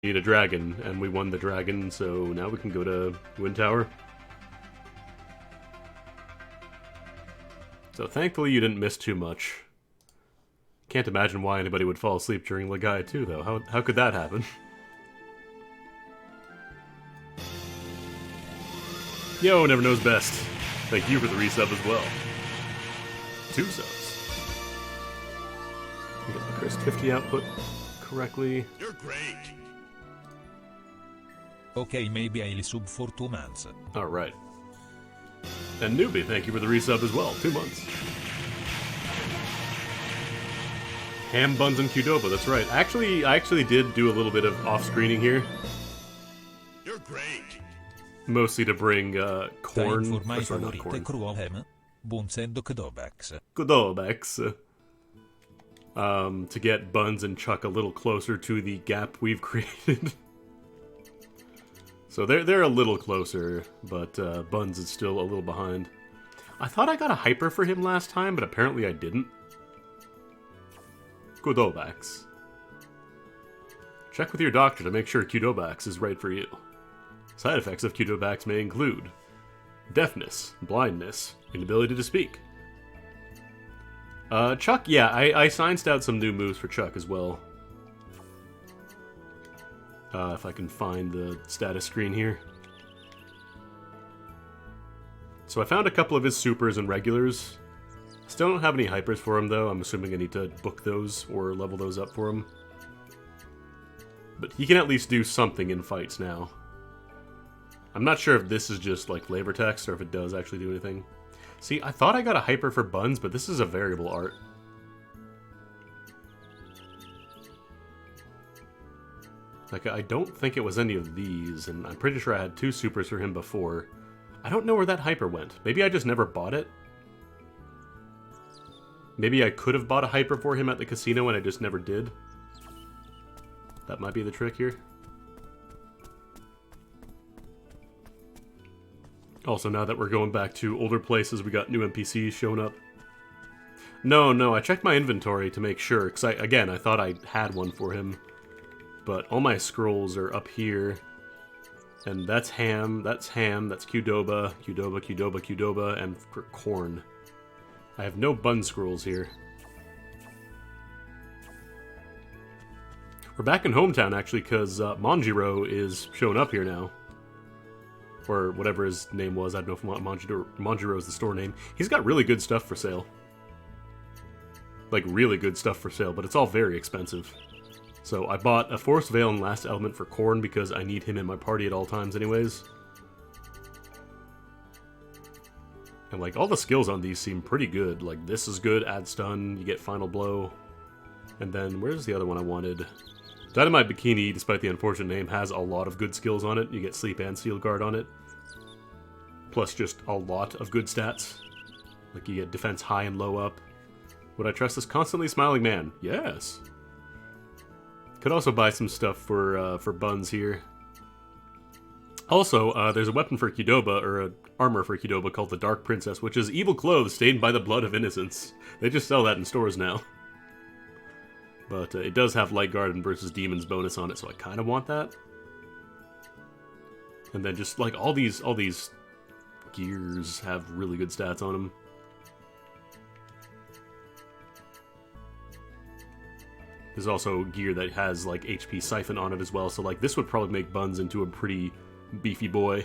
need a dragon, and we won the dragon, so now we can go to Wind Tower. So thankfully you didn't miss too much. Can't imagine why anybody would fall asleep during Legaia 2, though. How could that happen? Yo, never knows best. Thank you for the resub as well. 2 subs. Get the Chris 50 output correctly. You're great. Okay, maybe I'll sub for 2 months. Alright. And Newbie, thank you for the resub as well. 2 months. Ham, buns, and Qdoba, that's right. I actually did do a little bit of off-screening here. You're great. Mostly to bring corn. Time for my sorry, not favorite corn. cruel ham, buns and Kdobax. Qdobax. To get Buns and Chuck a little closer to the gap we've created. So they're a little closer, but Buns is still a little behind. I thought I got a hyper for him last time, but apparently I didn't. Qdobax. Check with your doctor to make sure Qdobax is right for you. Side effects of Qdobax may include deafness, blindness, inability to speak. Chuck, yeah, I scienced out some new moves for Chuck as well. If I can find the status screen here. So I found a couple of his supers and regulars. Still don't have any hypers for him, though. I'm assuming I need to book those or level those up for him. But he can at least do something in fights now. I'm not sure if this is just, like, flavor text or if it does actually do anything. See, I thought I got a hyper for Buns, but this is a variable art. Like, I don't think it was any of these, and I'm pretty sure I had 2 supers for him before. I don't know where that hyper went. Maybe I just never bought it? Maybe I could have bought a hyper for him at the casino and I just never did? That might be the trick here. Also, now that we're going back to older places, we got new NPCs showing up. No, I checked my inventory to make sure, because again, I thought I had one for him. But all my scrolls are up here. And that's Ham, that's Qdoba, and for corn. I have no bun scrolls here. We're back in hometown, actually, because Manjiro is showing up here now. Or whatever his name was. I don't know if Manjiro is the store name. He's got really good stuff for sale. Like, really good stuff for sale, but it's all very expensive. So I bought a Force Veil and Last Element for Korn because I need him in my party at all times anyways. And, like, all the skills on these seem pretty good. Like, this is good, add stun, you get Final Blow. And then, where's the other one I wanted? Dynamite Bikini, despite the unfortunate name, has a lot of good skills on it. You get Sleep and Seal Guard on it. Plus just a lot of good stats. Like, you get defense high and low up. Would I trust this constantly smiling man? Yes! Could also buy some stuff for Buns here. Also, there's a weapon for Qdoba, or an armor for Qdoba called the Dark Princess, which is evil clothes stained by the blood of innocence. They just sell that in stores now. But it does have Light Guard and versus Demons bonus on it, so I kind of want that. And then just, like, all these gears have really good stats on them. There's also gear that has, like, HP Siphon on it as well, so, like, this would probably make Buns into a pretty beefy boy.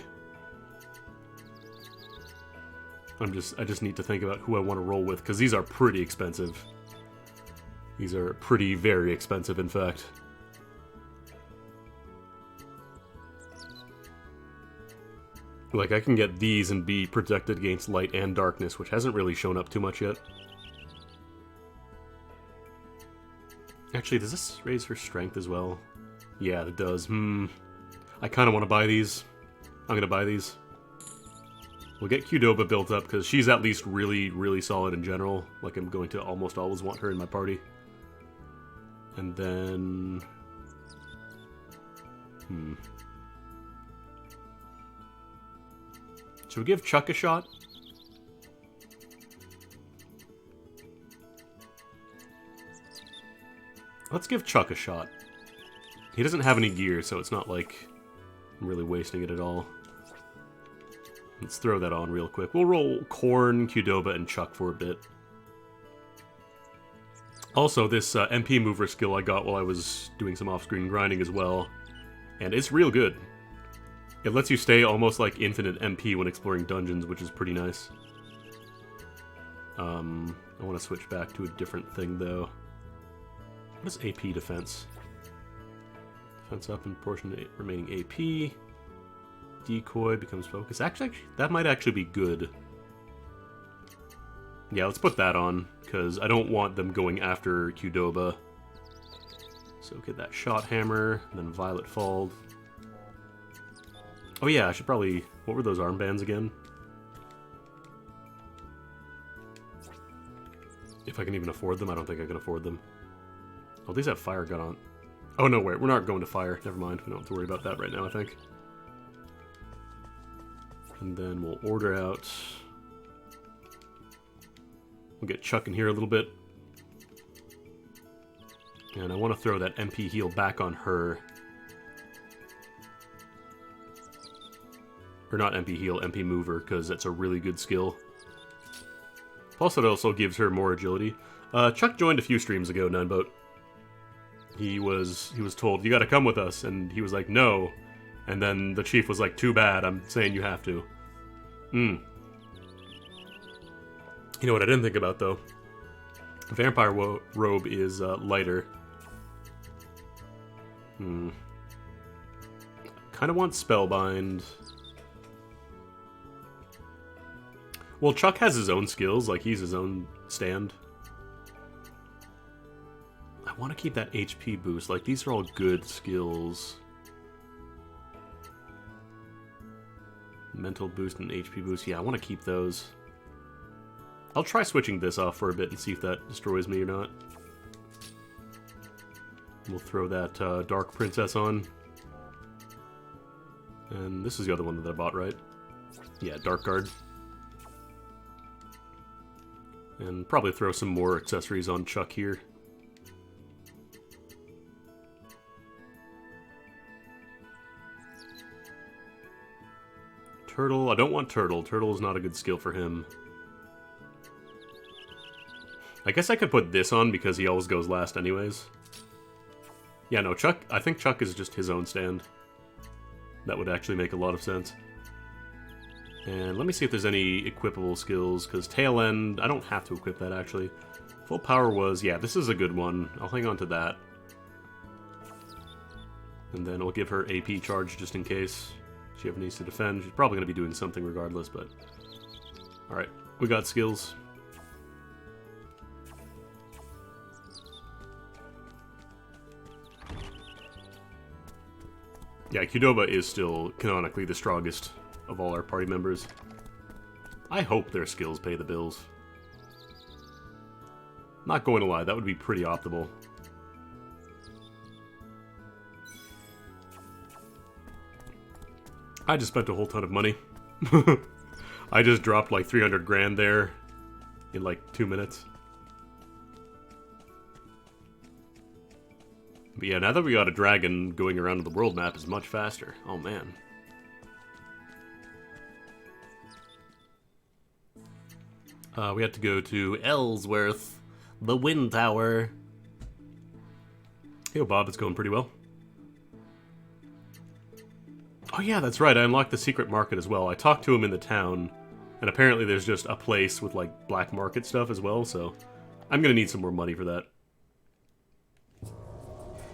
I just need to think about who I want to roll with, because these are pretty expensive. These are very expensive, in fact. Like, I can get these and be protected against light and darkness, which hasn't really shown up too much yet. Actually, does this raise her strength as well? Yeah, it does. I kind of want to buy these. I'm going to buy these. We'll get Qdoba built up, because she's at least really, really solid in general. Like, I'm going to almost always want her in my party. And then... Should we give Chuck a shot? Let's give Chuck a shot. He doesn't have any gear, so it's not like I'm really wasting it at all. Let's throw that on real quick. We'll roll Corn, Qdoba, and Chuck for a bit. Also, this MP mover skill I got while I was doing some off-screen grinding as well. And it's real good. It lets you stay almost like infinite MP when exploring dungeons, which is pretty nice. I want to switch back to a different thing, though. What is AP defense? Defense up in proportion to remaining AP. Decoy becomes focus. Actually, that might actually be good. Yeah, let's put that on, because I don't want them going after Qdoba. So get that Shot Hammer, and then Violet Fall. Oh yeah, I should probably... What were those armbands again? If I can even afford them, I don't think I can afford them. Oh, these have Fire Gun on. Oh no, wait, we're not going to Fire. Never mind, we don't have to worry about that right now, I think. And then we'll order out... We'll get Chuck in here a little bit. And I want to throw that MP heal back on her. Or not MP heal, MP mover, because that's a really good skill. Plus it also gives her more agility. Chuck joined a few streams ago, Nineboat. He was told, you gotta come with us, and he was like, no. And then the chief was like, too bad, I'm saying you have to. You know what I didn't think about, though? Vampire robe is lighter. Kind of want Spellbind. Well, Chuck has his own skills, like he's his own stand. I want to keep that HP boost, like these are all good skills. Mental boost and HP boost, yeah, I want to keep those. I'll try switching this off for a bit and see if that destroys me or not. We'll throw that Dark Princess on. And this is the other one that I bought, right? Yeah, Dark Guard. And probably throw some more accessories on Chuck here. Turtle, I don't want Turtle. Turtle is not a good skill for him. I guess I could put this on because he always goes last anyways. Yeah, no, Chuck, I think Chuck is just his own stand. That would actually make a lot of sense. And let me see if there's any equipable skills, because Tail End, I don't have to equip that actually. Full Power was, yeah, this is a good one. I'll hang on to that. And then we'll give her AP charge just in case she ever needs to defend. She's probably going to be doing something regardless, but... Alright, we got skills. Yeah, Qdoba is still canonically the strongest of all our party members. I hope their skills pay the bills. Not going to lie, that would be pretty optimal. I just spent a whole ton of money. I just dropped like 300 grand there in like 2 minutes. But yeah, now that we got a dragon, going around the world map is much faster. Oh man. We had to go to Ellsworth, the Wind Tower. Hey, Bob, it's going pretty well. Oh yeah, that's right, I unlocked the secret market as well. I talked to him in the town, and apparently there's just a place with like black market stuff as well, so I'm gonna need some more money for that.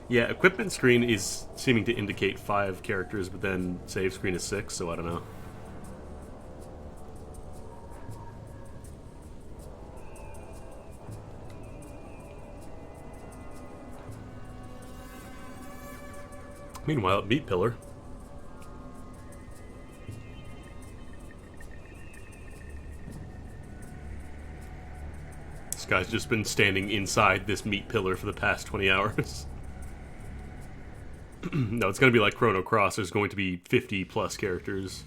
Yeah, equipment screen is seeming to indicate 5 characters, but then save screen is 6, so I don't know. Meanwhile, Meat Pillar. This guy's just been standing inside this meat pillar for the past 20 hours. No, it's going to be like Chrono Cross. There's going to be 50 plus characters.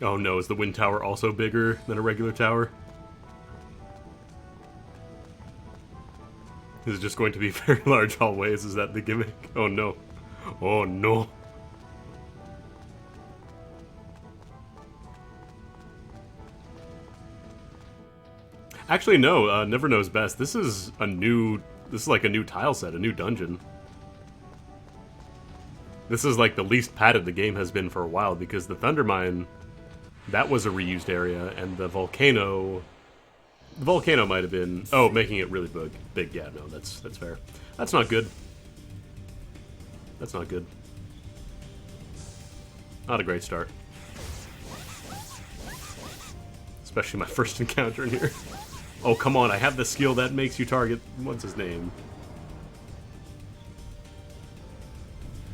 Oh no, is the Wind Tower also bigger than a regular tower? This is just going to be very large hallways. Is that the gimmick? Oh no. Oh no. Actually, no. Never Knows Best. This is a new... This is like a new tile set, a new dungeon. This is like the least padded the game has been for a while, because the Thunder Mine, that was a reused area, and the volcano... The volcano might have been... Oh, making it really big. Yeah, no, that's fair. That's not good. That's not good. Not a great start. Especially my first encounter in here. Oh, come on, I have the skill that makes you target... What's his name?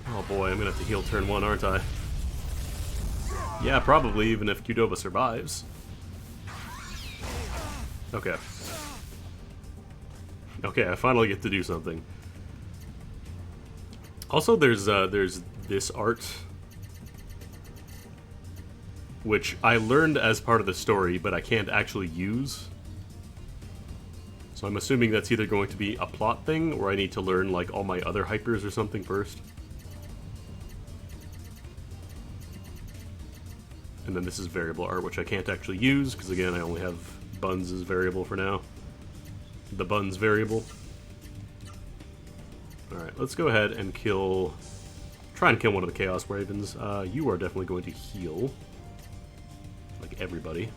Oh boy, I'm gonna have to heal turn 1, aren't I? Yeah, probably, even if Qdoba survives. Okay. Okay, I finally get to do something. Also, there's this art, which I learned as part of the story, but I can't actually use. So I'm assuming that's either going to be a plot thing, or I need to learn, like, all my other hypers or something first. And then this is variable art, which I can't actually use, because again, I only have buns as variable for now. The buns variable. Alright, let's go ahead and kill... Try and kill one of the Chaos Ravens. You are definitely going to heal. Like everybody.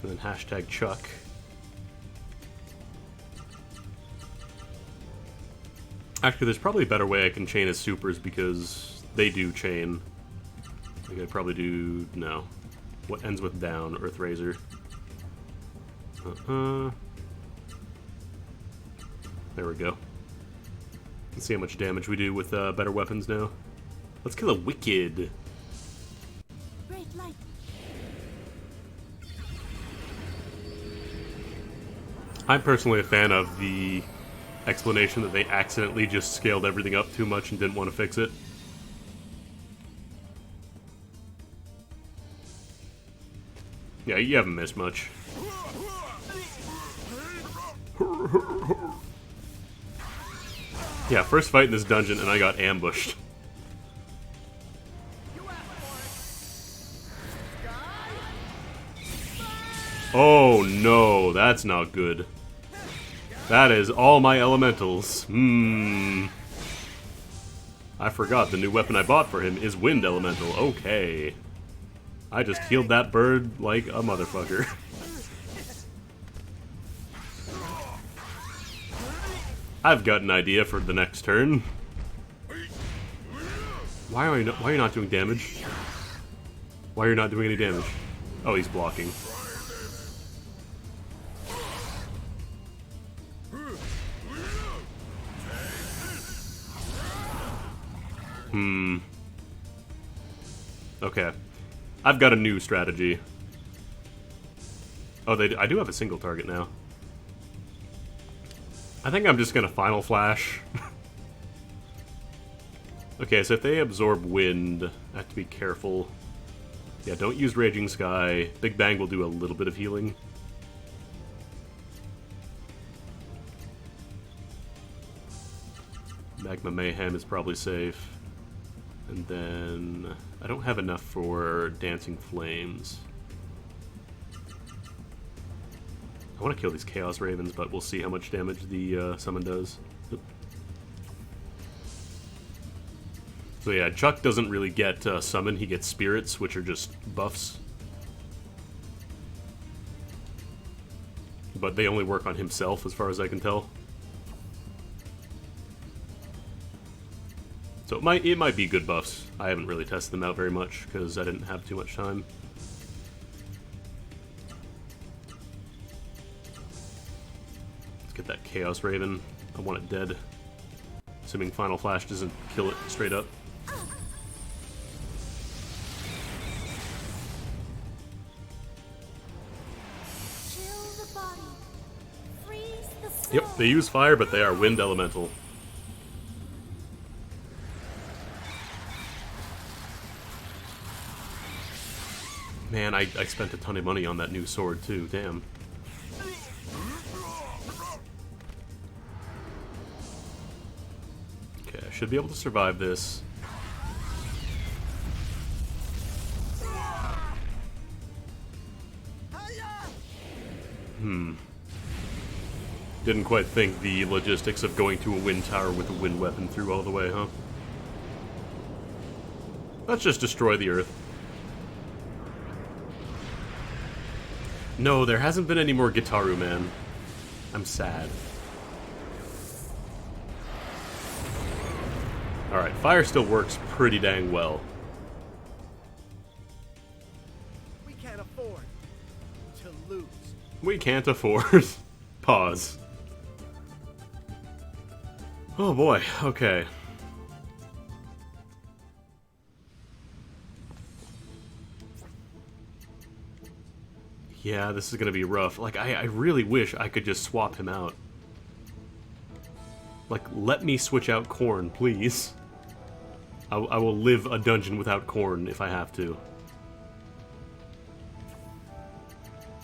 And then hashtag Chuck. Actually, there's probably a better way I can chain his supers, because they do chain. I think I'd probably do... no. What ends with down? Earthrazor. There we go. Let's see how much damage we do with better weapons now. Let's kill a Wicked. Great light. I'm personally a fan of the explanation that they accidentally just scaled everything up too much and didn't want to fix it. Yeah, you haven't missed much. Yeah, first fight in this dungeon and I got ambushed. Oh no, that's not good. That is all my elementals. I forgot the new weapon I bought for him is Wind Elemental. Okay. I just healed that bird like a motherfucker. I've got an idea for the next turn. Why are you not doing damage? Why are you not doing any damage? Oh, he's blocking. Okay. I've got a new strategy. Oh, I do have a single target now. I think I'm just gonna Final Flash. Okay, so if they absorb wind, I have to be careful. Yeah, don't use Raging Sky. Big Bang will do a little bit of healing. Magma Mayhem is probably safe. And then... I don't have enough for Dancing Flames. I want to kill these Chaos Ravens, but we'll see how much damage the summon does. Oop. So yeah, Chuck doesn't really get summon, he gets spirits, which are just buffs. But they only work on himself, as far as I can tell. So it might be good buffs. I haven't really tested them out very much, because I didn't have too much time. Let's get that Chaos Raven. I want it dead. Assuming Final Flash doesn't kill it straight up. Yep, they use fire, but they are Wind Elemental. Man, I spent a ton of money on that new sword, too. Damn. Should be able to survive this. Didn't quite think the logistics of going to a wind tower with a wind weapon through all the way, huh? Let's just destroy the Earth. No, there hasn't been any more Gitaru, man. I'm sad. Alright, fire still works pretty dang well. We can't afford to lose. We can't afford. Pause. Oh boy, okay. Yeah, this is gonna be rough. Like, I really wish I could just swap him out. Like, let me switch out Korn, please. I will live a dungeon without Korn if I have to.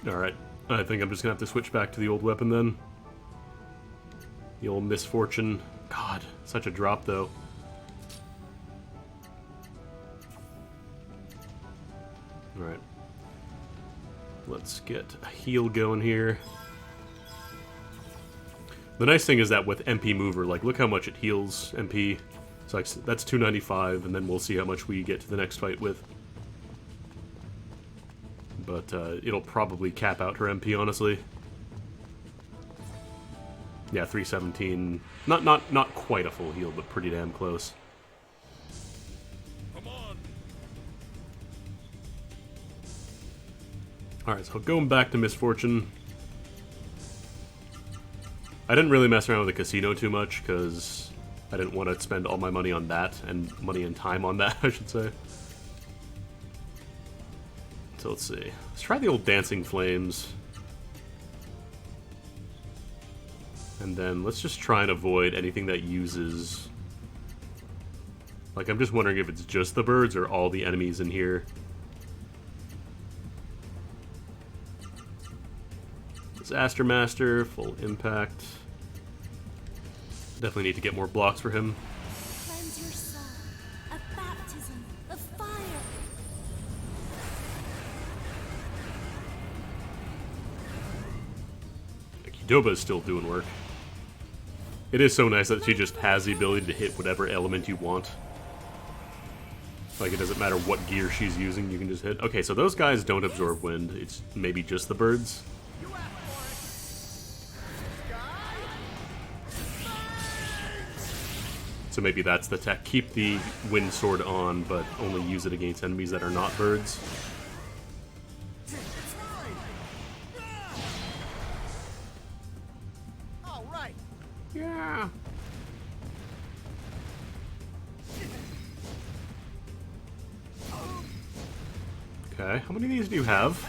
Alright, I think I'm just gonna have to switch back to the old weapon then. The old Misfortune. God, such a drop though. Alright. Let's get a heal going here. The nice thing is that with MP Mover, like, look how much it heals MP. It's like, that's 295, and then we'll see how much we get to the next fight with. But it'll probably cap out her MP, honestly. Yeah, 317. Not quite a full heal, but pretty damn close. Come on. Alright, so going back to Misfortune. I didn't really mess around with the casino too much, because I didn't want to spend all my money on that, and money and time on that, I should say. So let's see. Let's try the old Dancing Flames. And then let's just try and avoid anything that uses... Like, I'm just wondering if it's just the birds or all the enemies in here. Disaster Master, full impact. Definitely need to get more blocks for him. Cleanse your soul. A baptism of fire. Kidoba is still doing work. It is so nice that she just has the ability to hit whatever element you want. Like, it doesn't matter what gear she's using, you can just hit. Okay, so those guys don't absorb wind. It's maybe just the birds. You asked for it. So maybe that's the tech. Keep the wind sword on, but only use it against enemies that are not birds. It's mine. All right. Yeah. Okay, how many of these do you have?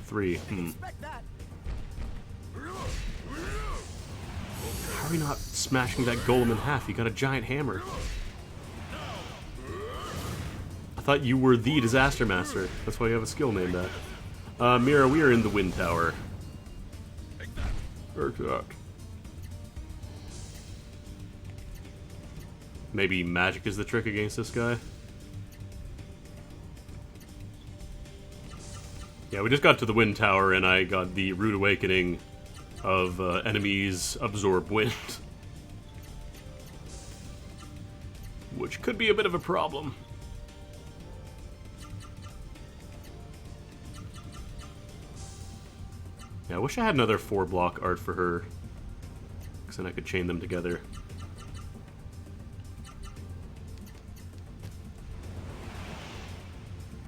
3. Expect that. How are we not smashing that golem in half? You got a giant hammer. I thought you were the Disaster Master. That's why you have a skill named that. Mira, we are in the Wind Tower. Maybe magic is the trick against this guy? Yeah, we just got to the Wind Tower and I got the Rude Awakening of enemies absorb wind. Which could be a bit of a problem. Yeah, I wish I had another 4-block art for her, because then I could chain them together.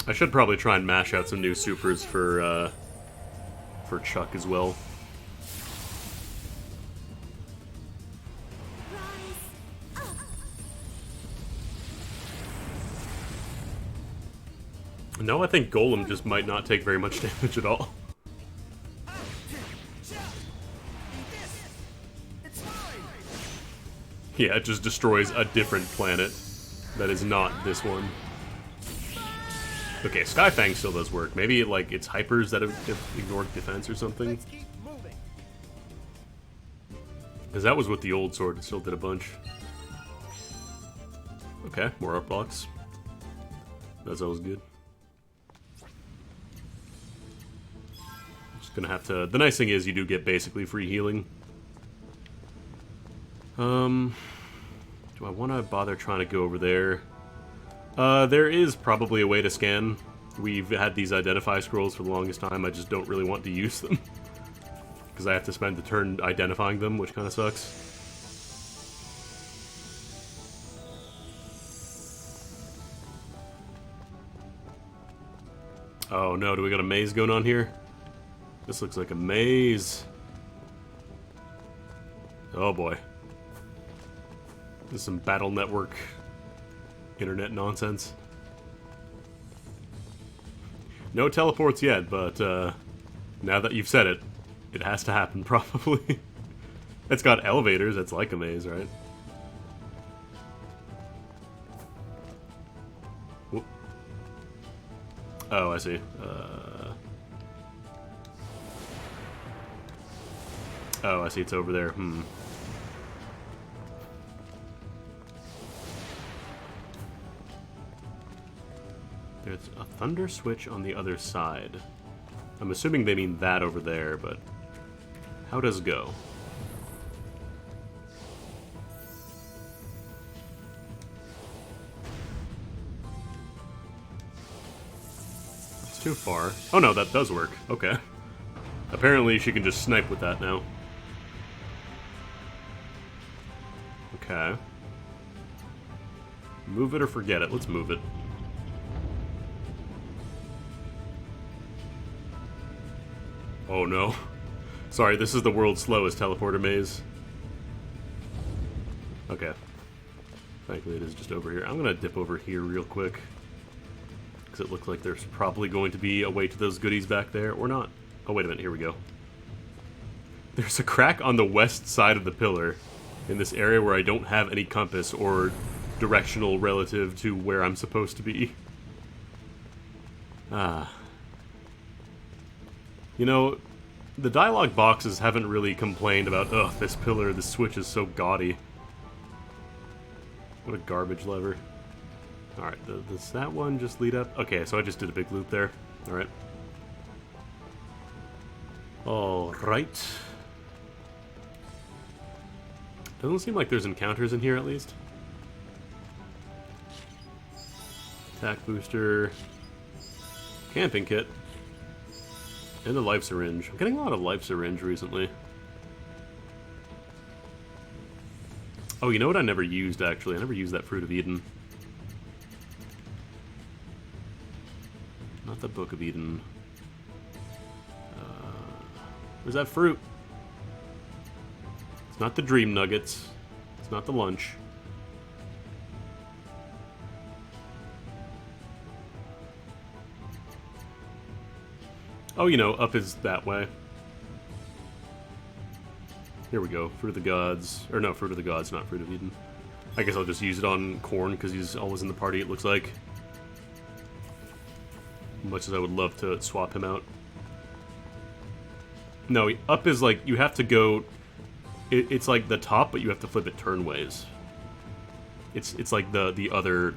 I should probably try and mash out some new supers for Chuck as well. Rise up. No, I think Golem just might not take very much damage at all. It's mine. Yeah, it just destroys a different planet that is not this one. Okay, Skyfang still does work. Maybe, like, it's hypers that have ignored defense or something. Let's keep moving. Because that was with the old sword, it still did a bunch. Okay, more art blocks. That's always good. Just gonna have to... The nice thing is you do get basically free healing. Do I want to bother trying to go over there? There is probably a way to scan. We've had these identify scrolls for the longest time. I just don't really want to use them. Because I have to spend the turn identifying them, which kind of sucks. Oh no, do we got a maze going on here? This looks like a maze. Oh boy. This is some battle network internet nonsense. No teleports yet, but now that you've said it, it has to happen probably. It's got elevators, it's like a maze, right? Whoop. Oh, I see. Oh, I see, it's over there. There's a thunder switch on the other side. I'm assuming they mean that over there, but how does it go? It's too far. Oh no, that does work. Okay. Apparently she can just snipe with that now. Okay. Move it or forget it. Let's move it. Oh no. Sorry, this is the world's slowest teleporter maze. Okay. Thankfully it is just over here. I'm gonna dip over here real quick. Because it looks like there's probably going to be a way to those goodies back there, or not. Oh, wait a minute, here we go. There's a crack on the west side of the pillar in this area where I don't have any compass or directional relative to where I'm supposed to be. Ah. You know, the dialogue boxes haven't really complained about, ugh, this pillar, this switch is so gaudy. What a garbage lever. Alright, does that one just lead up? Okay, so I just did a big loop there. Alright. Alright. Doesn't seem like there's encounters in here, at least. Attack booster. Camping kit. And a life syringe. I'm getting a lot of life syringe recently. Oh, you know what I never used, actually? I never used that Fruit of Eden. Not the Book of Eden. Where's that fruit? It's not the Dream Nuggets. It's not the lunch. Oh, you know, up is that way. Here we go. Fruit of the Gods. Or no, Fruit of the Gods, not Fruit of Eden. I guess I'll just use it on Korn, because he's always in the party, it looks like. Much as I would love to swap him out. No, up is like, you have to go... It's like the top, but you have to flip it turnways. It's like the other...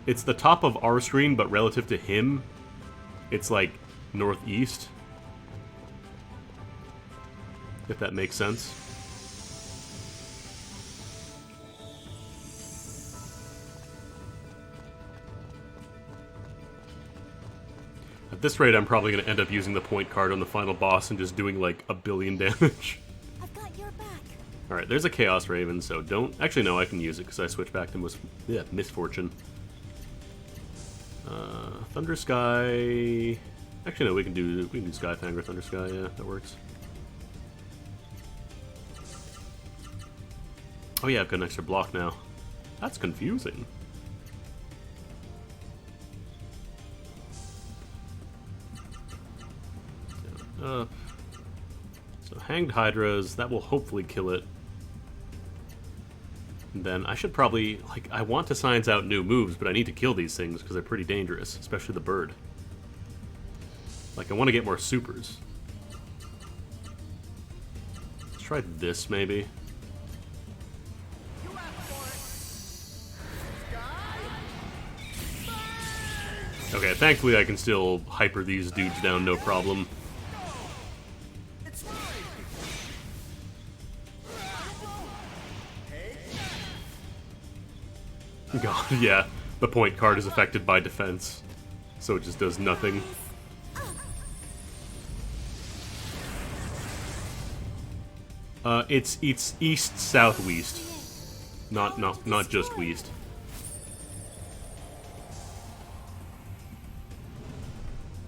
It's the top of our screen, but relative to him, it's like northeast. If that makes sense. At this rate, I'm probably going to end up using the point card on the final boss and just doing like 1 billion damage. I've got your back. Alright, there's a Chaos Raven, so don't... Actually, no, I can use it because I switched back to Misfortune. Thunder Sky... Actually, no, we can do Skyfang or Thunder Sky, yeah, that works. Oh yeah, I've got an extra block now. That's confusing. So Hanged Hydras, that will hopefully kill it. And then I should probably, like, I want to science out new moves, but I need to kill these things because they're pretty dangerous, especially the bird. Like, I want to get more supers. Let's try this, maybe. You asked for it. Okay, thankfully I can still hyper these dudes down no problem. It's mine. God, yeah. The point card is affected by defense. So it just does nothing. It's east southwest. Not just west.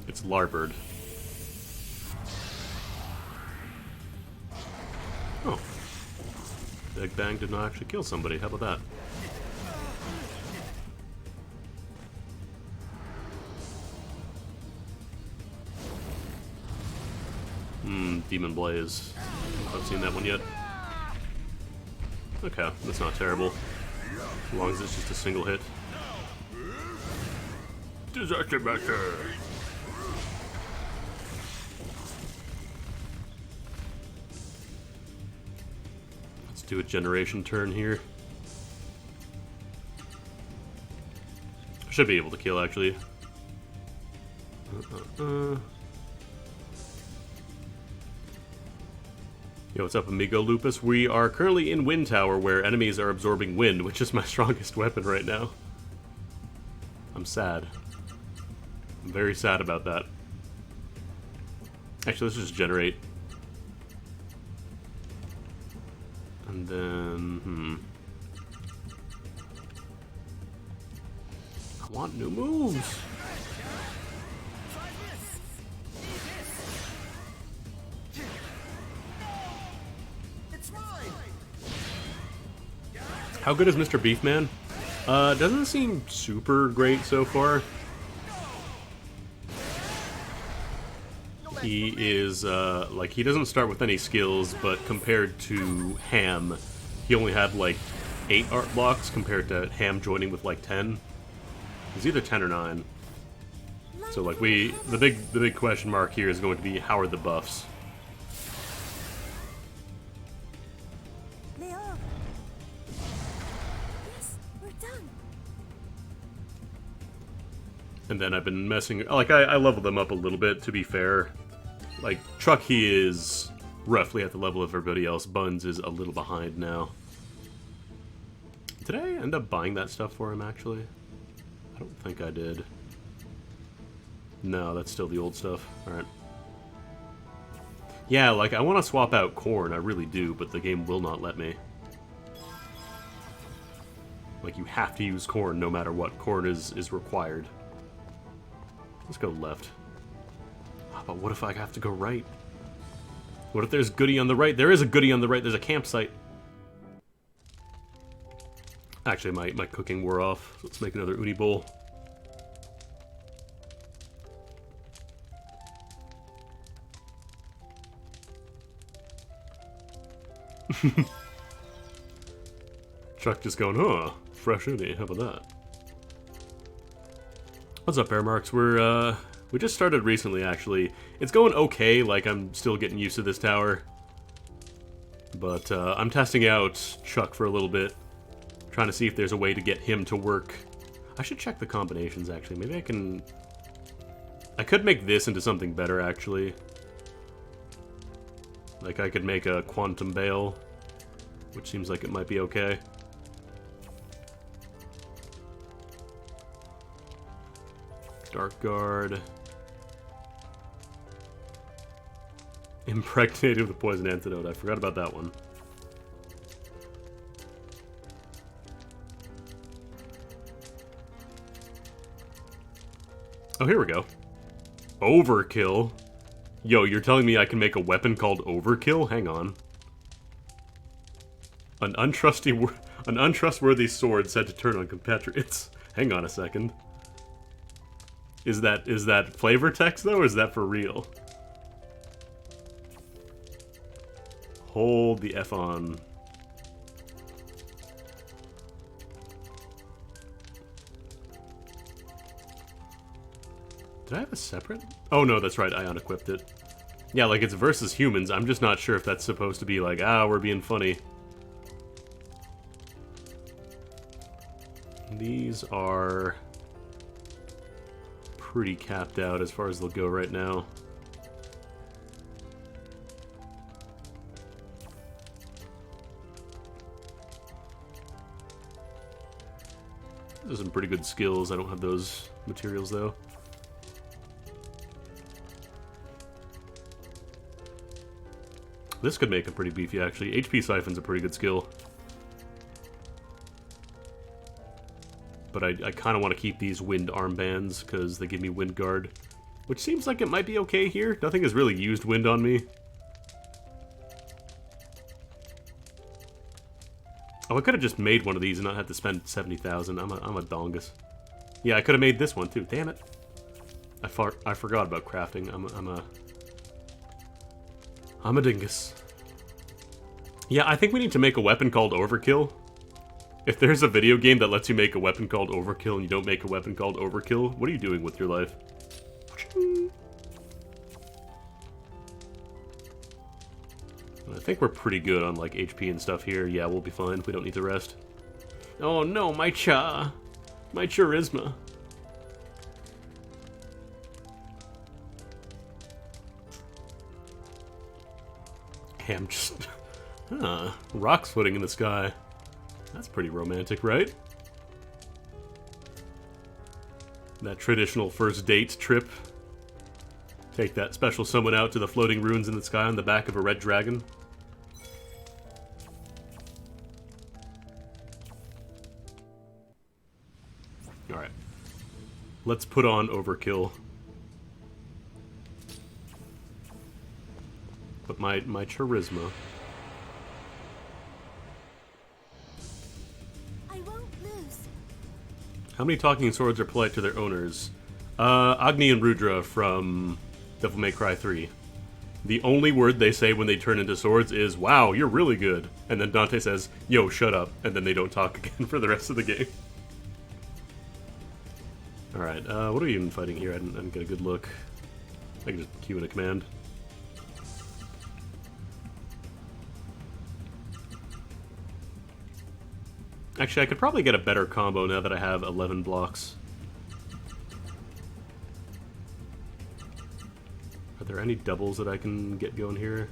It's larboard. Oh. Big Bang did not actually kill somebody. How about that? Demon Blaze. I haven't seen that one yet. Okay, that's not terrible. As long as it's just a single hit. Disaster Master! Let's do a generation turn here. I should be able to kill, actually. Yo, what's up, amigo Lupus? We are currently in Wind Tower, where enemies are absorbing wind, which is my strongest weapon right now. I'm sad. I'm very sad about that. Actually, let's just generate. And then, I want new moves. How good is Mr. Beefman? Doesn't seem super great so far. He is, like, he doesn't start with any skills, but compared to Ham, he only had, like, 8 art blocks compared to Ham joining with, like, 10. It's either 10 or 9. So, like, the big question mark here is going to be, how are the buffs? And then I've been messing... Like, I leveled them up a little bit, to be fair. Like, Truck, he is roughly at the level of everybody else. Buns is a little behind now. Did I end up buying that stuff for him, actually? I don't think I did. No, that's still the old stuff. Alright. Yeah, like, I want to swap out Corn, I really do, but the game will not let me. Like, you have to use Corn no matter what. Corn is required. Let's go left. But what if I have to go right? What if there's goodie on the right? There is a goodie on the right. There's a campsite. Actually, my cooking wore off. Let's make another uni bowl. Chuck just going, huh? Fresh uni. How about that? What's up, Airmarks? We just started recently, actually. It's going okay, like, I'm still getting used to this tower. But, I'm testing out Chuck for a little bit. Trying to see if there's a way to get him to work. I should check the combinations, actually. Maybe I can... I could make this into something better, actually. Like, I could make a Quantum Bale, which seems like it might be okay. Dark Guard. Impregnated with a poison antidote. I forgot about that one. Oh, here we go. Overkill. Yo, you're telling me I can make a weapon called Overkill? Hang on. An untrustworthy sword said to turn on compatriots. Hang on a second. Is that flavor text, though, or is that for real? Hold the F on. Did I have a separate? Oh, no, that's right. I unequipped it. Yeah, like, it's versus humans. I'm just not sure if that's supposed to be like, ah, we're being funny. These are... pretty capped out as far as they'll go right now. There's some pretty good skills. I don't have those materials though. This could make a pretty beefy actually. HP Siphon's a pretty good skill. But I kind of want to keep these wind armbands because they give me wind guard. Which seems like it might be okay here. Nothing has really used wind on me. Oh, I could have just made one of these and not had to spend 70,000. I'm a dongus. Yeah, I could have made this one too. Damn it. I forgot about crafting. I'm a dingus. Yeah, I think we need to make a weapon called Overkill. If there's a video game that lets you make a weapon called Overkill and you don't make a weapon called Overkill, what are you doing with your life? I think we're pretty good on like HP and stuff here. Yeah, we'll be fine. We don't need to rest. Oh no, my charisma. Hey, I'm just... rocks floating in the sky. That's pretty romantic, right? That traditional first date trip. Take that special someone out to the floating ruins in the sky on the back of a red dragon. Alright. Let's put on Overkill. But my charisma. I won't lose. How many talking swords are polite to their owners? Agni and Rudra from Devil May Cry 3. The only word they say when they turn into swords is, "Wow, you're really good." And then Dante says, "Yo, shut up." And then they don't talk again for the rest of the game. Alright, what are we even fighting here? I didn't get a good look. I can just queue in a command. Actually, I could probably get a better combo now that I have 11 blocks. Are there any doubles that I can get going here?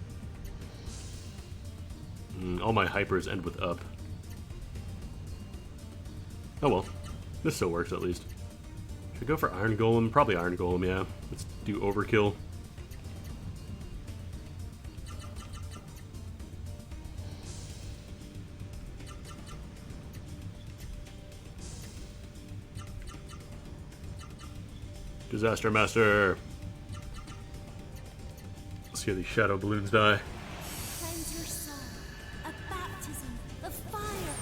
All my hypers end with up. Oh well. This still works at least. Should I go for Iron Golem? Probably Iron Golem, yeah. Let's do Overkill. Disaster Master! Let's hear these shadow balloons die. Cleanse your soul. A baptism of fire.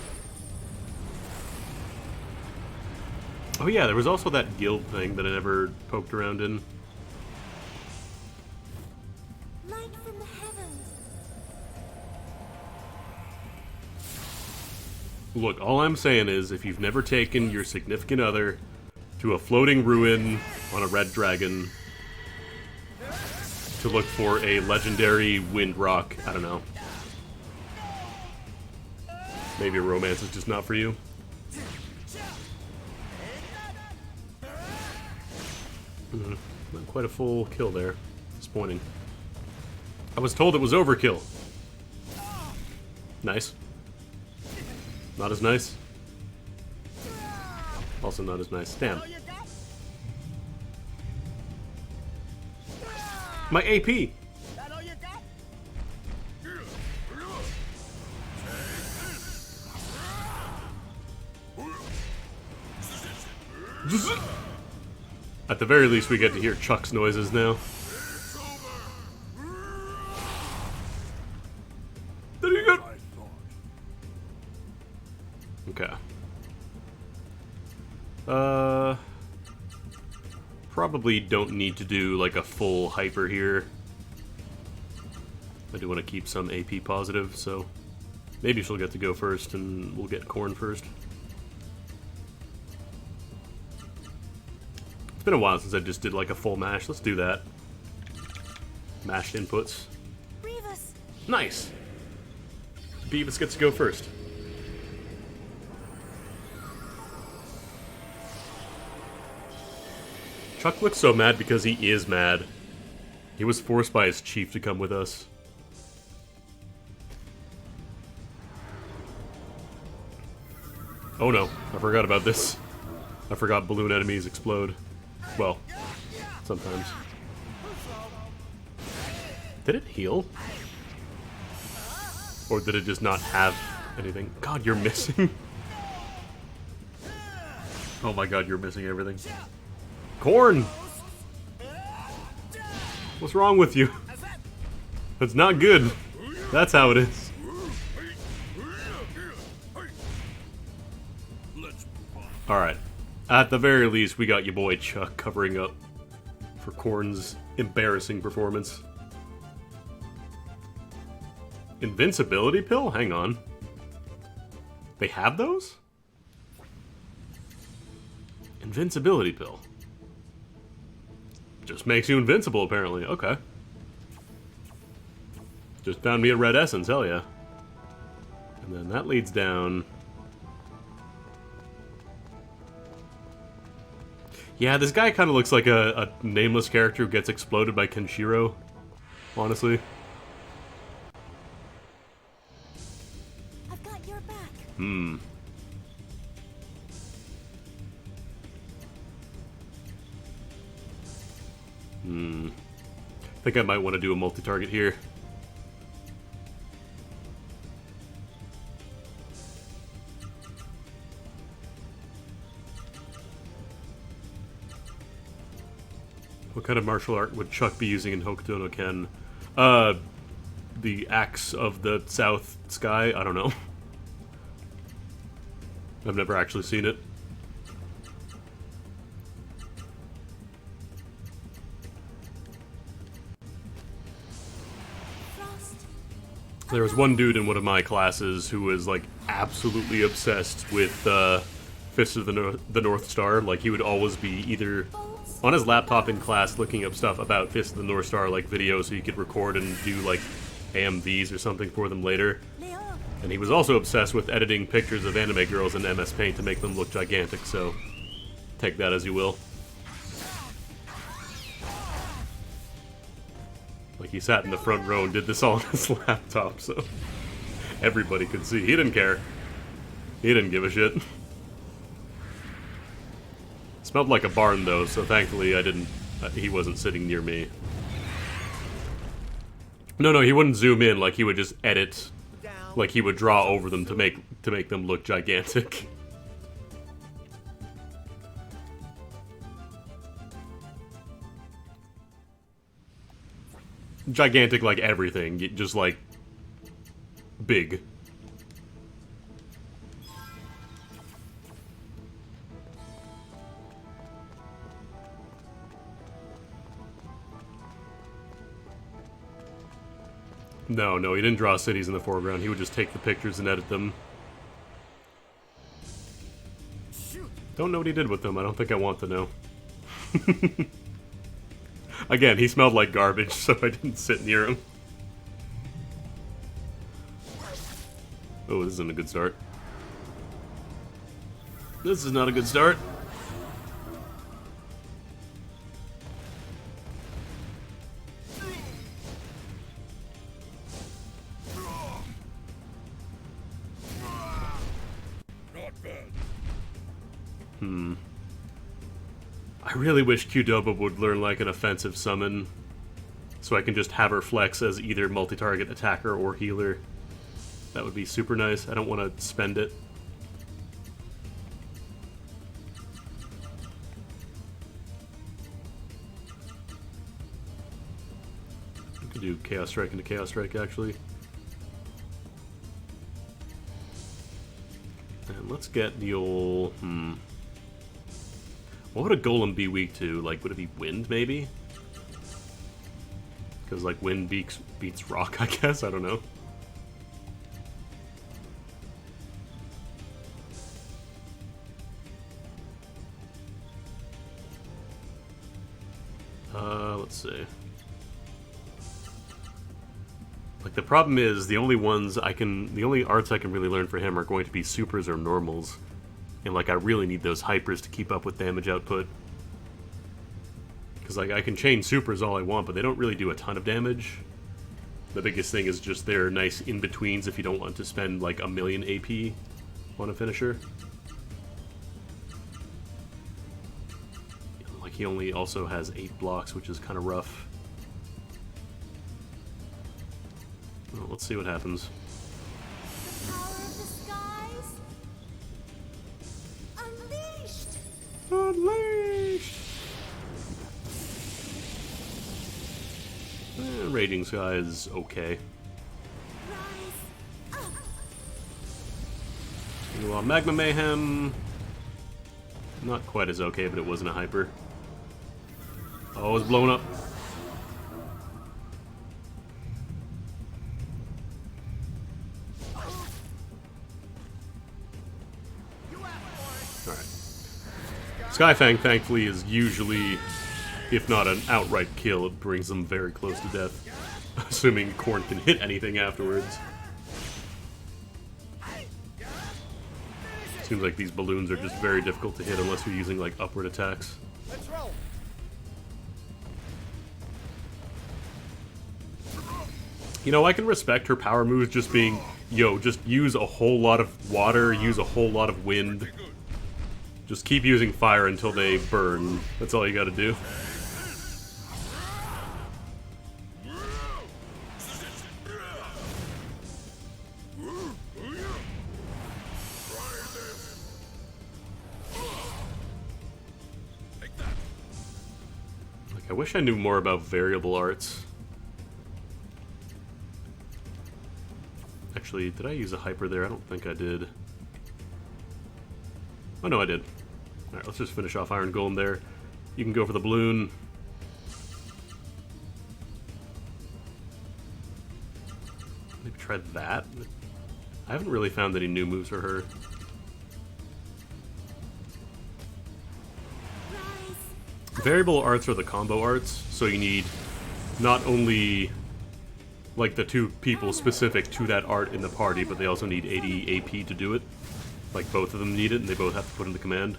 Oh yeah, there was also that guild thing that I never poked around in. Light from the heavens. Look, all I'm saying is, if you've never taken your significant other to a floating ruin on a red dragon to look for a legendary wind rock, I don't know. Maybe a romance is just not for you. Not quite a full kill there. Disappointing. I was told it was overkill. Nice. Not as nice. Also not as nice. Damn. My AP! At the very least, we get to hear Chuck's noises now. There you go. Okay. Probably don't need to do like a full hyper here. I do want to keep some AP positive, so maybe she'll get to go first and we'll get Corn first. It's been a while since I just did like a full mash. Let's do that. Mashed inputs. Revis. Nice! Beavis gets to go first. Chuck looks so mad because he is mad. He was forced by his chief to come with us. Oh no, I forgot about this. I forgot balloon enemies explode. Well, sometimes. Did it heal? Or did it just not have anything? God, you're missing. Oh my god, you're missing everything. Corn! What's wrong with you? That's not good. That's how it is. Alright. At the very least, we got your boy Chuck covering up for Korn's embarrassing performance. Invincibility pill? Hang on. They have those? Invincibility pill. Just makes you invincible, apparently. Okay. Just found me a red essence, hell yeah. And then that leads down. Yeah, this guy kind of looks like a nameless character who gets exploded by Kenshiro, honestly. I've got your back. I think I might want to do a multi-target here. What kind of martial art would Chuck be using in Hokuto no Ken? The Axe of the South Sky? I don't know. I've never actually seen it. Frost. There was one dude in one of my classes who was like absolutely obsessed with Fist of the North Star. Like he would always be either on his laptop in class looking up stuff about Fist of the North Star, like videos, so he could record and do like AMVs or something for them later. Leon. And he was also obsessed with editing pictures of anime girls in MS Paint to make them look gigantic, so take that as you will. Like he sat in the front row and did this all on his laptop, so everybody could see. He didn't care. He didn't give a shit. Smelled like a barn though, so thankfully I didn't. He wasn't sitting near me. No, he wouldn't zoom in. Like he would just edit. Like he would draw over them to make them look gigantic. Gigantic like everything, just like big. No, he didn't draw cities in the foreground. He would just take the pictures and edit them. Don't know what he did with them. I don't think I want to know. Again, he smelled like garbage, so I didn't sit near him. Oh, this isn't a good start. This is not a good start. I really wish Qdoba would learn like an offensive summon, so I can just have her flex as either multi-target attacker or healer. That would be super nice. I don't want to spend it. I could do Chaos Strike into Chaos Strike, actually. And let's get the old... What would a golem be weak to? Like, would it be wind, maybe? Because, like, wind beats rock, I guess? I don't know. Let's see. Like, the problem is, the only arts I can really learn for him are going to be supers or normals. And, like, I really need those hypers to keep up with damage output. Because like I can chain supers all I want, but they don't really do a ton of damage. The biggest thing is just their nice in-betweens if you don't want to spend like 1,000,000 AP on a finisher. Like he only also has 8 blocks, which is kind of rough. Well, let's see what happens. The power of the skies unleashed. Unleashed! Raging Sky is okay. Rise up. Well, Magma Mayhem... not quite as okay, but it wasn't a hyper. Oh, it's blown up. Alright. Skyfang, thankfully, is usually, if not an outright kill, it brings them very close to death. Assuming Korn can hit anything afterwards. Seems like these balloons are just very difficult to hit unless you're using like upward attacks. Let's roll. You know, I can respect her power moves just being, yo, just use a whole lot of water, use a whole lot of wind. Just keep using fire until they burn. That's all you gotta do. Like, I wish I knew more about variable arts. Actually, did I use a hyper there? I don't think I did. Oh no, I did. Alright, let's just finish off Iron Golem there. You can go for the balloon. Maybe try that. I haven't really found any new moves for her. Variable arts are the combo arts, so you need not only like the 2 people specific to that art in the party, but they also need 80 AP to do it. Like both of them need it, and they both have to put in the command.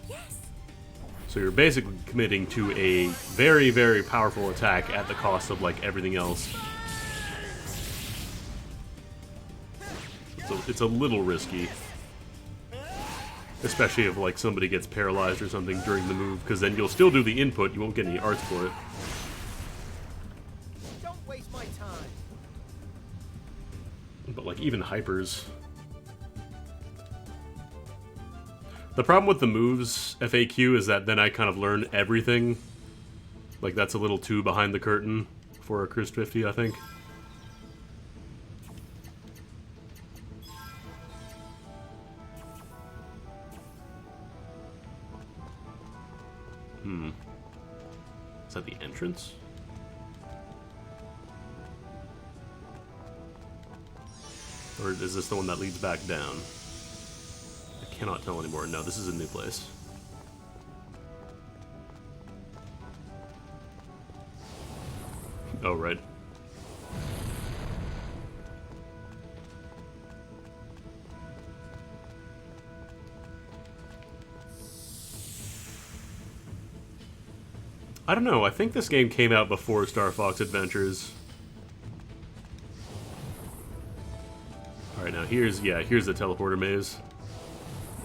So you're basically committing to a very, very powerful attack at the cost of like everything else. So it's a little risky. Especially if like somebody gets paralyzed or something during the move, because then you'll still do the input, you won't get any arts for it. Don't waste my time. But like even hypers. The problem with the moves FAQ is that then I kind of learn everything. Like that's a little too behind the curtain for a Chris 50, I think. Is that the entrance? Or is this the one that leads back down? I cannot tell anymore. No, this is a new place. Oh, right. I don't know, I think this game came out before Star Fox Adventures. Alright, now here's the teleporter maze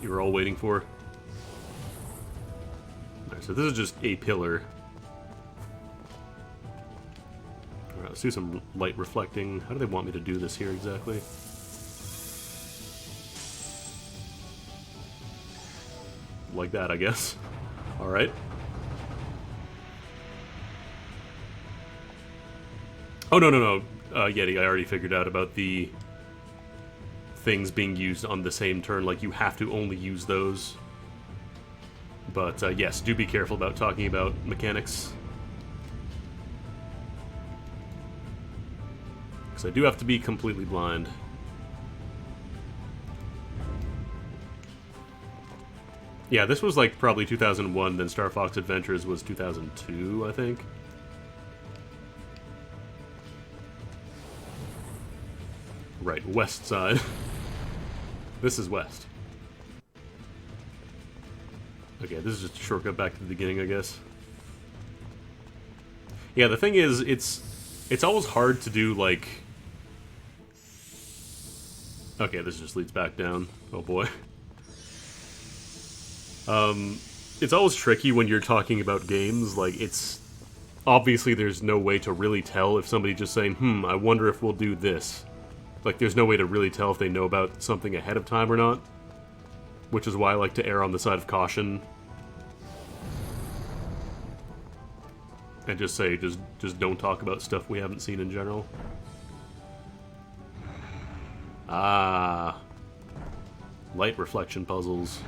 you were all waiting for. Alright, so this is just a pillar. Alright, let's do some light reflecting. How do they want me to do this here exactly? Like that, I guess. Alright. Oh, no. Yeti, I already figured out about the things being used on the same turn. Like, you have to only use those. But, yes, do be careful about talking about mechanics. Because I do have to be completely blind. Yeah, this was, like, probably 2001, then Star Fox Adventures was 2002, I think. Right, west side. This is west. Okay, this is just a shortcut back to the beginning, I guess. Yeah, the thing is, it's always hard to do, like... Okay, this just leads back down. Oh boy. It's always tricky when you're talking about games, like, it's... Obviously, there's no way to really tell if somebody just saying, I wonder if we'll do this. Like, there's no way to really tell if they know about something ahead of time or not. Which is why I like to err on the side of caution. And just say, just don't talk about stuff we haven't seen in general. Ah. Light reflection puzzles.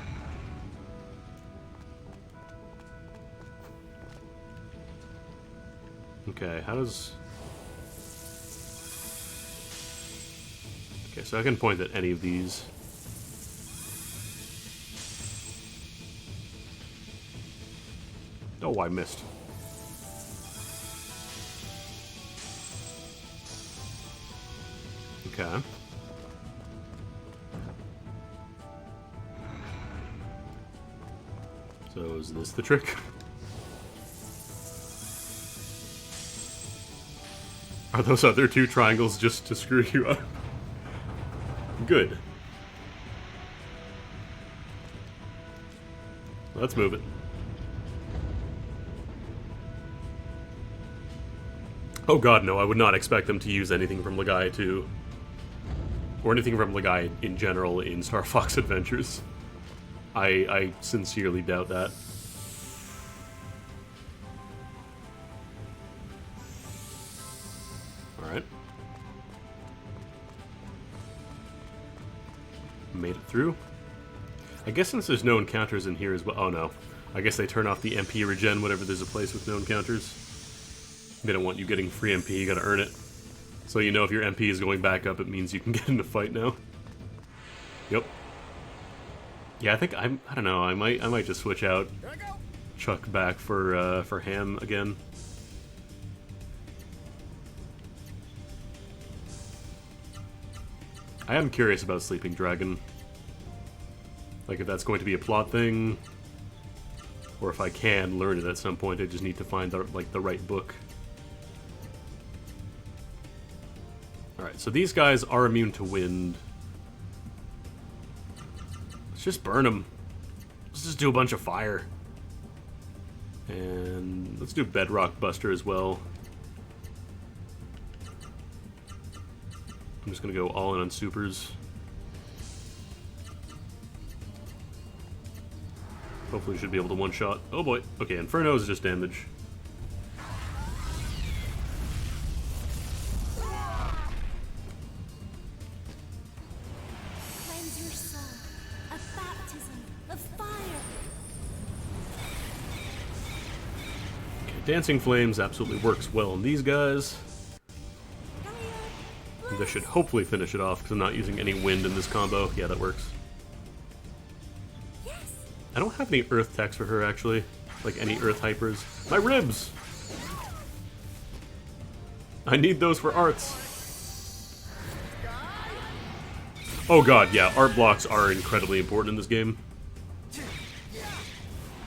Okay, how does... Okay, so I can point at any of these. Oh, I missed. Okay. So is this the trick? Are those other two triangles just to screw you up? Good. Let's move it. Oh god, no, I would not expect them to use anything from Legaia 2. Or anything from Legaia in general in Star Fox Adventures. I sincerely doubt that. Alright. Made it through. I guess since there's no encounters in here as well... Oh no. I guess they turn off the MP regen whenever there's a place with no encounters. They don't want you getting free MP, you gotta earn it. So you know if your MP is going back up, it means you can get in a fight now. Yep. Yeah, I think I don't know, I might just switch out Chuck back for Ham again. I am curious about Sleeping Dragon. Like, if that's going to be a plot thing, or if I can learn it at some point, I just need to find the right book. Alright, so these guys are immune to wind. Let's just burn them. Let's just do a bunch of fire. And let's do Bedrock Buster as well. I'm just gonna go all in on supers. Hopefully we should be able to one-shot. Oh boy. Okay, Inferno is just damage. Cleanse your soul. A baptism of fire. Okay, Dancing Flames absolutely works well on these guys. This should hopefully finish it off because I'm not using any wind in this combo. Yeah, that works. Yes. I don't have any earth techs for her, actually. Like, any earth hypers. My ribs! I need those for arts. Oh god, yeah, art blocks are incredibly important in this game.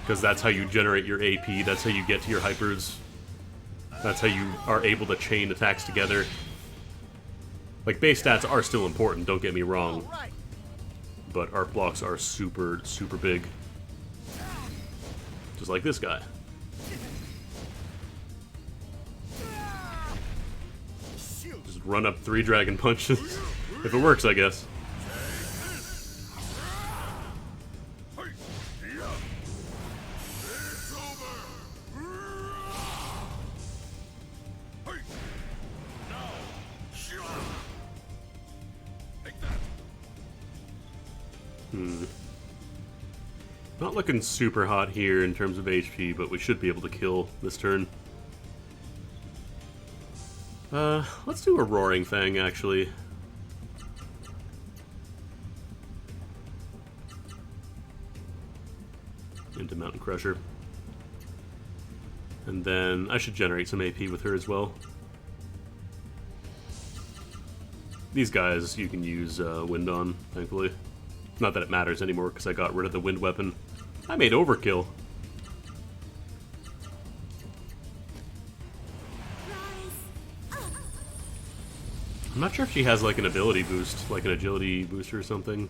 Because that's how you generate your AP, that's how you get to your hypers. That's how you are able to chain attacks together. Like, base stats are still important, don't get me wrong. But art blocks are super, super big. Just like this guy. Just run up 3 dragon punches. If it works, I guess. Not looking super hot here in terms of HP, but we should be able to kill this turn. Let's do a Roaring Fang, actually. Into Mountain Crusher. And then I should generate some AP with her as well. These guys you can use wind on, thankfully. Not that it matters anymore because I got rid of the wind weapon. I made overkill. I'm not sure if she has like an ability boost, like an agility boost or something.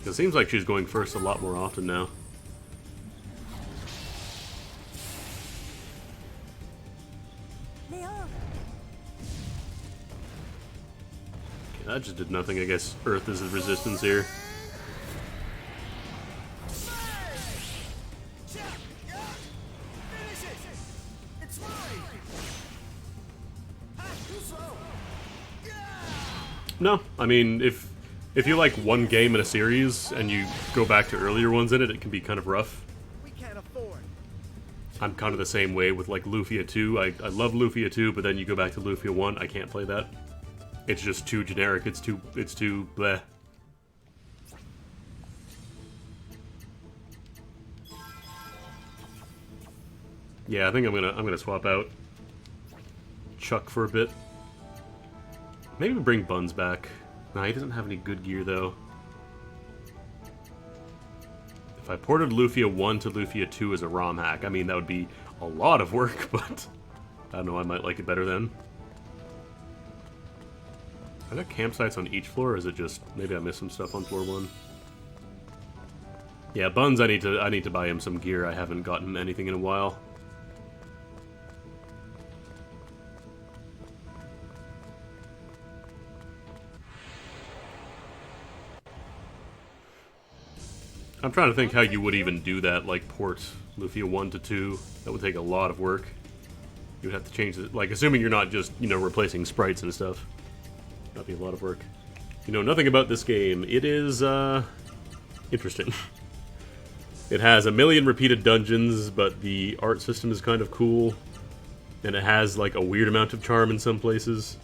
It seems like she's going first a lot more often now. Okay, that just did nothing. I guess Earth is the resistance here. No, I mean, if you like one game in a series and you go back to earlier ones in it, it can be kind of rough. We can't afford. I'm kind of the same way with like Lufia 2. I love Lufia 2, but then you go back to Lufia 1, I can't play that. It's just too generic. It's too bleh. Yeah, I think I'm gonna swap out Chuck for a bit. Maybe bring Buns back. Nah, he doesn't have any good gear, though. If I ported Lufia 1 to Lufia 2 as a ROM hack, I mean, that would be a lot of work, but I don't know, I might like it better then. Are there campsites on each floor, or is it just... maybe I missed some stuff on floor 1? Yeah, Buns, I need to buy him some gear. I haven't gotten anything in a while. I'm trying to think how you would even do that, like port Lufia 1 to 2. That would take a lot of work. You would have to change it, like, assuming you're not just, you know, replacing sprites and stuff. That'd be a lot of work. You know nothing about this game. It is, interesting. It has a million repeated dungeons, but the art system is kind of cool. And it has, like, a weird amount of charm in some places.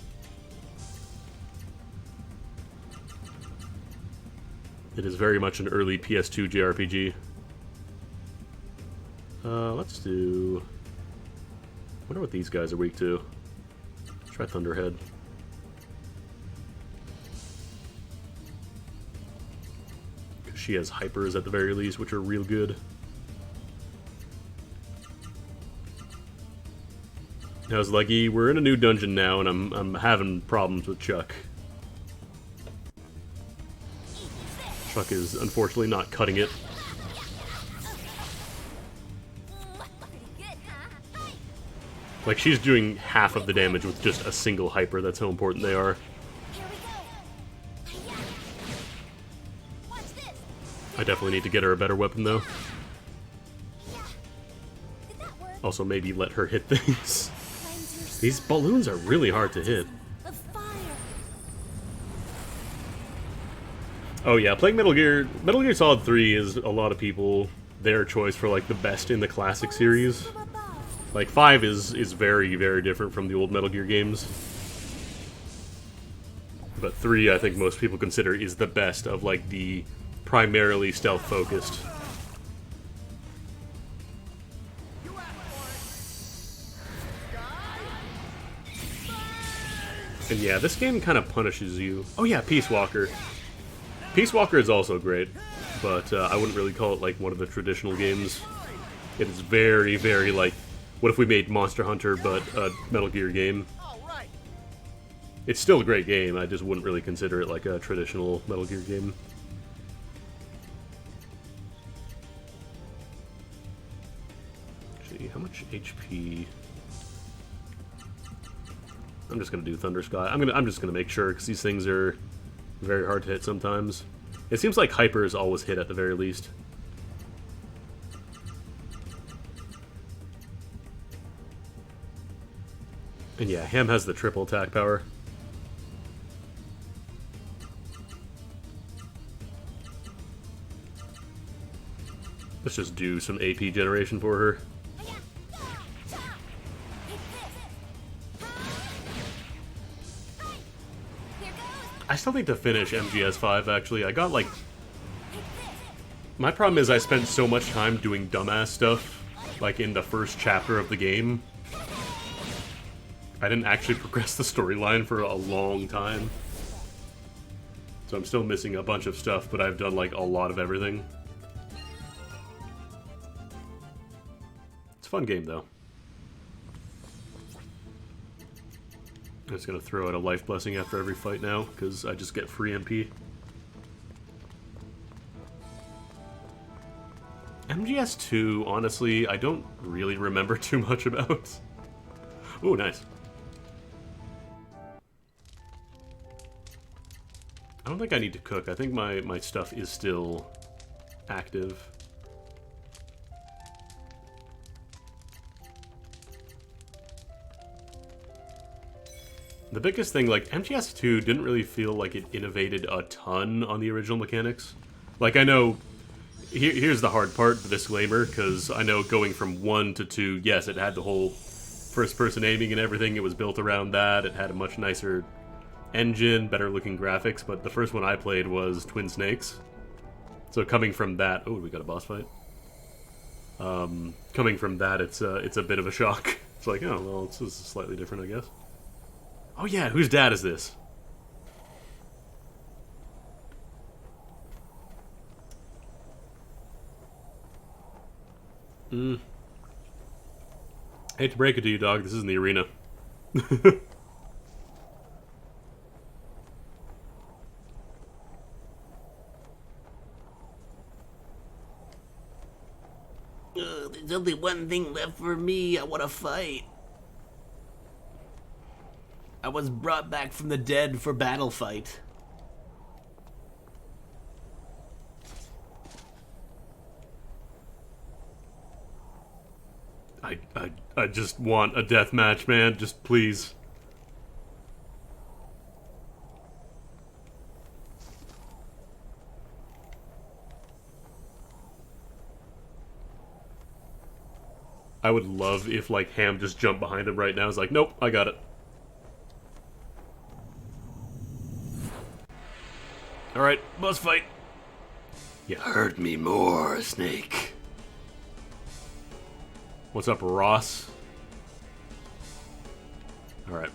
It is very much an early PS2 JRPG. Let's do... I wonder what these guys are weak to. Let's try Thunderhead. Because she has hypers at the very least, which are real good. How's Leggy? We're in a new dungeon now, and I'm having problems with Chuck. Chuck is unfortunately not cutting it. Like, she's doing half of the damage with just a single hyper. That's how important they are. I definitely need to get her a better weapon, though. Also, maybe let her hit things. These balloons are really hard to hit. Oh yeah, playing Metal Gear Solid 3 is a lot of people their choice for like the best in the classic series. Like 5 is very, very different from the old Metal Gear games. But 3 I think most people consider is the best of like the primarily stealth focused. And yeah, this game kind of punishes you. Oh yeah, Peace Walker. Peace Walker is also great, but I wouldn't really call it like one of the traditional games. It is very, very like, what if we made Monster Hunter but a Metal Gear game? It's still a great game, I just wouldn't really consider it like a traditional Metal Gear game. Actually, how much HP? I'm just gonna do Thunder Sky. I'm just gonna make sure, because these things are very hard to hit sometimes. It seems like hypers always hit at the very least. And yeah, Ham has the triple attack power. Let's just do some AP generation for her. I still need to finish MGS5, actually. I got, like... My problem is I spent so much time doing dumbass stuff, like, in the first chapter of the game. I didn't actually progress the storyline for a long time. So I'm still missing a bunch of stuff, but I've done, like, a lot of everything. It's a fun game, though. I'm just gonna throw out a life blessing after every fight now, because I just get free MP. MGS2, honestly, I don't really remember too much about. Ooh, nice. I don't think I need to cook. I think my stuff is still active. The biggest thing, like, MGS2 didn't really feel like it innovated a ton on the original mechanics. Like, I know, here's the hard part, the disclaimer, because I know going from 1 to 2, yes, it had the whole first-person aiming and everything, it was built around that, it had a much nicer engine, better looking graphics, but the first one I played was Twin Snakes. So coming from that, oh, we got a boss fight. Coming from that, it's a bit of a shock. It's like, oh, well, this is slightly different, I guess. Oh yeah, whose dad is this? Hate to break it to you, dog, this isn't the arena. There's only one thing left for me. I want to fight. I was brought back from the dead for battle fight. I just want a death match, man. Just please. I would love if, like, Ham just jumped behind him right now. It's like, nope, I got it. Alright, boss fight. You hurt me more, Snake. What's up, Ross? Alright.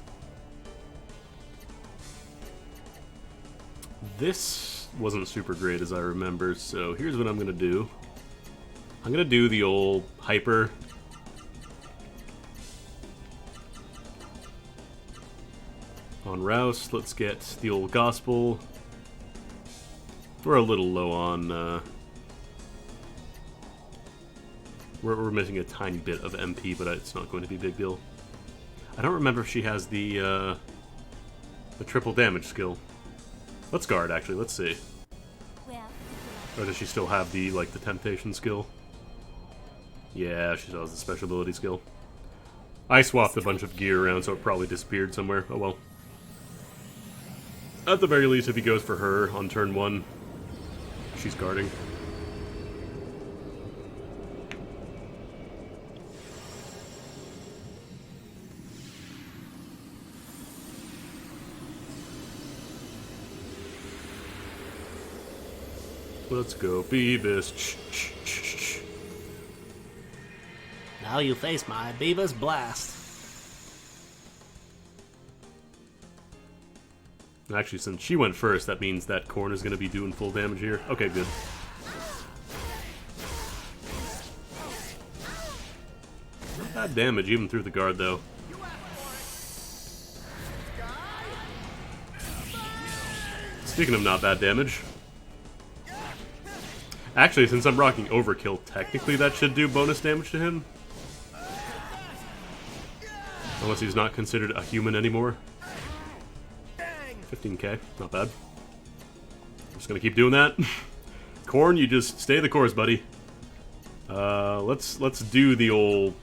This wasn't super great as I remember, so here's what I'm gonna do. I'm gonna do the old hyper. On Rouse, let's get the old gospel. We're a little low on, we're missing a tiny bit of MP, but it's not going to be a big deal. I don't remember if she has the triple damage skill. Let's guard, actually, let's see. Well, Or does she still have the, like, the temptation skill? Yeah, she still has the special ability skill. I swapped a bunch of gear around, so it probably disappeared somewhere. Oh well. At the very least, if he goes for her on turn 1, she's guarding. Let's go, Beavis. Now you face my Beavis Blast. Actually, since she went first, that means that Korn is going to be doing full damage here. Okay, good. Not bad damage, even through the guard, though. Speaking of not bad damage. Actually, since I'm rocking Overkill, technically that should do bonus damage to him. Unless he's not considered a human anymore. 15k, not bad. I'm just gonna keep doing that. Korn, you just stay the course, buddy. Let's do the old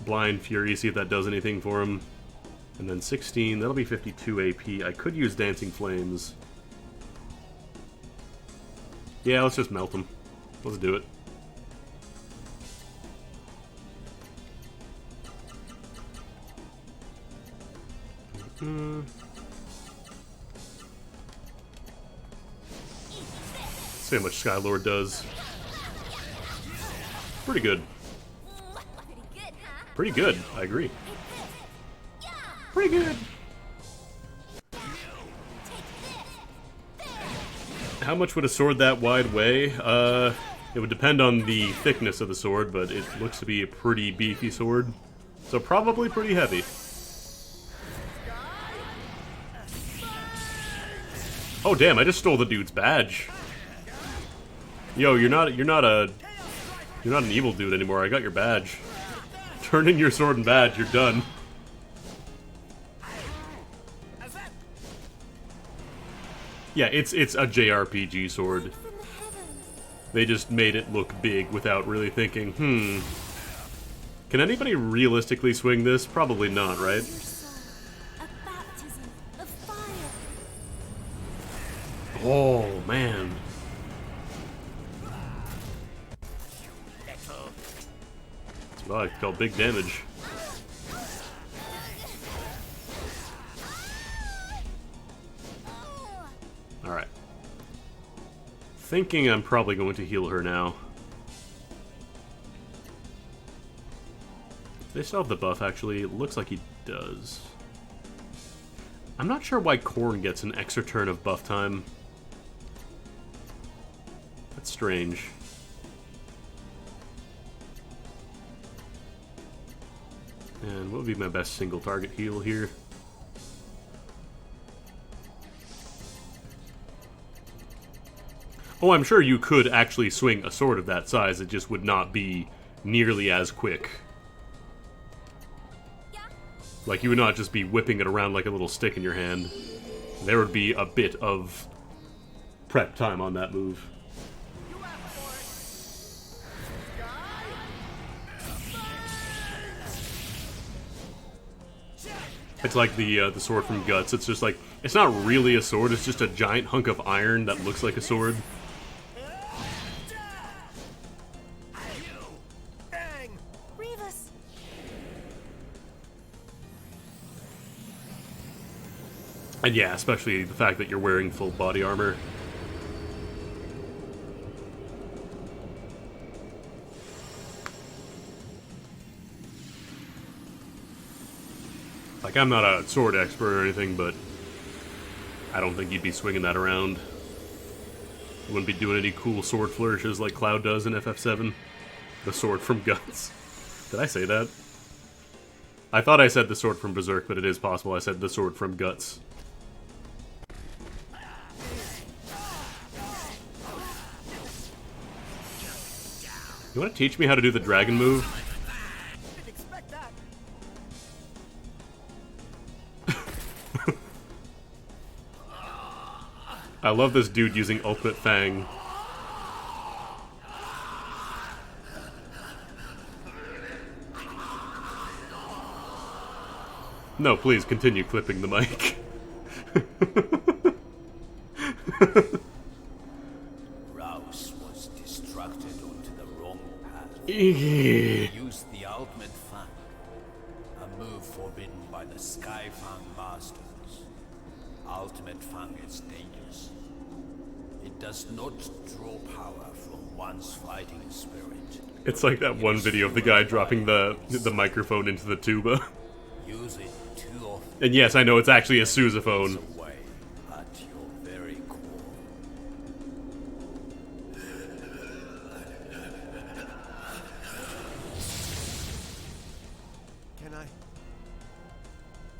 Blind Fury, see if that does anything for him. And then 16, that'll be 52 AP. I could use Dancing Flames. Yeah, let's just melt him. Let's do it. See how much Skylord does. Pretty good. pretty good, huh? Pretty good, I agree. Pretty good. How much would a sword that wide weigh? It would depend on the thickness of the sword, but it looks to be a pretty beefy sword. So probably pretty heavy. Oh damn! I just stole the dude's badge. Yo, you're not an evil dude anymore. I got your badge. Turn in your sword and badge. You're done. Yeah, it's a JRPG sword. From the heavens. They just made it look big without really thinking, can anybody realistically swing this? Probably not, right? Your soul, a baptism of fire. Oh, man. That's what I call big damage. Alright. Thinking I'm probably going to heal her now. They still have the buff, actually. It looks like he does. I'm not sure why Korn gets an extra turn of buff time. That's strange. And what would be my best single target heal here? Oh, I'm sure you could actually swing a sword of that size, it just would not be nearly as quick. Like, you would not just be whipping it around like a little stick in your hand. There would be a bit of prep time on that move. It's like the sword from Guts. It's just like, it's not really a sword, it's just a giant hunk of iron that looks like a sword. Revis. And yeah, especially the fact that you're wearing full body armor. Like, I'm not a sword expert or anything, but I don't think you'd be swinging that around. You wouldn't be doing any cool sword flourishes like Cloud does in FF7. The sword from Guts. Did I say that? I thought I said the sword from Berserk, but it is possible I said the sword from Guts. You want to teach me how to do the dragon move? Didn't expect that. I love this dude using Ultimate Fang. No, please continue clipping the mic. Rouse was distracted onto the wrong path. Yeah. Used the ultimate fang, a move forbidden by the Skyfang masters. Ultimate fang is dangerous. It does not draw power from one's fighting spirit. It's like that one video of the guy dropping the microphone into the tuba. Use it too often. And yes, I know it's actually a sousaphone. Away at your very core.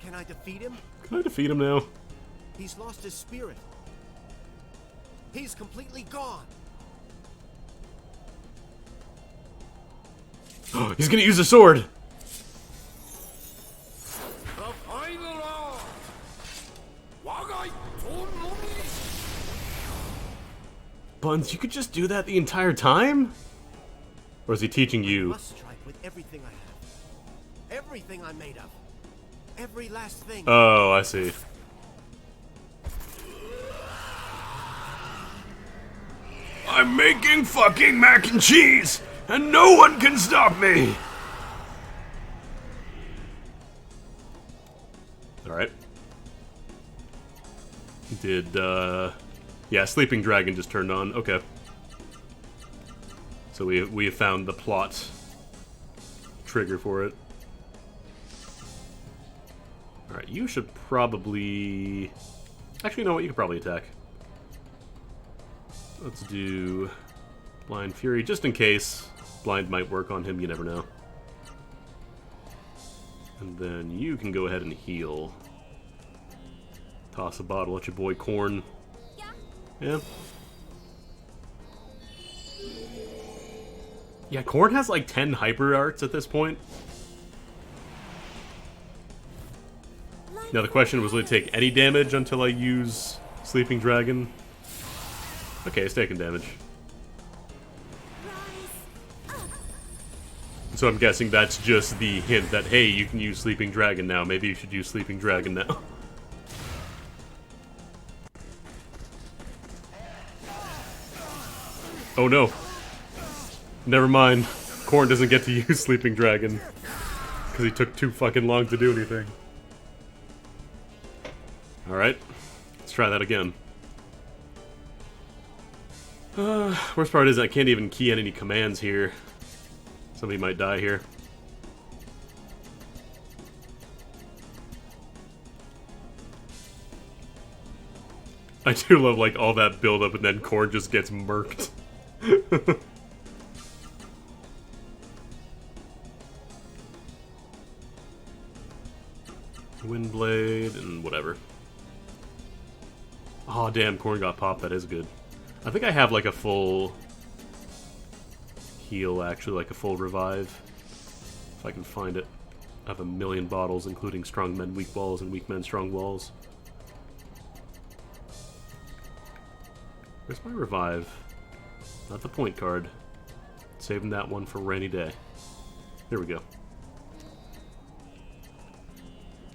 Can I defeat him? Can I defeat him now? He's lost his spirit. He's completely gone. He's gonna use a sword! The final hour. Wagai Tonmomi. Buns, you could just do that the entire time? Or is he teaching I you? must strike with everything I have. Everything I'm made of. Every last thing. Oh, I see. I'm making fucking mac and cheese, and no one can stop me! Alright. Yeah, Sleeping Dragon just turned on. Okay. So we have found the plot trigger for it. Alright, you should probably... Actually, you know what? You could probably attack. Let's do Blind Fury, just in case. Blind might work on him, you never know. And then you can go ahead and heal. Toss a bottle at your boy Korn. Yeah. Yeah. Yeah, Korn has like 10 hyper arts at this point. Now the question was, will it take any damage until I use Sleeping Dragon? Okay, it's taking damage. So I'm guessing that's just the hint that, hey, you can use Sleeping Dragon now. Maybe you should use Sleeping Dragon now. Oh no. Never mind. Korn doesn't get to use Sleeping Dragon. Because he took too fucking long to do anything. Alright. Let's try that again. Worst part is I can't even key in any commands here. Somebody might die here. I do love, like, all that build-up and then Korn just gets murked. Windblade and whatever. Oh, damn, Korn got popped. That is good. I think I have, like, a full heal, actually, like a full revive. If I can find it. I have 1,000,000 bottles, including strong men, weak walls, and weak men, strong walls. Where's my revive? Not the point card. Saving that one for rainy day. Here we go.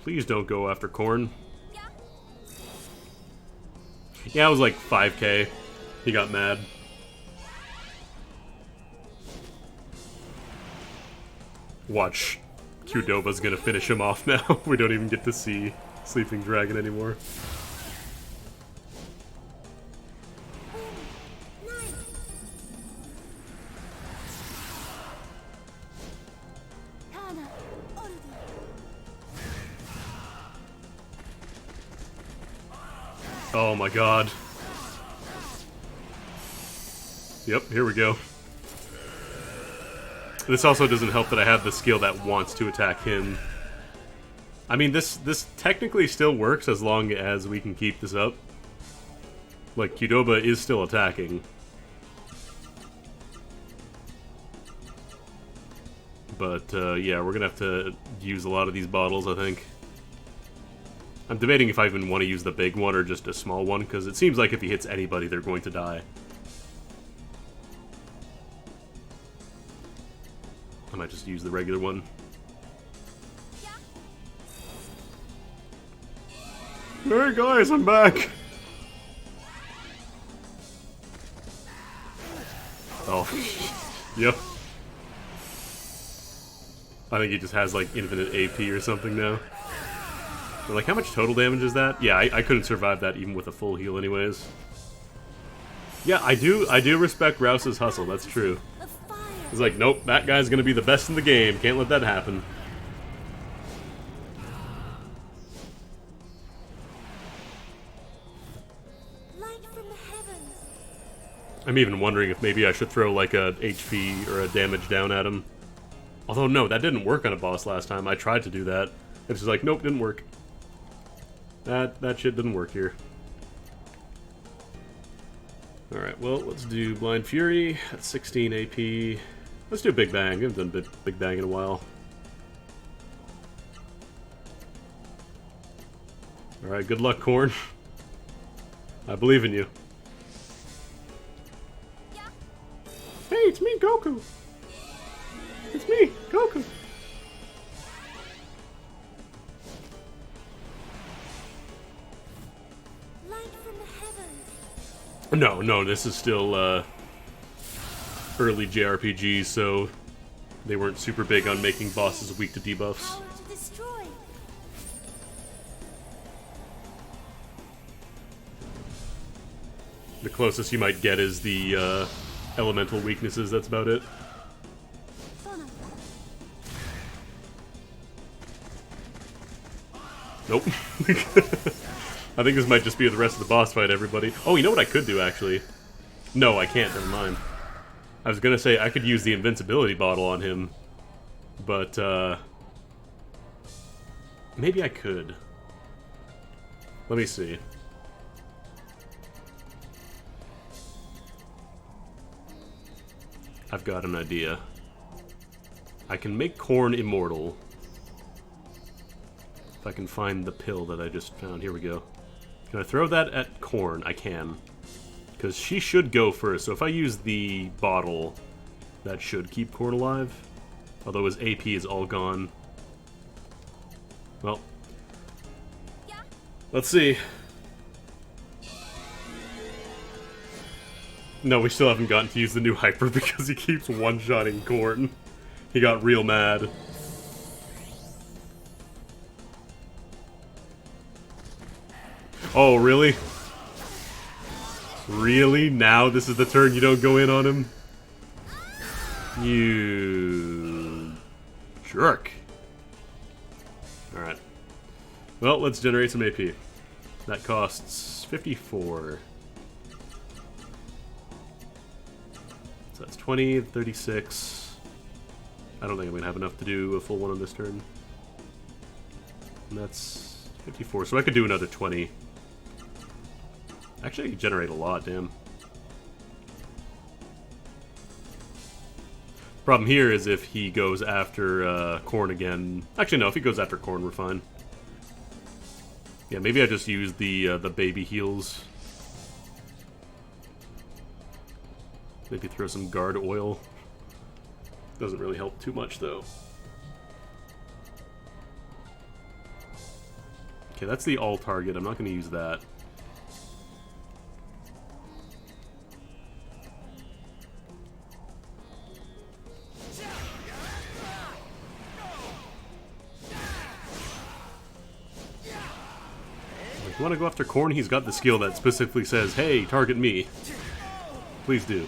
Please don't go after Korn. Yeah, it was like 5k. He got mad. Watch. Qdoba's gonna finish him off now. We don't even get to see Sleeping Dragon anymore. Oh my god. Yep, here we go. This also doesn't help that I have the skill that wants to attack him. I mean, this technically still works as long as we can keep this up. Like, Qdoba is still attacking. But, yeah, we're gonna have to use a lot of these bottles, I think. I'm debating if I even want to use the big one or just a small one, because it seems like if he hits anybody, they're going to die. I might just use the regular one. Hey guys, I'm back! Oh. Yep. I think he just has like infinite AP or something now. But, like, how much total damage is that? Yeah, I couldn't survive that even with a full heal anyways. Yeah, I do respect Rouse's hustle, that's true. He's like, nope, that guy's gonna be the best in the game, can't let that happen. Light from the heavens. I'm even wondering if maybe I should throw, like, a HP or a damage down at him. Although, no, that didn't work on a boss last time. I tried to do that. It's just like, nope, didn't work. That shit didn't work here. Alright, well, let's do Blind Fury. That's 16 AP. Let's do Big Bang. I haven't done Big Bang in a while. Alright, good luck, Korn. I believe in you. Hey, it's me, Goku! It's me, Goku! No, this is still, early JRPGs, so they weren't super big on making bosses weak to debuffs. Power to destroy. The closest you might get is the, elemental weaknesses, that's about it. Nope. I think this might just be the rest of the boss fight, everybody. Oh, you know what I could do, actually? No, I can't, never mind. I was gonna say I could use the invincibility bottle on him, but, maybe I could. Let me see. I've got an idea. I can make Corn immortal. If I can find the pill that I just found. Here we go. Can I throw that at Corn? I can. Because she should go first, so if I use the bottle, that should keep Corn alive. Although his AP is all gone. Well. Let's see. No, we still haven't gotten to use the new hyper because he keeps one-shotting Corn. He got real mad. Oh, really? Really? Now this is the turn you don't go in on him? You... jerk. Alright. Well, let's generate some AP. That costs 54. So that's 20, 36. I don't think I'm going to have enough to do a full one on this turn. And that's 54, so I could do another 20. Actually, I could generate a lot, damn. Problem here is if he goes after Corn again. Actually, no, if he goes after Corn, we're fine. Yeah, maybe I just use the baby heals. Maybe throw some guard oil. Doesn't really help too much, though. Okay, that's the all target. I'm not going to use that. If you want to go after Corn, he's got the skill that specifically says, hey, target me. Please do.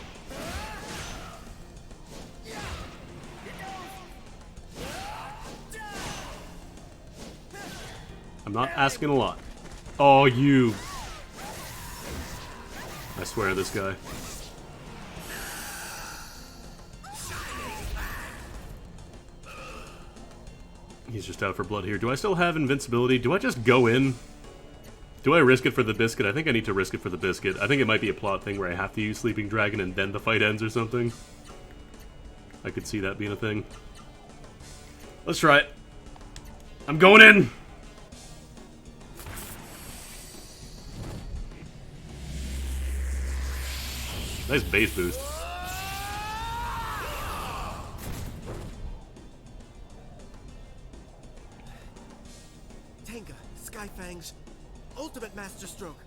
I'm not asking a lot. Oh, you. I swear, this guy. He's just out for blood here. Do I still have invincibility? Do I just go in? Do I risk it for the biscuit? I think I need to risk it for the biscuit. I think it might be a plot thing where I have to use Sleeping Dragon and then the fight ends or something. I could see that being a thing. Let's try it. I'm going in! Nice base boost. Tenga, Skyfang's ultimate master stroke.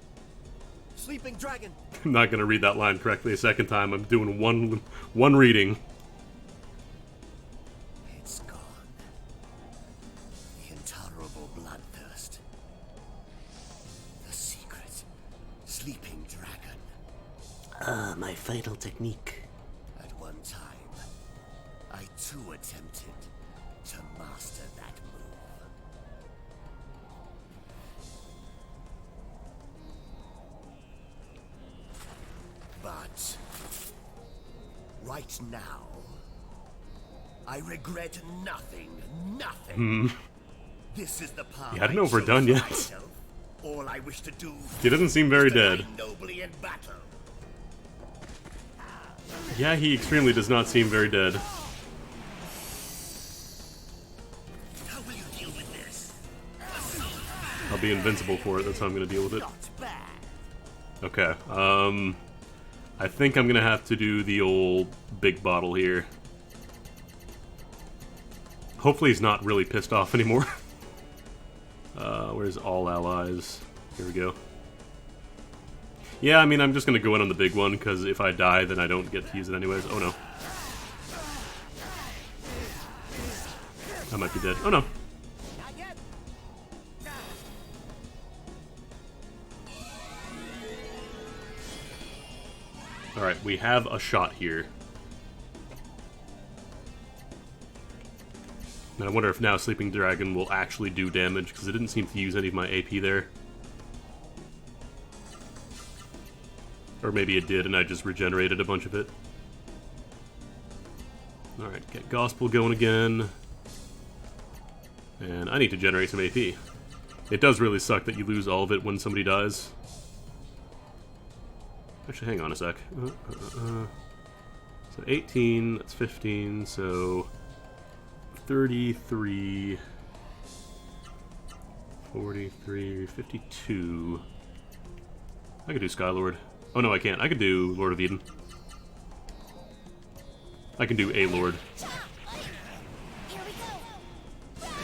Sleeping Dragon. I'm not gonna read that line correctly a second time. I'm doing one reading. It's gone. The intolerable bloodthirst. The secret Sleeping Dragon. Ah, my fatal technique. At one time, I too attempted to master that move. But right now, I regret nothing. Nothing. This is the path. Yeah, I don't know if we're done yet. Myself. All I wish to do. He doesn't seem very is to dead. die nobly in battle. Yeah, he extremely does not seem very dead. How will you deal with this? I'll be invincible for it. That's how I'm gonna deal with it. Not bad. Okay, I think I'm gonna have to do the old big bottle here. Hopefully he's not really pissed off anymore. Where's all allies? Here we go. Yeah, I mean, I'm just gonna go in on the big one, because if I die, then I don't get to use it anyways. Oh no. I might be dead. Oh no. Alright, we have a shot here. And I wonder if now Sleeping Dragon will actually do damage, because it didn't seem to use any of my AP there. Or maybe it did and I just regenerated a bunch of it. Alright, get Gospel going again. And I need to generate some AP. It does really suck that you lose all of it when somebody dies. Actually, hang on a sec. So So 18, that's 15, so 33, 43, 52. I could do Skylord. Oh no, I can't. I could do Lord of Eden. I can do a Lord. Here we go.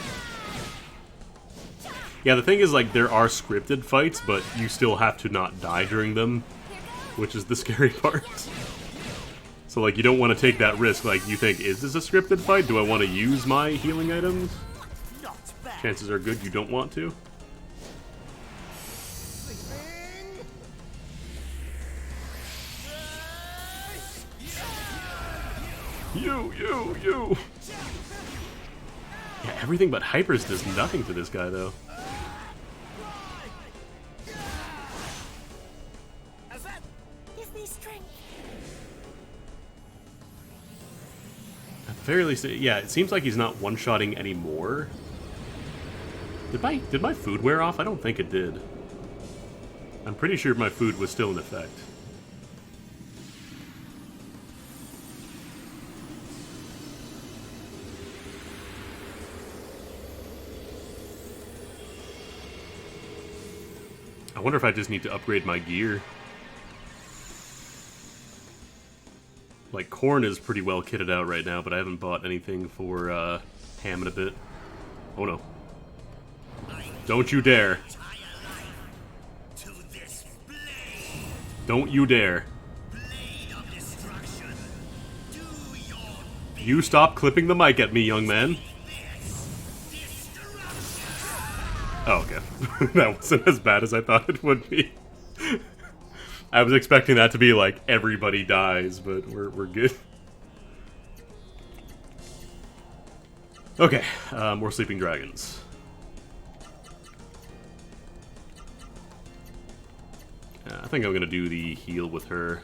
Yeah, the thing is, like, there are scripted fights, but you still have to not die during them, which is the scary part. So, like, you don't want to take that risk. Like, you think, is this a scripted fight? Do I want to use my healing items? Not bad. Chances are good you don't want to. You! Yeah, everything but hypers does nothing to this guy, though. Give me strength. At the very least, yeah, it seems like he's not one-shotting anymore. Did my food wear off? I don't think it did. I'm pretty sure my food was still in effect. I wonder if I just need to upgrade my gear. Like, Korn is pretty well kitted out right now, but I haven't bought anything for Ham in a bit. Oh no. Don't you dare. To this blade, Don't you dare. blade of destruction. Do your You stop clipping the mic at me, young man. Oh, okay. That wasn't as bad as I thought it would be. I was expecting that to be like, everybody dies, but we're good. Okay, more sleeping dragons. I think I'm gonna do the heal with her.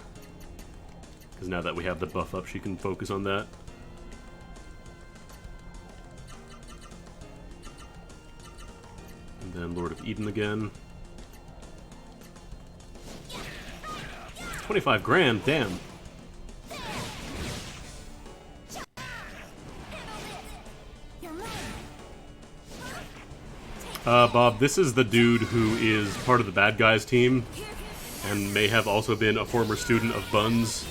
Because now that we have the buff up, she can focus on that. And then Lord of Eden again. 25 grand, damn. You're mine. Bob, this is the dude who is part of the bad guys team and may have also been a former student of Bun's.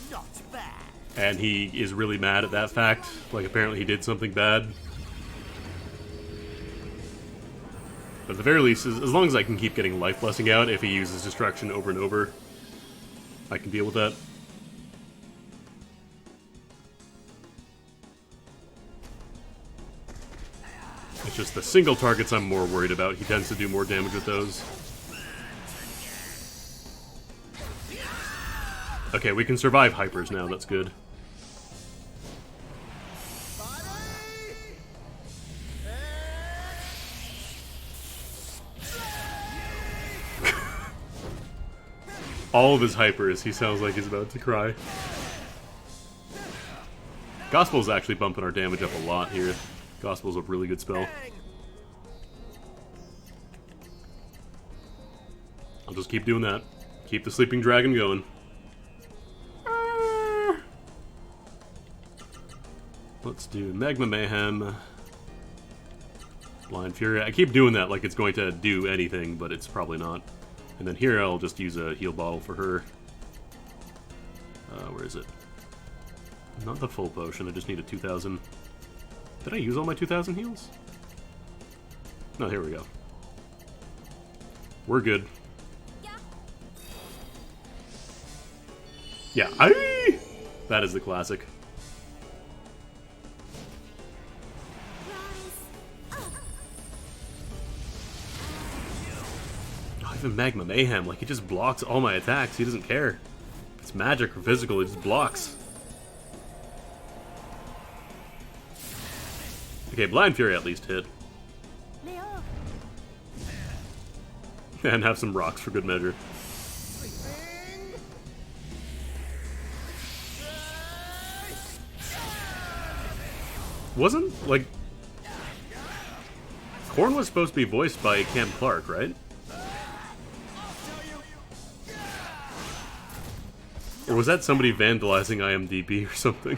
not bad. And he is really mad at that fact. Like, apparently he did something bad. But at the very least, as long as I can keep getting life blessing out, if he uses destruction over and over, I can deal with that. It's just the single targets I'm more worried about. He tends to do more damage with those. Okay, we can survive hypers now, that's good. All of his hypers, he sounds like he's about to cry. Gospel's actually bumping our damage up a lot here. Gospel's a really good spell. I'll just keep doing that. Keep the sleeping dragon going. Let's do Magma Mayhem. Blind Fury. I keep doing that like it's going to do anything, but it's probably not. And then here I'll just use a heal bottle for her. Where is it? Not the full potion, I just need a 2,000. Did I use all my 2,000 heals? No, here we go. We're good. Yeah, that is the classic. Oh, even Magma Mayhem, like, he just blocks all my attacks. He doesn't care. If it's magic or physical, he just blocks. Okay, Blind Fury at least hit. Leo. And have some rocks for good measure. Wasn't, like... Korn was supposed to be voiced by Cam Clark, right? Or was that somebody vandalizing IMDb or something?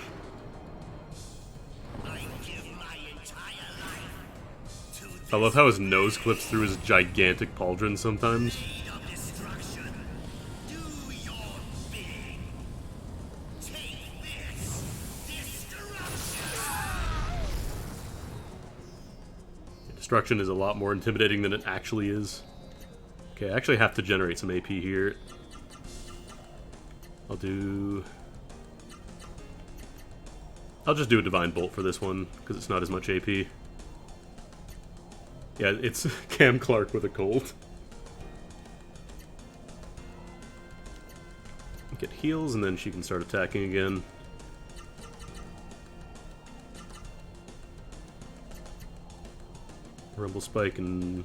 I give my entire life to I love how his nose clips through his gigantic pauldron sometimes. deed of destruction. Do your bidding. Take this destruction. Destruction is a lot more intimidating than it actually is. Okay, I actually have to generate some AP here. I'll just do a Divine Bolt for this one, because it's not as much AP. Yeah, it's Cam Clark with a cold. Get heals, and then she can start attacking again. Rumble Spike and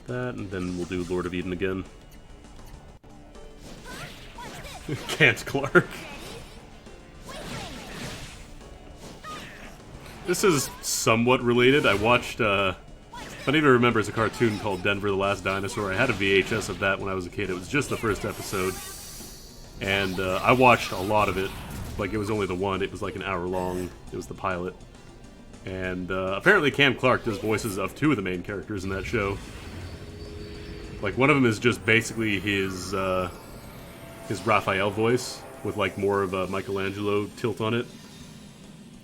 that, and then we'll do Lord of Eden again. Can't Clark. This is somewhat related. I watched, if anybody remembers a cartoon called Denver the Last Dinosaur, I had a VHS of that when I was a kid. It was just the first episode. And I watched a lot of it. Like, it was only the one. It was like an hour long. It was the pilot. And apparently Cam Clark does voices of two of the main characters in that show. Like, one of them is just basically his Raphael voice, with like more of a Michelangelo tilt on it.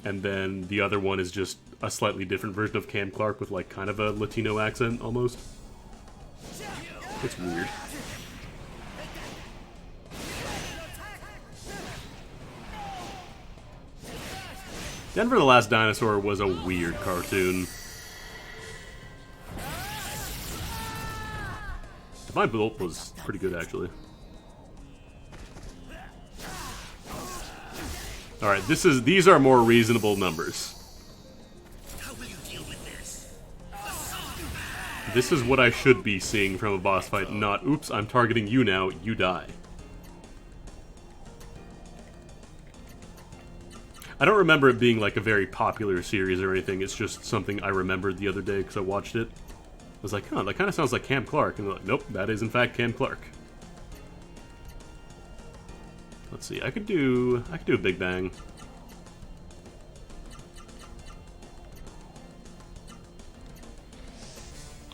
And then the other one is just a slightly different version of Cam Clark with like kind of a Latino accent, almost. It's weird. Denver the Last Dinosaur was a weird cartoon. Divine Bolt was pretty good, actually. Alright, these are more reasonable numbers. How will you deal with this? This is what I should be seeing from a boss fight, not, oops, I'm targeting you now, you die. I don't remember it being like a very popular series or anything, it's just something I remembered the other day because I watched it. I was like, huh, that kind of sounds like Cam Clark, and they're like, nope, that is in fact Cam Clark. Let's see, I could do a Big Bang.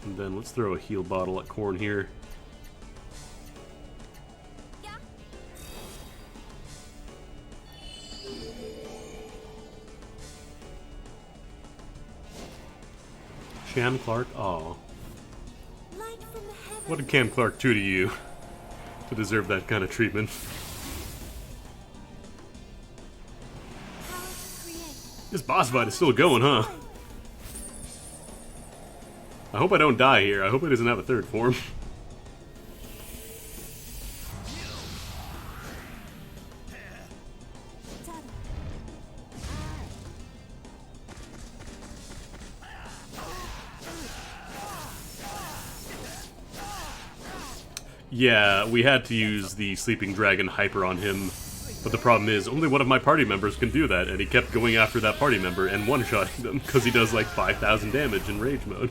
And then let's throw a heal bottle at Korn here. Yeah. Cam Clark, aw. Light from heaven. What did Cam Clark do to you to deserve that kind of treatment? Power to create. This boss fight is still going, huh? I hope I don't die here. I hope it doesn't have a third form. Yeah, we had to use the Sleeping Dragon Hyper on him, but the problem is, only one of my party members can do that, and he kept going after that party member and one-shotting them, because he does like 5,000 damage in Rage mode.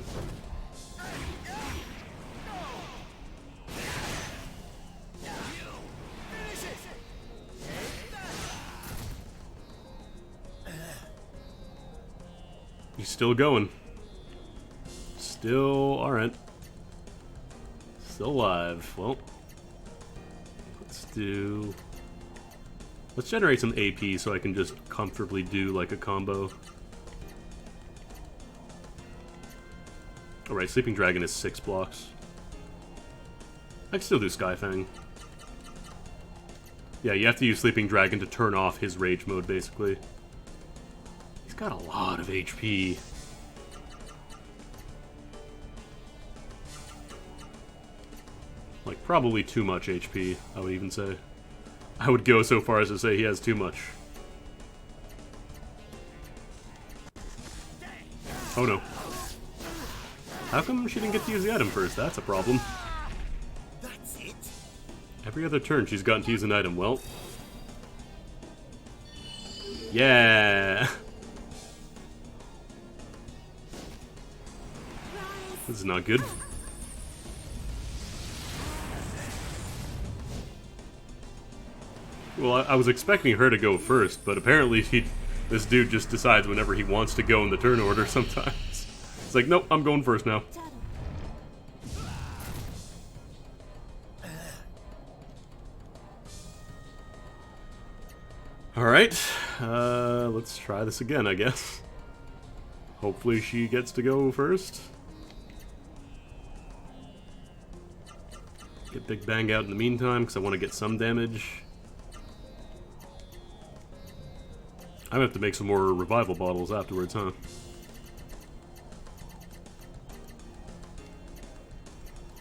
He's still going. Still alright. Still alive. Well, let's generate some AP so I can just comfortably do like a combo. Alright, Sleeping Dragon is 6 blocks. I can still do Skyfang. Yeah, you have to use Sleeping Dragon to turn off his rage mode, basically. He's got a lot of HP. Like, probably too much HP, I would even say. I would go so far as to say he has too much. Oh no. How come she didn't get to use the item first? That's a problem. That's it? Every other turn she's gotten to use an item. Well. Yeah! This is not good. Well, I was expecting her to go first, but apparently this dude just decides whenever he wants to go in the turn order sometimes. It's like, nope, I'm going first now. Daddy. Alright, let's try this again, I guess. Hopefully she gets to go first. Get Big Bang out in the meantime, because I want to get some damage. I'm gonna have to make some more revival bottles afterwards, huh?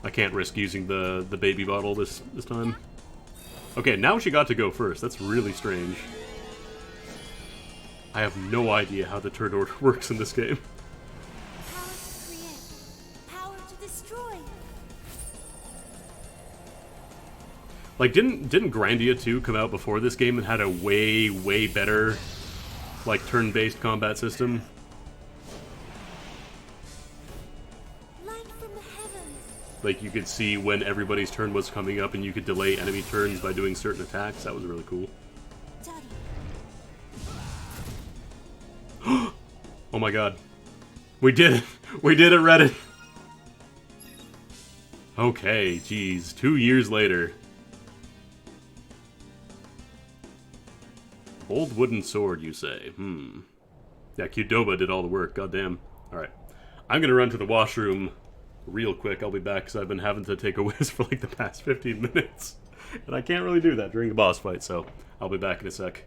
I can't risk using the baby bottle this time. Okay, now she got to go first. That's really strange. I have no idea how the turn order works in this game. Power to create. Power to destroy. Like, didn't Grandia 2 come out before this game and had a way better, like, turn-based combat system? Light from the heavens. Like, you could see when everybody's turn was coming up and you could delay enemy turns by doing certain attacks. That was really cool. Daddy. Oh my god. We did it! We did it, Reddit! Okay, geez. 2 years later. Old wooden sword, you say? Yeah, Qdoba did all the work, goddamn. Alright. I'm gonna run to the washroom real quick. I'll be back because I've been having to take a whiz for like the past 15 minutes. And I can't really do that during the boss fight, so I'll be back in a sec.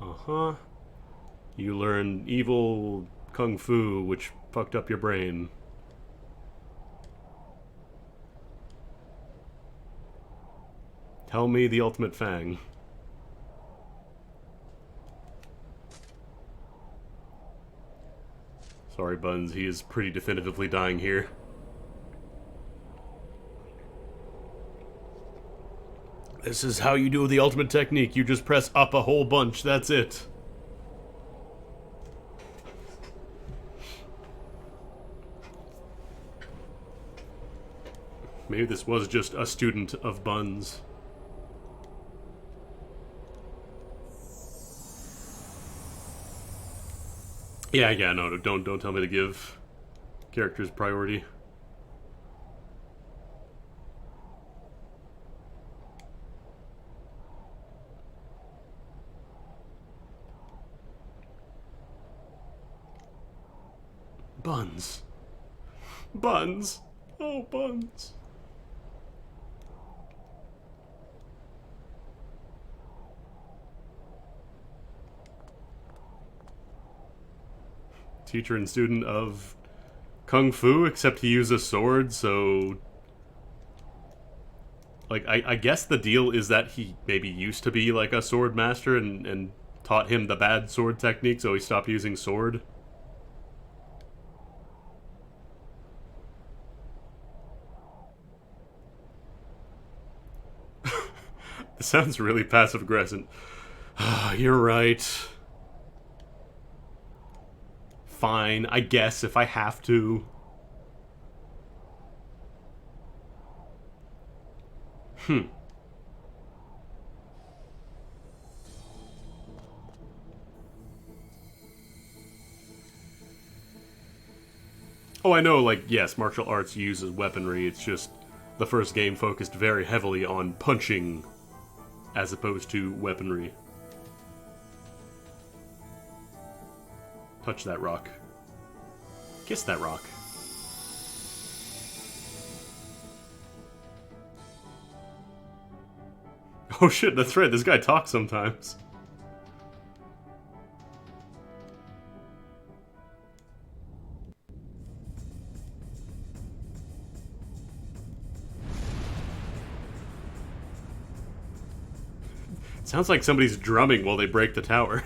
Uh-huh. You learn evil kung fu, which fucked up your brain. Tell me the ultimate fang. Sorry, Buns, he is pretty definitively dying here. This is how you do the ultimate technique. You just press up a whole bunch, that's it. Maybe this was just a student of Buns. Yeah, no, don't tell me to give characters priority. Buns. Buns. Oh, Buns. Teacher and student of Kung Fu, except he used a sword, so... Like, I guess the deal is that he maybe used to be, like, a sword master and taught him the bad sword technique, so he stopped using sword. This sounds really passive-aggressive. You're right. Fine, I guess, if I have to. Oh, I know, like, yes, martial arts uses weaponry, it's just the first game focused very heavily on punching as opposed to weaponry. Touch that rock. Kiss that rock. Oh shit, that's right, this guy talks sometimes. Sounds like somebody's drumming while they break the tower.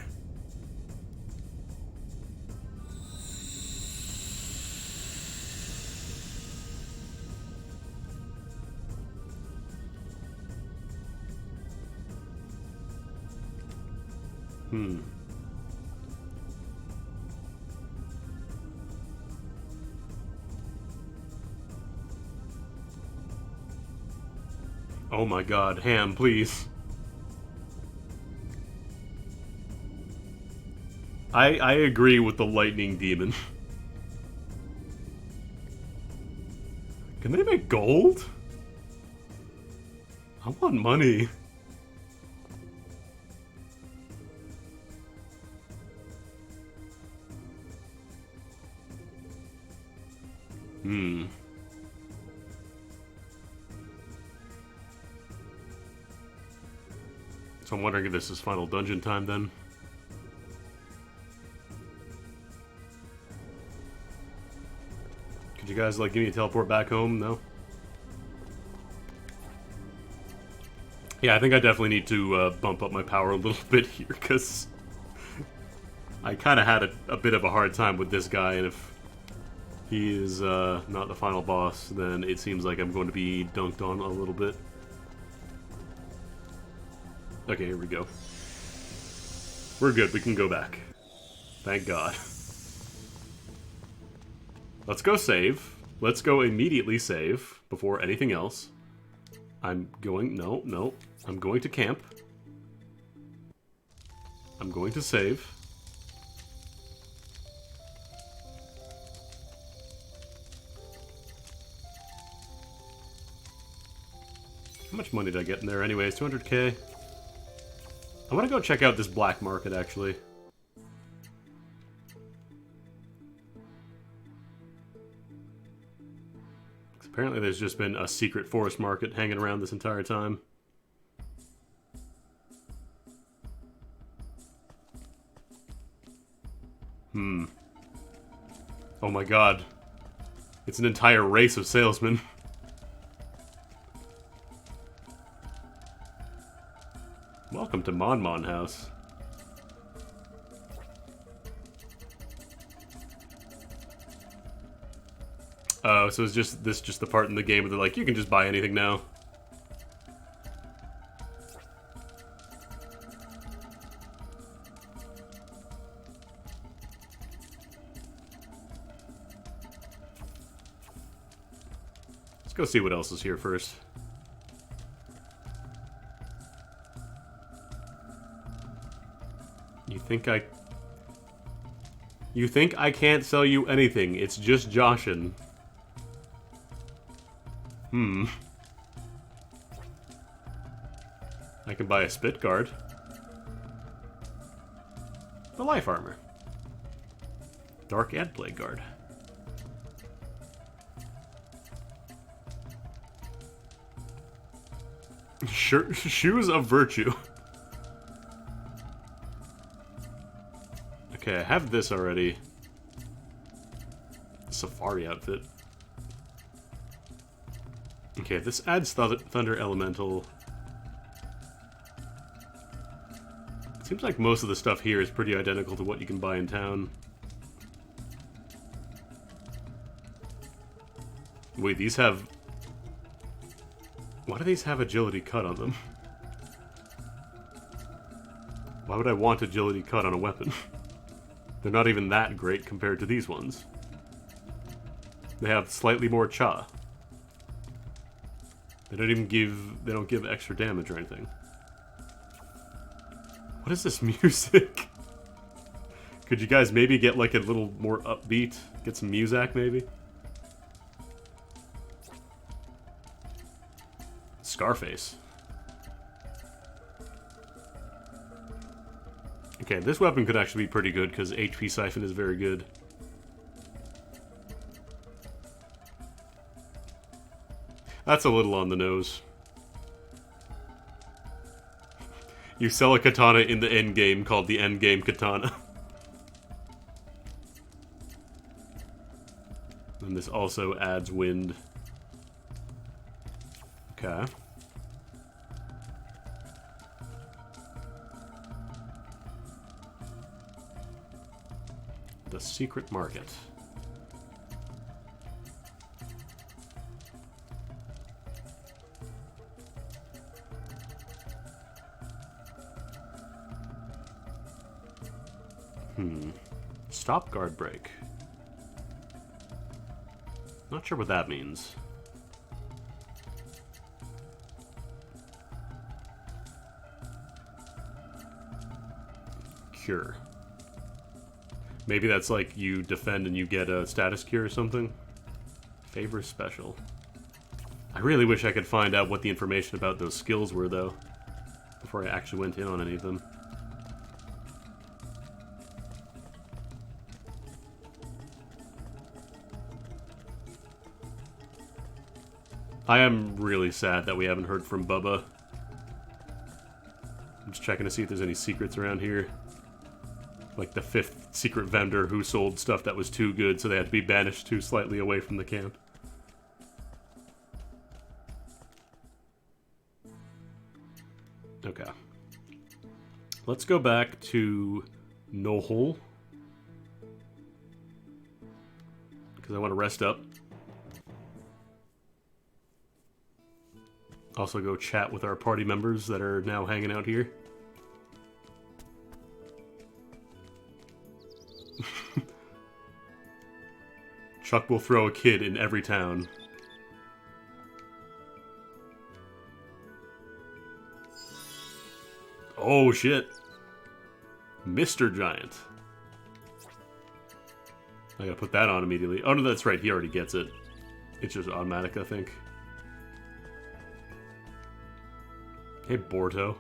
Oh my god, Ham, please. I agree with the lightning demon. Can they make gold? I want money. So I'm wondering if this is final dungeon time then. Could you guys, like, give me a teleport back home? No? Yeah, I think I definitely need to bump up my power a little bit here, because I kind of had a bit of a hard time with this guy, and if he is not the final boss, then it seems like I'm going to be dunked on a little bit. Okay, here we go. We're good, we can go back. Thank God. Let's go save. Let's go immediately save before anything else. I'm going... No. I'm going to camp. I'm going to save. How much money did I get in there anyways? 200k? I want to go check out this black market, actually. Apparently there's just been a secret forest market hanging around this entire time. Oh my god. It's an entire race of salesmen. Welcome to Mon Mon House. Oh, so it's just the part in the game where they're like, you can just buy anything now. Let's go see what else is here first. You think I can't sell you anything? It's just Joshin. I can buy a spit guard. The life armor. Dark and plague guard. Shoes of virtue. Okay, I have this already. Safari outfit. Okay, this adds Thunder Elemental. Seems like most of the stuff here is pretty identical to what you can buy in town. Wait, these have... Why do these have agility cut on them? Why would I want agility cut on a weapon? They're not even that great compared to these ones. They have slightly more cha. They don't give extra damage or anything. What is this music? Could you guys maybe get like a little more upbeat? Get some Muzak maybe? Scarface. Okay, this weapon could actually be pretty good because HP Siphon is very good. That's a little on the nose. You sell a katana in the end game called the end game katana. And this also adds wind. Okay. The secret market. Stop guard break. Not sure what that means. Cure. Maybe that's like you defend and you get a status cure or something. Favor special. I really wish I could find out what the information about those skills were, though, before I actually went in on any of them. I am really sad that we haven't heard from Bubba. I'm just checking to see if there's any secrets around here. Like the 5th secret vendor who sold stuff that was too good, so they had to be banished too slightly away from the camp. Okay. Let's go back to Nohol. Because I want to rest up. Also go chat with our party members that are now hanging out here. Chuck will throw a kid in every town. Oh shit. Mr. Giant. I gotta put that on immediately. Oh no, that's right, he already gets it. It's just automatic, I think. Hey, Borto.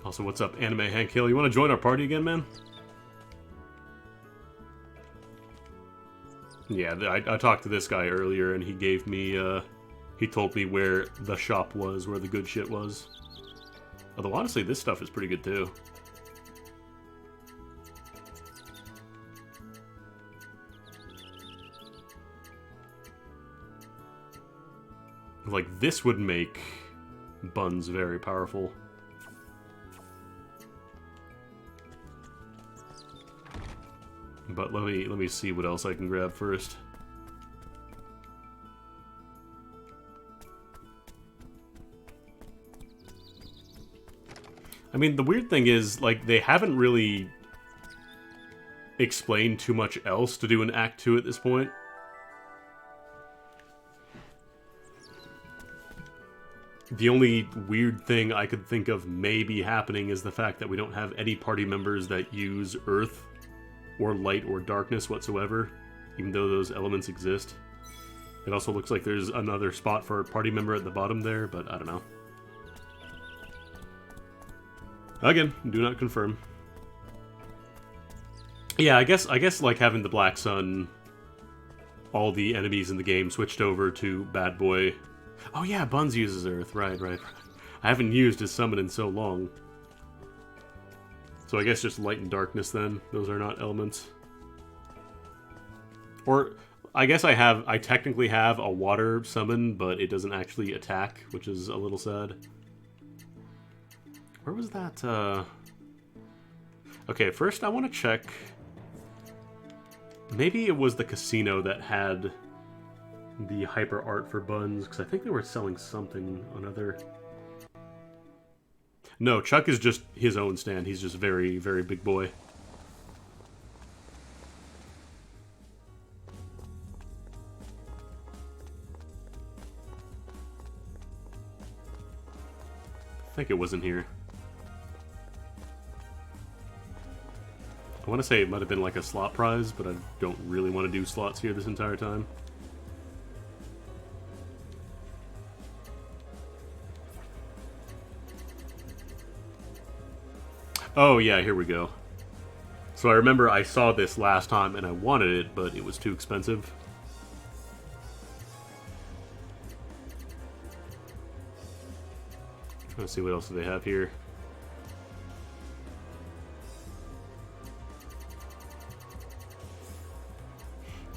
Also, what's up, Anime Hank Hill? You want to join our party again, man? Yeah, I talked to this guy earlier, and he gave me, he told me where the shop was, where the good shit was. Although, honestly, this stuff is pretty good, too. Like, this would make buns very powerful. but let me see what else I can grab first. I mean, the weird thing is, like, they haven't really explained too much else to do in Act 2 at this point. The only weird thing I could think of maybe happening is the fact that we don't have any party members that use earth or light or darkness whatsoever, even though those elements exist. It also looks like there's another spot for a party member at the bottom there, but I don't know. Again, do not confirm. Yeah, I guess like having the Black Sun, all the enemies in the game switched over to Bad Boy. Oh yeah, Buns uses Earth, right. I haven't used his summon in so long. So I guess just light and darkness then, those are not elements. Or, I guess I technically have a water summon, but it doesn't actually attack, which is a little sad. Where was that, Okay, first I want to check... Maybe it was the casino that had the hyper art for Buns, because I think they were selling something on other... No, Chuck is just his own stand. He's just very, very big boy. I think it was in here. I want to say it might have been like a slot prize, but I don't really want to do slots here this entire time. Oh yeah, here we go. So I remember I saw this last time and I wanted it, but it was too expensive. Trying to see what else do they have here.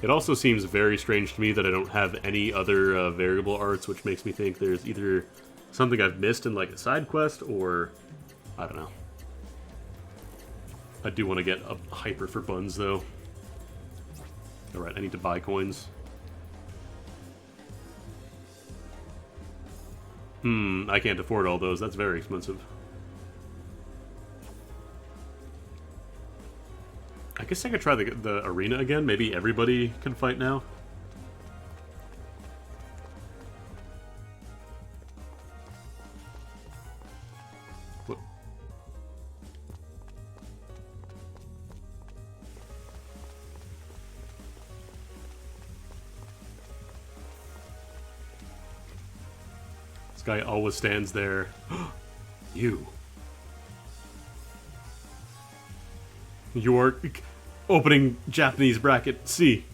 It also seems very strange to me that I don't have any other variable arts, which makes me think there's either something I've missed in like a side quest, or I don't know. I do want to get a hyper for Buns though. Alright, I need to buy coins. I can't afford all those, that's very expensive. I guess I could try the arena again. Maybe everybody can fight now. What? This guy always stands there. You. You're opening Japanese bracket C.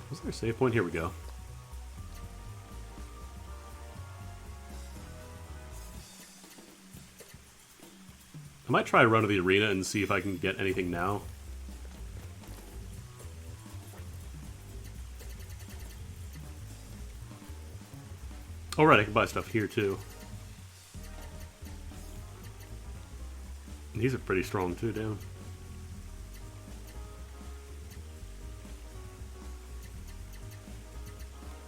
Was there a save point? Here we go. I might try a run of the arena and see if I can get anything now. Oh right, I can buy stuff here too. These are pretty strong too, damn.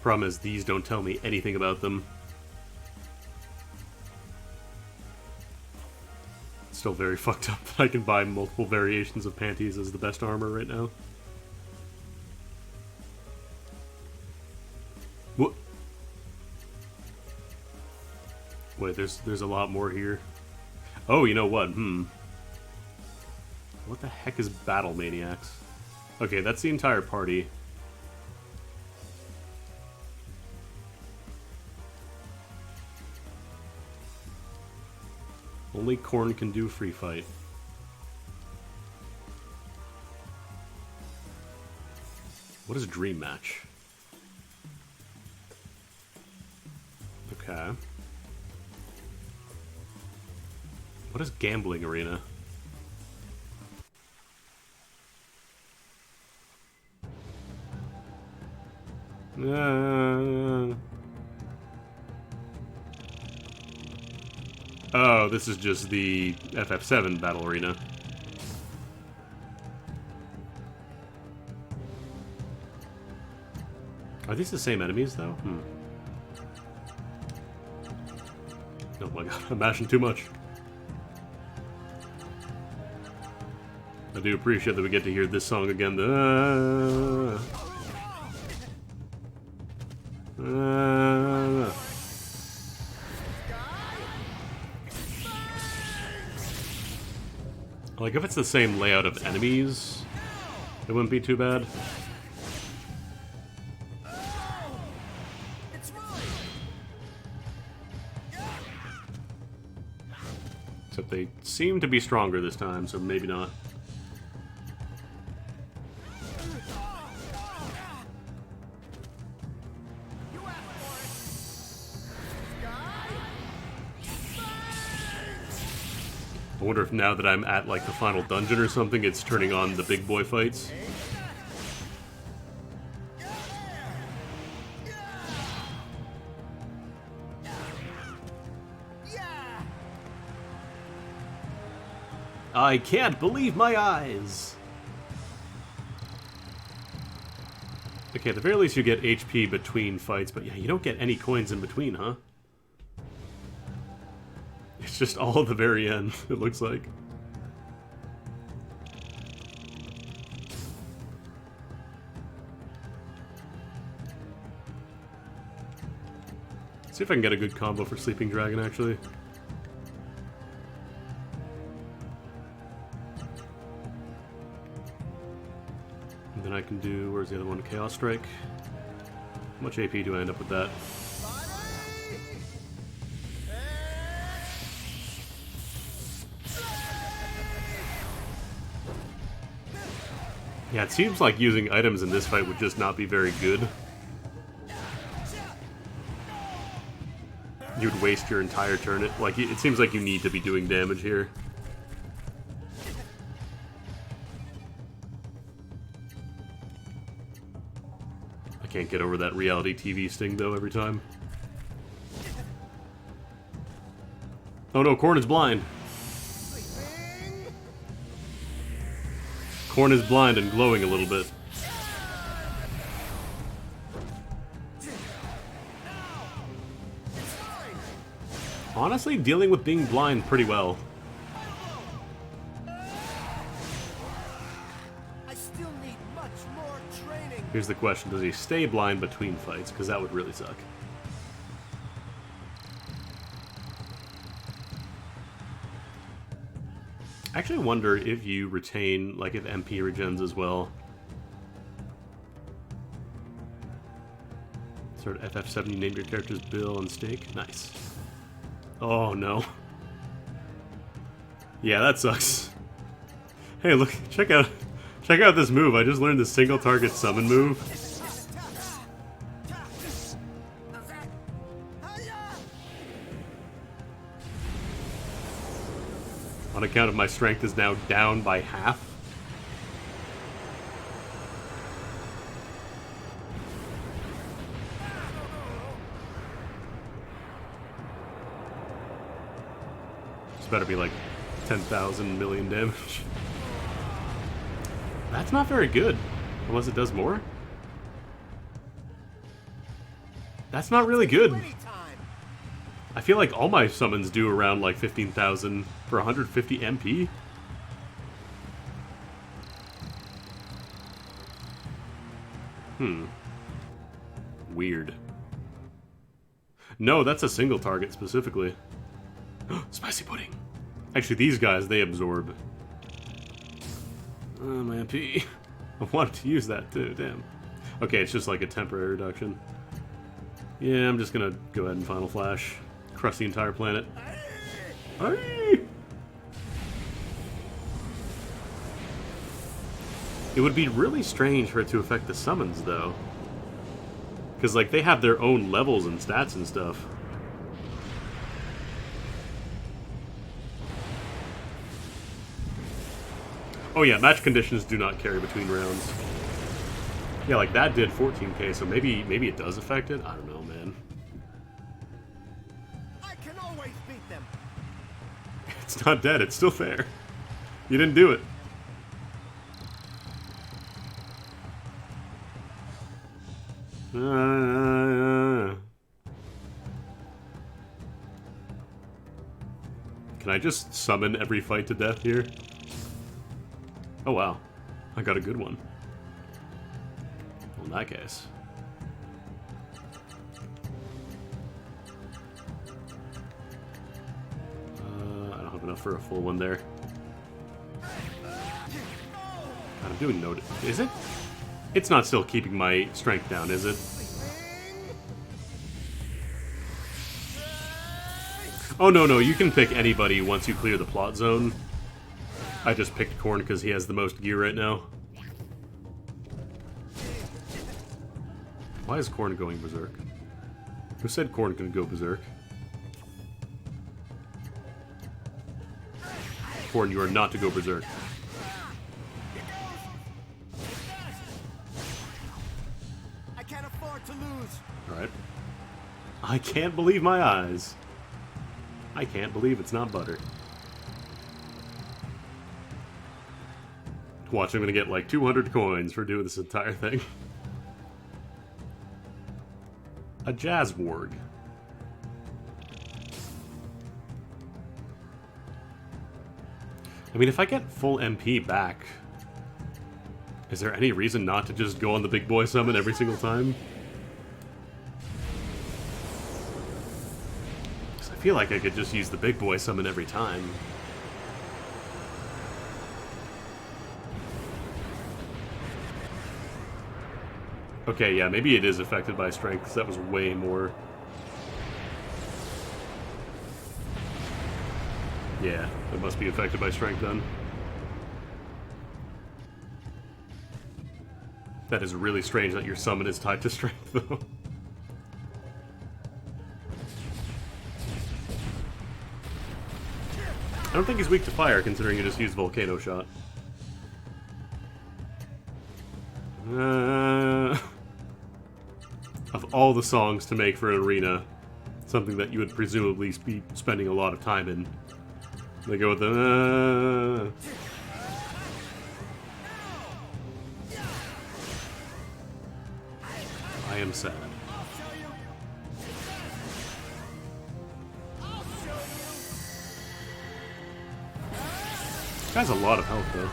Problem is, these don't tell me anything about them. It's still very fucked up that I can buy multiple variations of panties as the best armor right now. What? Wait, there's a lot more here. Oh, you know what? What the heck is Battle Maniacs? Okay, that's the entire party. Only Korn can do free fight. What is Dream Match? Okay. What is Gambling Arena? Oh, this is just the FF7 battle arena. Are these the same enemies, though? Oh my god, I'm mashing too much. I do appreciate that we get to hear this song again. Like, if it's the same layout of enemies, it wouldn't be too bad. Except they seem to be stronger this time, so maybe not. I wonder if now that I'm at, like, the final dungeon or something, it's turning on the big boy fights. I can't believe my eyes! Okay, at the very least you get HP between fights, but yeah, you don't get any coins in between, huh? It's just all at the very end, it looks like. See if I can get a good combo for Sleeping Dragon, actually. And then I can do, where's the other one? Chaos Strike. How much AP do I end up with that? Yeah, it seems like using items in this fight would just not be very good. You'd waste your entire turn. It seems like you need to be doing damage here. I can't get over that reality TV sting, though, every time. Oh no, Korn is blind! Korn is blind and glowing a little bit. Honestly, dealing with being blind pretty well. I still need much more training. Here's the question, does he stay blind between fights? Because that would really suck. I actually wonder if you retain, like, if MP regens as well. Sort of FF7, you named your characters Bill and Steak. Nice. Oh, no. Yeah, that sucks. Hey, look, check out this move. I just learned the single target summon move. On account of my strength is now down by half. This better be like 10,000 million damage. That's not very good. Unless it does more. That's not really good. I feel like all my summons do around like 15,000 for 150 MP. Weird. No, that's a single target specifically. Spicy pudding. Actually, these guys, they absorb. My MP. I wanted to use that too, damn. Okay, it's just like a temporary reduction. Yeah, I'm just gonna go ahead and Final Flash. Crush the entire planet. Aye! It would be really strange for it to affect the summons, though. Because, like, they have their own levels and stats and stuff. Oh yeah, match conditions do not carry between rounds. Yeah, like, that did 14k, so maybe it does affect it? I don't know, man. I can always beat them. It's not dead, it's still there. You didn't do it. Can I just summon every fight to death here? Oh wow, I got a good one. Well, in that case. I don't have enough for a full one there. God, I'm doing no... Is it? It's not still keeping my strength down, is it? Oh, no, you can pick anybody once you clear the plot zone. I just picked Korn because he has the most gear right now. Why is Korn going berserk? Who said Korn can go berserk? Korn, you are not to go berserk. I can't afford to lose. Alright. I can't believe my eyes. I can't believe it's not butter. Watch, I'm gonna get like 200 coins for doing this entire thing. A jazz warg. I mean, if I get full MP back, is there any reason not to just go on the big boy summon every single time? I feel like I could just use the big boy summon every time. Okay, yeah, maybe it is affected by strength, because that was way more. Yeah, it must be affected by strength then. That is really strange that your summon is tied to strength, though. I don't think he's weak to fire, considering he just used Volcano Shot. Of all the songs to make for an arena, something that you would presumably be spending a lot of time in, they go with the... I am sad. Guy's a lot of health, though.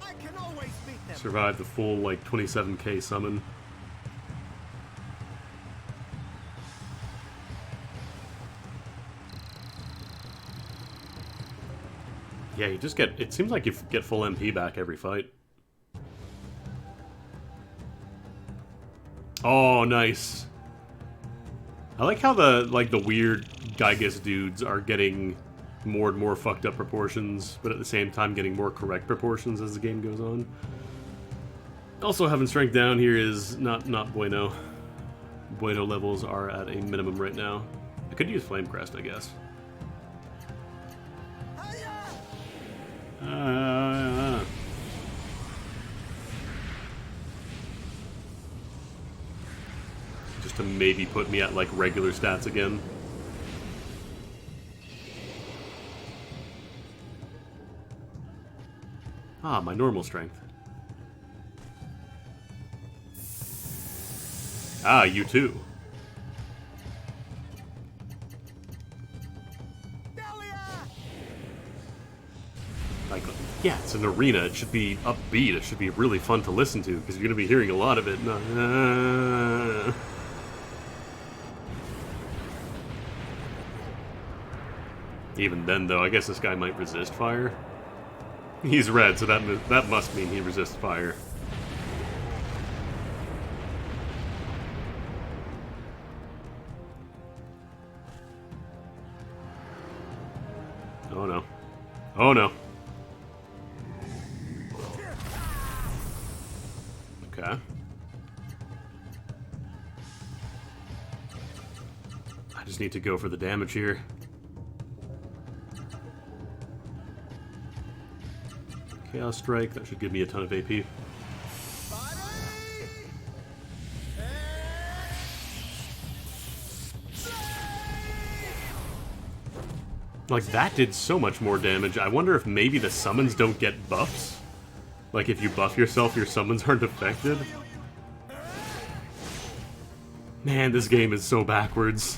I can always beat them. Survived the full, like, 27k summon. Yeah, you just get... It seems like you get full MP back every fight. Oh, nice. I like how the weird Gygas dudes are getting more and more fucked up proportions, but at the same time getting more correct proportions as the game goes on. Also, having strength down here is not bueno. Bueno levels are at a minimum right now. I could use Flame Crest, I guess. Just to maybe put me at, like, regular stats again. Ah, my normal strength. Ah, you too. Like, yeah, it's an arena. It should be upbeat. It should be really fun to listen to, because you're going to be hearing a lot of it. Even then, though, I guess this guy might resist fire. He's red, so that must mean he resists fire. Oh no. Oh no. Okay. I just need to go for the damage here. Chaos Strike, that should give me a ton of AP. Like, that did so much more damage. I wonder if maybe the summons don't get buffs? Like, if you buff yourself, your summons aren't affected? Man, this game is so backwards.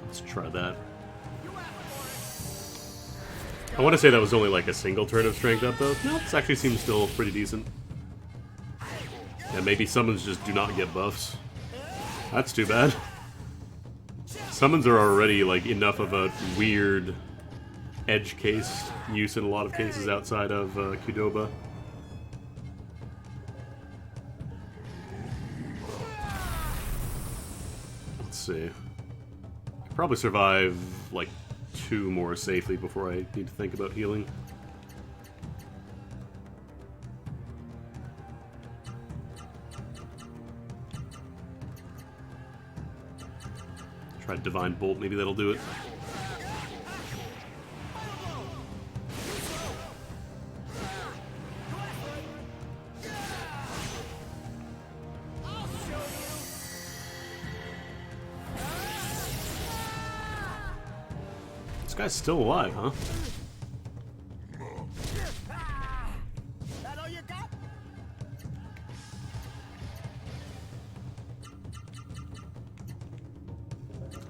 Let's try that. I want to say that was only like a single turn of strength up, though. No, this actually seems still pretty decent. Yeah, maybe summons just do not get buffs. That's too bad. Summons are already, like, enough of a weird edge case use in a lot of cases outside of Qdoba. Let's see. I'll probably survive, like, 2 more safely before I need to think about healing. Try Divine Bolt, maybe that'll do it. This guy's still alive, huh?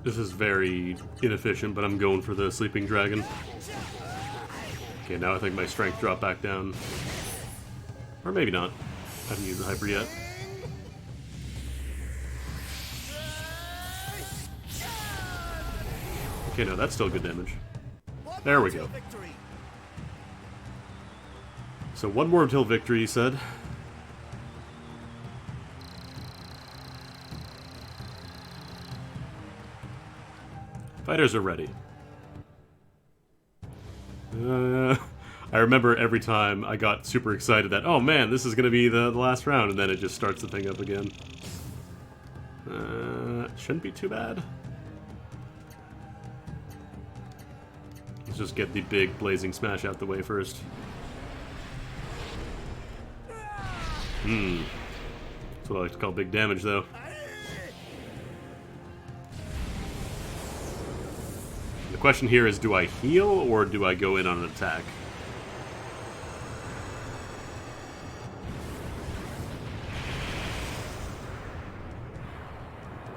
This is very inefficient, but I'm going for the Sleeping Dragon. Okay, now I think my strength dropped back down. Or maybe not. I haven't used the Hyper yet. Okay, no, that's still good damage. There we go. So 1 more until victory, he said. Fighters are ready. I remember every time I got super excited that, oh man, this is going to be the last round, and then it just starts the thing up again. Shouldn't be too bad. Let's just get the big blazing smash out the way first. That's what I like to call big damage, though. The question here is, do I heal or do I go in on an attack?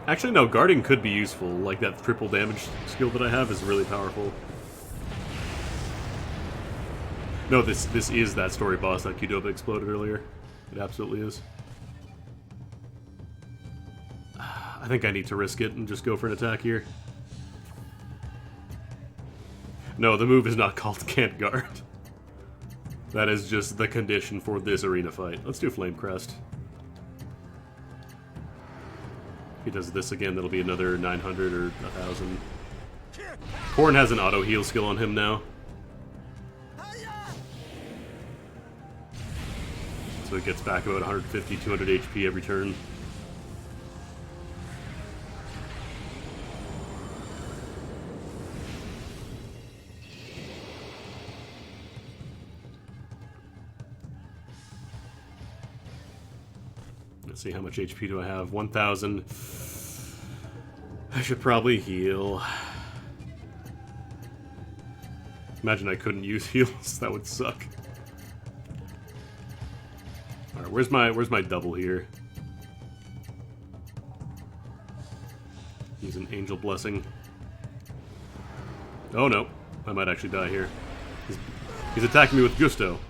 Actually, no, guarding could be useful. Like, that triple damage skill that I have is really powerful. No, this is that story boss that Qdoba exploded earlier. It absolutely is. I think I need to risk it and just go for an attack here. No, the move is not called Can't Guard. That is just the condition for this arena fight. Let's do Flame Crest. If he does this again, that'll be another 900 or 1,000. Korn has an auto heal skill on him now. So it gets back about 150, 200 HP every turn. Let's see, how much HP do I have? 1,000. I should probably heal. Imagine I couldn't use heals. That would suck. Alright, where's my double here? Use an Angel Blessing. Oh no, I might actually die here. He's attacking me with gusto.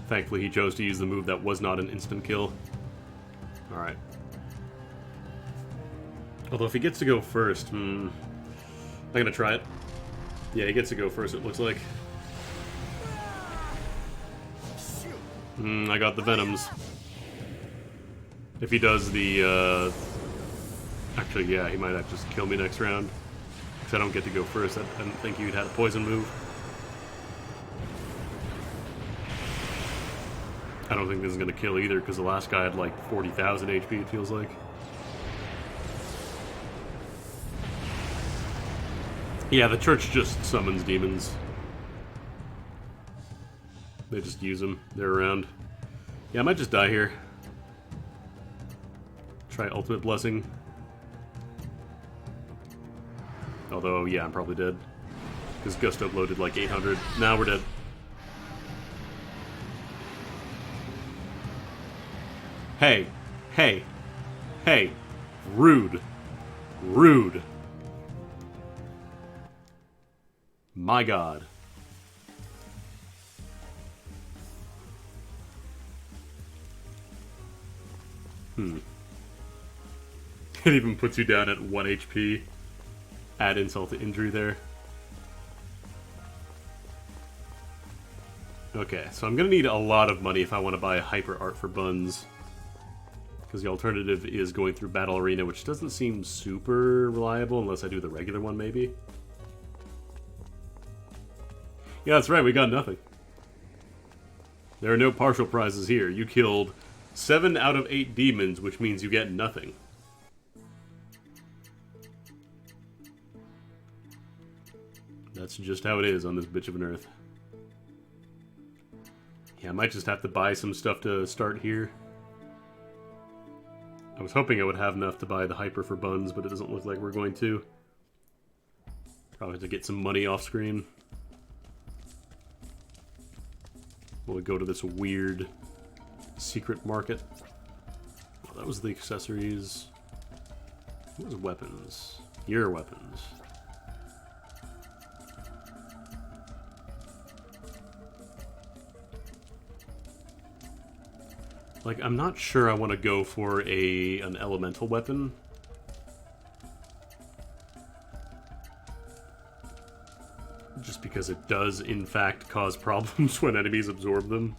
Thankfully, he chose to use the move that was not an instant kill. Alright. Although if he gets to go first, I'm gonna try it. Yeah, he gets to go first, it looks like. I got the Venoms. If he does the, actually, yeah, he might just kill me next round. Because I don't get to go first. I didn't think you'd had a poison move. I don't think this is going to kill either, because the last guy had like 40,000 HP, it feels like. Yeah, the church just summons demons. They just use them. They're around. Yeah, I might just die here. Try Ultimate Blessing. Although, yeah, I'm probably dead. Because Gust uploaded like 800. Now we're dead. Hey. Hey. Hey. Rude. Rude. My god. It even puts you down at 1 HP. Add insult to injury there. Okay, so I'm gonna need a lot of money if I want to buy a Hyper Art for Buns. Because the alternative is going through Battle Arena, which doesn't seem super reliable unless I do the regular one, maybe. Yeah, that's right, we got nothing. There are no partial prizes here. You killed 7 out of 8 demons, which means you get nothing. That's just how it is on this bitch of an earth. Yeah, I might just have to buy some stuff to start here. I was hoping I would have enough to buy the Hyper for Buns, but it doesn't look like we're going to. Probably have to get some money off screen. We'll go to this weird secret market. Oh, that was the accessories. What was weapons? Your weapons. Like, I'm not sure I want to go for an elemental weapon. Just because it does, in fact, cause problems when enemies absorb them.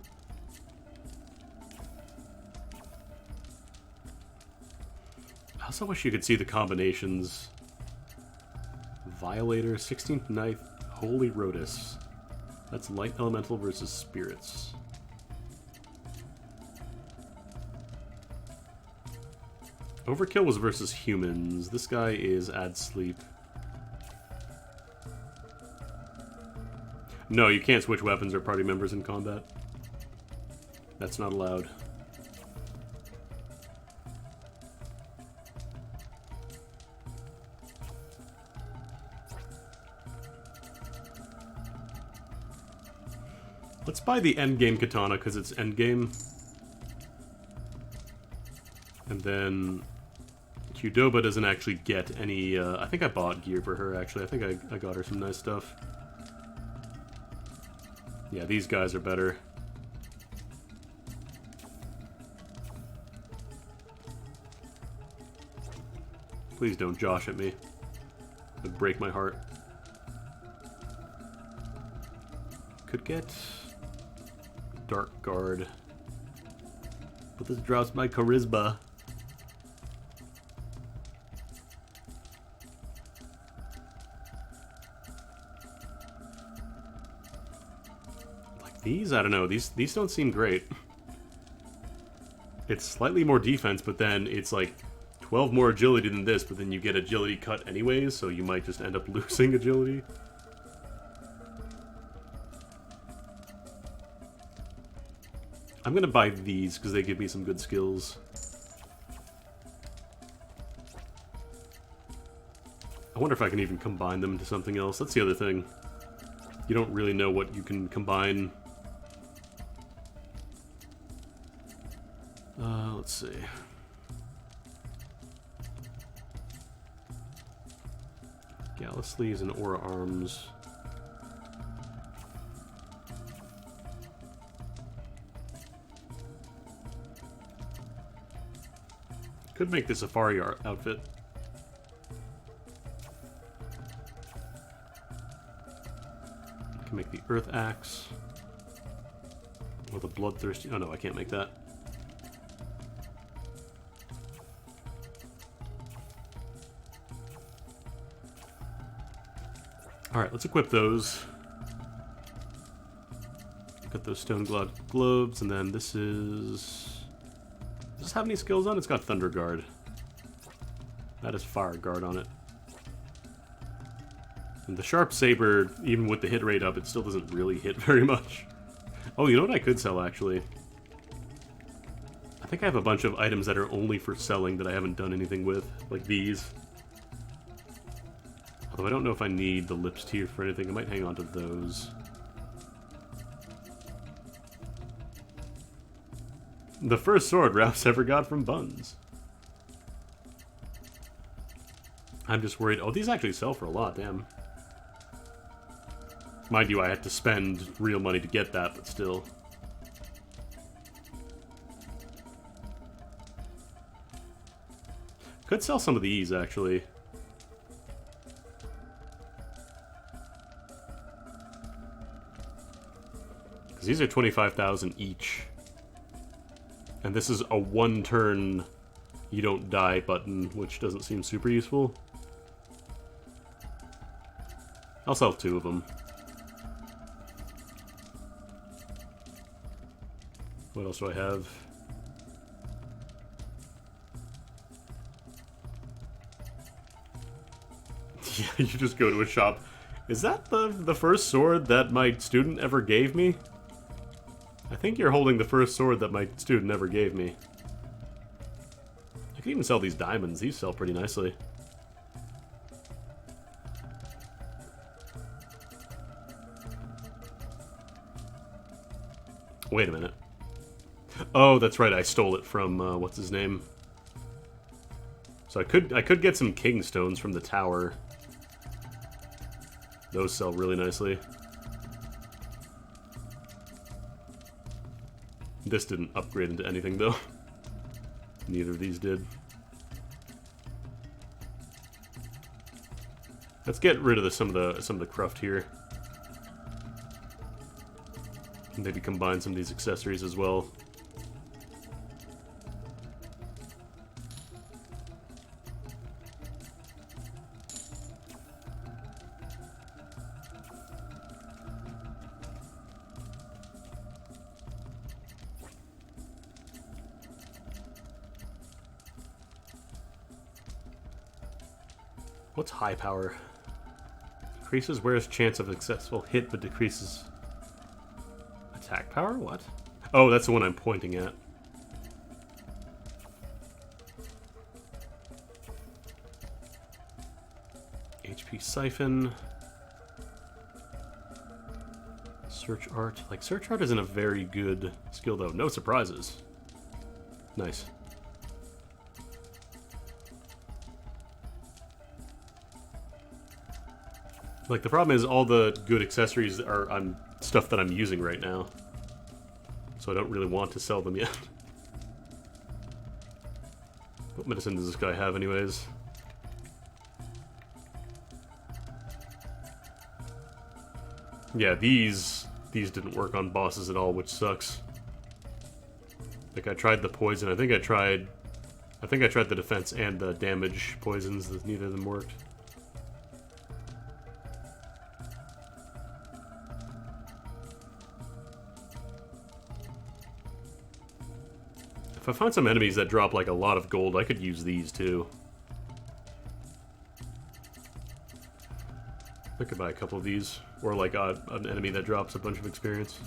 I also wish you could see the combinations. Violator, 16th Knife, Holy Rotus. That's Light Elemental versus Spirits. Overkill was versus humans. This guy is Add Sleep. No, you can't switch weapons or party members in combat. That's not allowed. Let's buy the endgame katana because it's endgame. And then Qdoba doesn't actually get any... I think I bought gear for her, actually. I think I got her some nice stuff. Yeah, these guys are better. Please don't Josh at me. It would break my heart. Could get Dark Guard. But this drops my charisma. These, I don't know, these don't seem great. It's slightly more defense, but then it's like 12 more agility than this, but then you get agility cut anyways, so you might just end up losing agility. I'm gonna buy these because they give me some good skills. I wonder if I can even combine them into something else. That's the other thing. You don't really know what you can combine. Let's see. Gala Sleeves and Aura Arms. Could make the Safari outfit. Can make the Earth Axe. Or the Bloodthirsty. Oh no, I can't make that. Alright, let's equip those. Got those stone gloves, and then this is... Does this have any skills on it? It's got Thunder Guard. That is Fire Guard on it. And the Sharp Saber, even with the hit rate up, it still doesn't really hit very much. Oh, you know what I could sell, actually? I think I have a bunch of items that are only for selling that I haven't done anything with, like these. Although I don't know if I need the Lips Tier for anything. I might hang on to those. The first sword Ralph's ever got from Buns. I'm just worried. Oh, these actually sell for a lot, damn. Mind you, I had to spend real money to get that, but still. Could sell some of these, actually. Because these are 25,000 each. And this is a one-turn you don't die button, which doesn't seem super useful. I'll sell 2 of them. What else do I have? Yeah, you just go to a shop. Is that the first sword that my student ever gave me? I think you're holding the first sword that my student ever gave me. I could even sell these diamonds. These sell pretty nicely. Wait a minute. Oh, that's right. I stole it from what's his name. So I could get some king stones from the tower. Those sell really nicely. This didn't upgrade into anything though. Neither of these did. Let's get rid of some of the cruft here. Maybe combine some of these accessories as well. What's high power? Increases wearer's chance of successful hit, but decreases attack power? What? Oh, that's the one I'm pointing at. HP Siphon. Search Art. Like, Search Art isn't a very good skill, though. No surprises. Nice. Like, the problem is all the good accessories are on stuff that I'm using right now. So I don't really want to sell them yet. What medicine does this guy have anyways? Yeah, these didn't work on bosses at all, which sucks. Like, I tried the poison. I think I tried the defense and the damage poisons. Neither of them worked. If I find some enemies that drop like a lot of gold, I could use these too. I could buy a couple of these. Or like an enemy that drops a bunch of experience.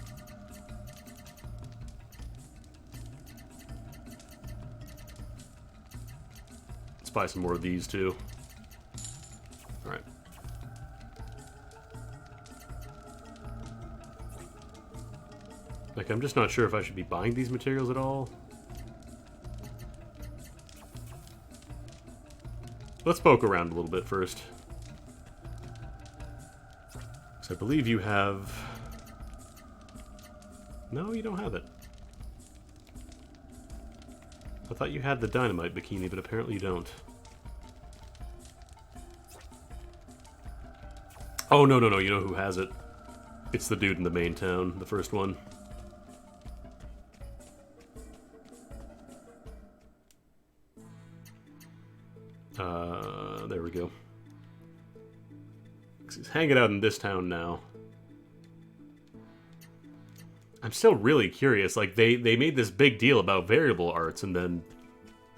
Let's buy some more of these too. Alright. Like, I'm just not sure if I should be buying these materials at all. Let's poke around a little bit first. So I believe you have... No, you don't have it. I thought you had the dynamite bikini, but apparently you don't. Oh, no, you know who has it. It's the dude in the main town, the first one. There we go. He's hanging out in this town now. I'm still really curious. Like, they made this big deal about variable arts, and then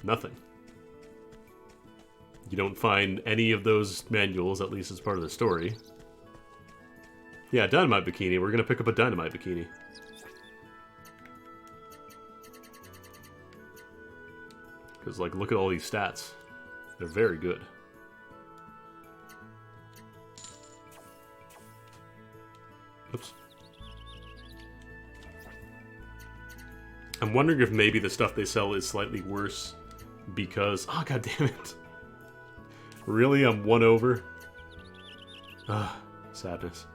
nothing. You don't find any of those manuals, at least as part of the story. Yeah, Dynamite Bikini. We're gonna pick up a Dynamite Bikini. Because, like, look at all these stats. They're very good. Oops. I'm wondering if maybe the stuff they sell is slightly worse because... Oh, god damn it. Really? I'm one over? Ah, sadness.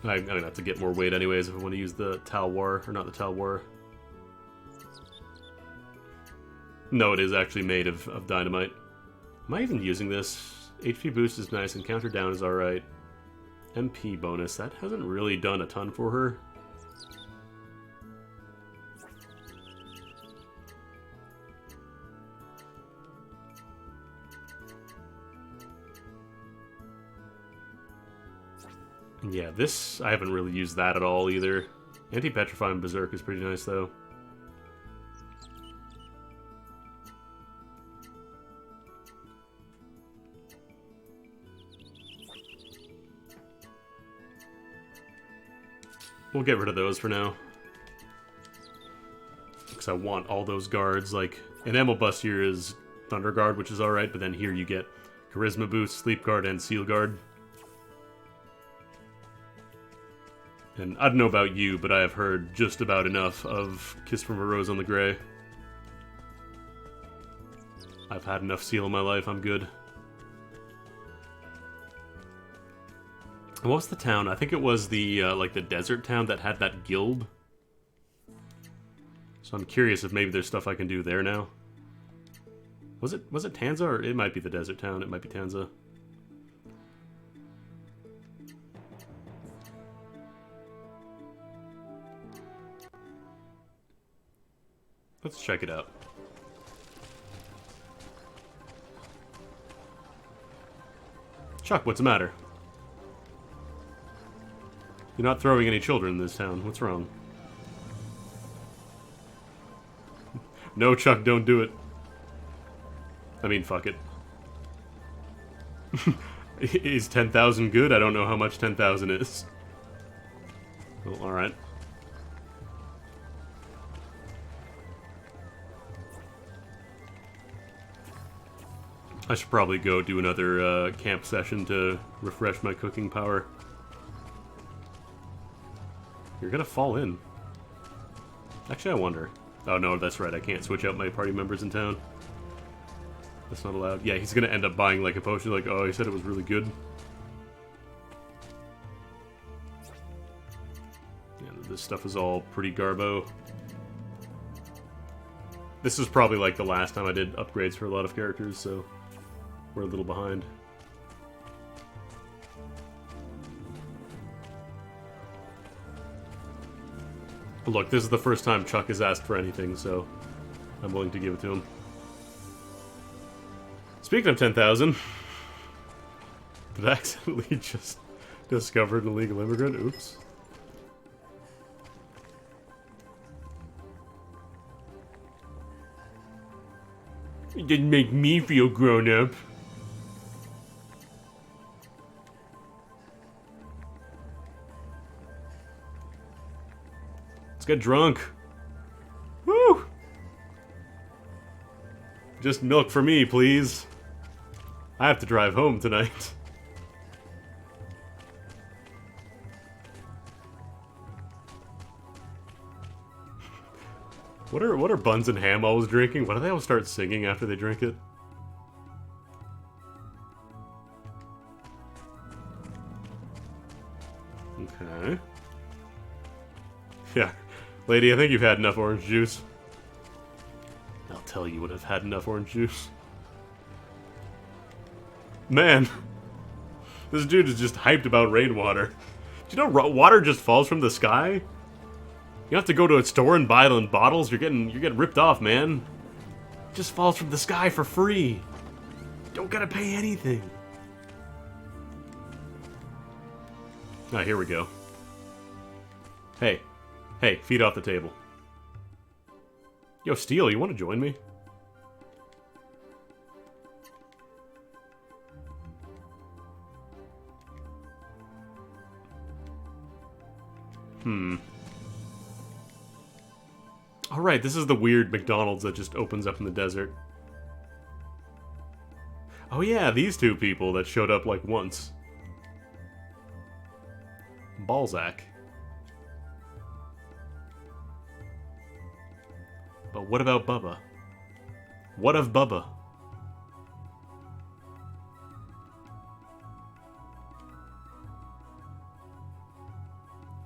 I'm gonna have to get more weight anyways if I want to use the Talwar, or not the Talwar. No, it is actually made of dynamite. Am I even using this? HP boost is nice and counter down is alright. MP bonus, that hasn't really done a ton for her. Yeah, this, I haven't really used that at all either. Anti-Petrify and Berserk is pretty nice, though. We'll get rid of those for now. Because I want all those guards. Like, an ammo bust here is Thunder Guard, which is alright, but then here you get Charisma Boost, Sleep Guard, and Seal Guard. And I don't know about you, but I have heard just about enough of Kiss from a Rose on the Grey. I've had enough seal in my life, I'm good. And what was the town? I think it was the, like, the desert town that had that guild. So I'm curious if maybe there's stuff I can do there now. Was it Tanza, or it might be the desert town, it might be Tanza. Let's check it out. Chuck, what's the matter? You're not throwing any children in this town. What's wrong? No, Chuck, don't do it. I mean, fuck it. Is 10,000 good? I don't know how much 10,000 is. Well, alright. I should probably go do another camp session to refresh my cooking power. You're gonna fall in. Actually, I wonder. Oh no, that's right, I can't switch out my party members in town. That's not allowed. Yeah, he's gonna end up buying like a potion like, oh, he said it was really good. Yeah, this stuff is all pretty garbo. This is probably like the last time I did upgrades for a lot of characters, so we're a little behind. Look, this is the first time Chuck has asked for anything, so I'm willing to give it to him. Speaking of 10,000, did I accidentally just discover an illegal immigrant? Oops. It didn't make me feel grown up. Let's get drunk. Woo! Just milk for me, please. I have to drive home tonight. What are Buns and Ham always drinking? Why do they always start singing after they drink it? Okay. Yeah. Lady, I think you've had enough orange juice. I'll tell you when I've had enough orange juice. Man. This dude is just hyped about rainwater. Do you know water just falls from the sky? You have to go to a store and buy them in bottles. You're getting ripped off, man. It just falls from the sky for free. Don't gotta pay anything. Ah, here we go. Hey. Hey, feet off the table. Yo, Steel, you want to join me? Alright, this is the weird McDonald's that just opens up in the desert. Oh yeah, these two people that showed up like once. Balzac. But what about Bubba? What of Bubba?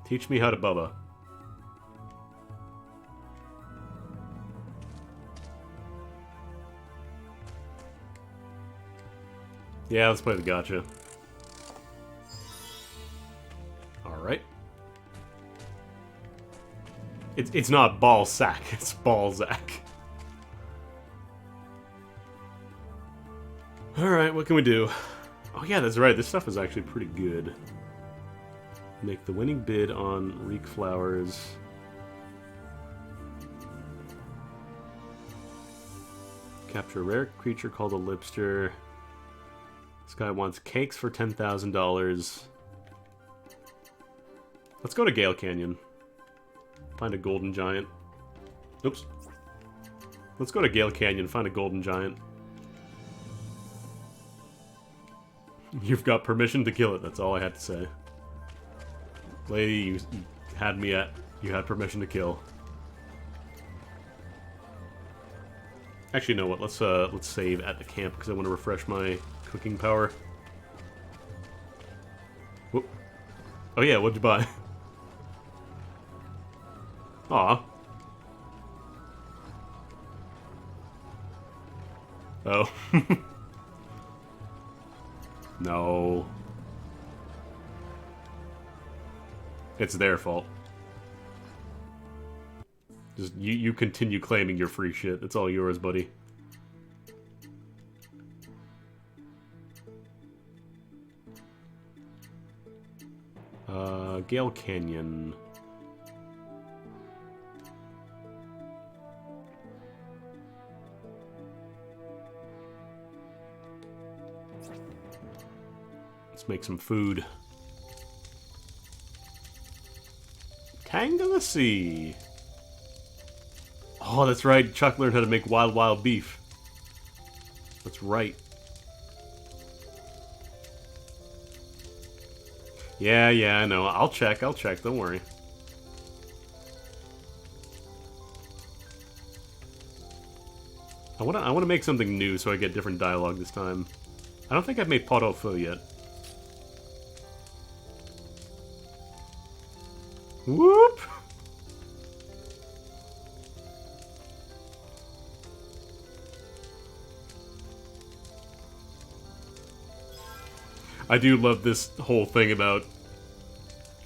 Teach me how to Bubba. Yeah, let's play the gotcha. Alright. It's not ball sack, it's Balzac. Alright, what can we do? Oh yeah, that's right, this stuff is actually pretty good. Make the winning bid on Reek Flowers. Capture a rare creature called a Lipster. This guy wants cakes for $10,000. Let's go to Gale Canyon. Find a golden giant. Oops. Let's go to Gale Canyon, find a golden giant. You've got permission to kill it, that's all I had to say. Lady, you had me at... You had permission to kill. Actually, you know what? Let's save at the camp, because I want to refresh my cooking power. Whoop. Oh yeah, what'd you buy? Aw. Oh. No. It's their fault. Just, you continue claiming your free shit. It's all yours, buddy. Gale Canyon. Let's make some food. Tangalasee. Oh, that's right. Chuck learned how to make wild, wild beef. That's right. Yeah, I know. I'll check, don't worry. I wanna make something new so I get different dialogue this time. I don't think I've made pot au feu yet. Whoop! I do love this whole thing about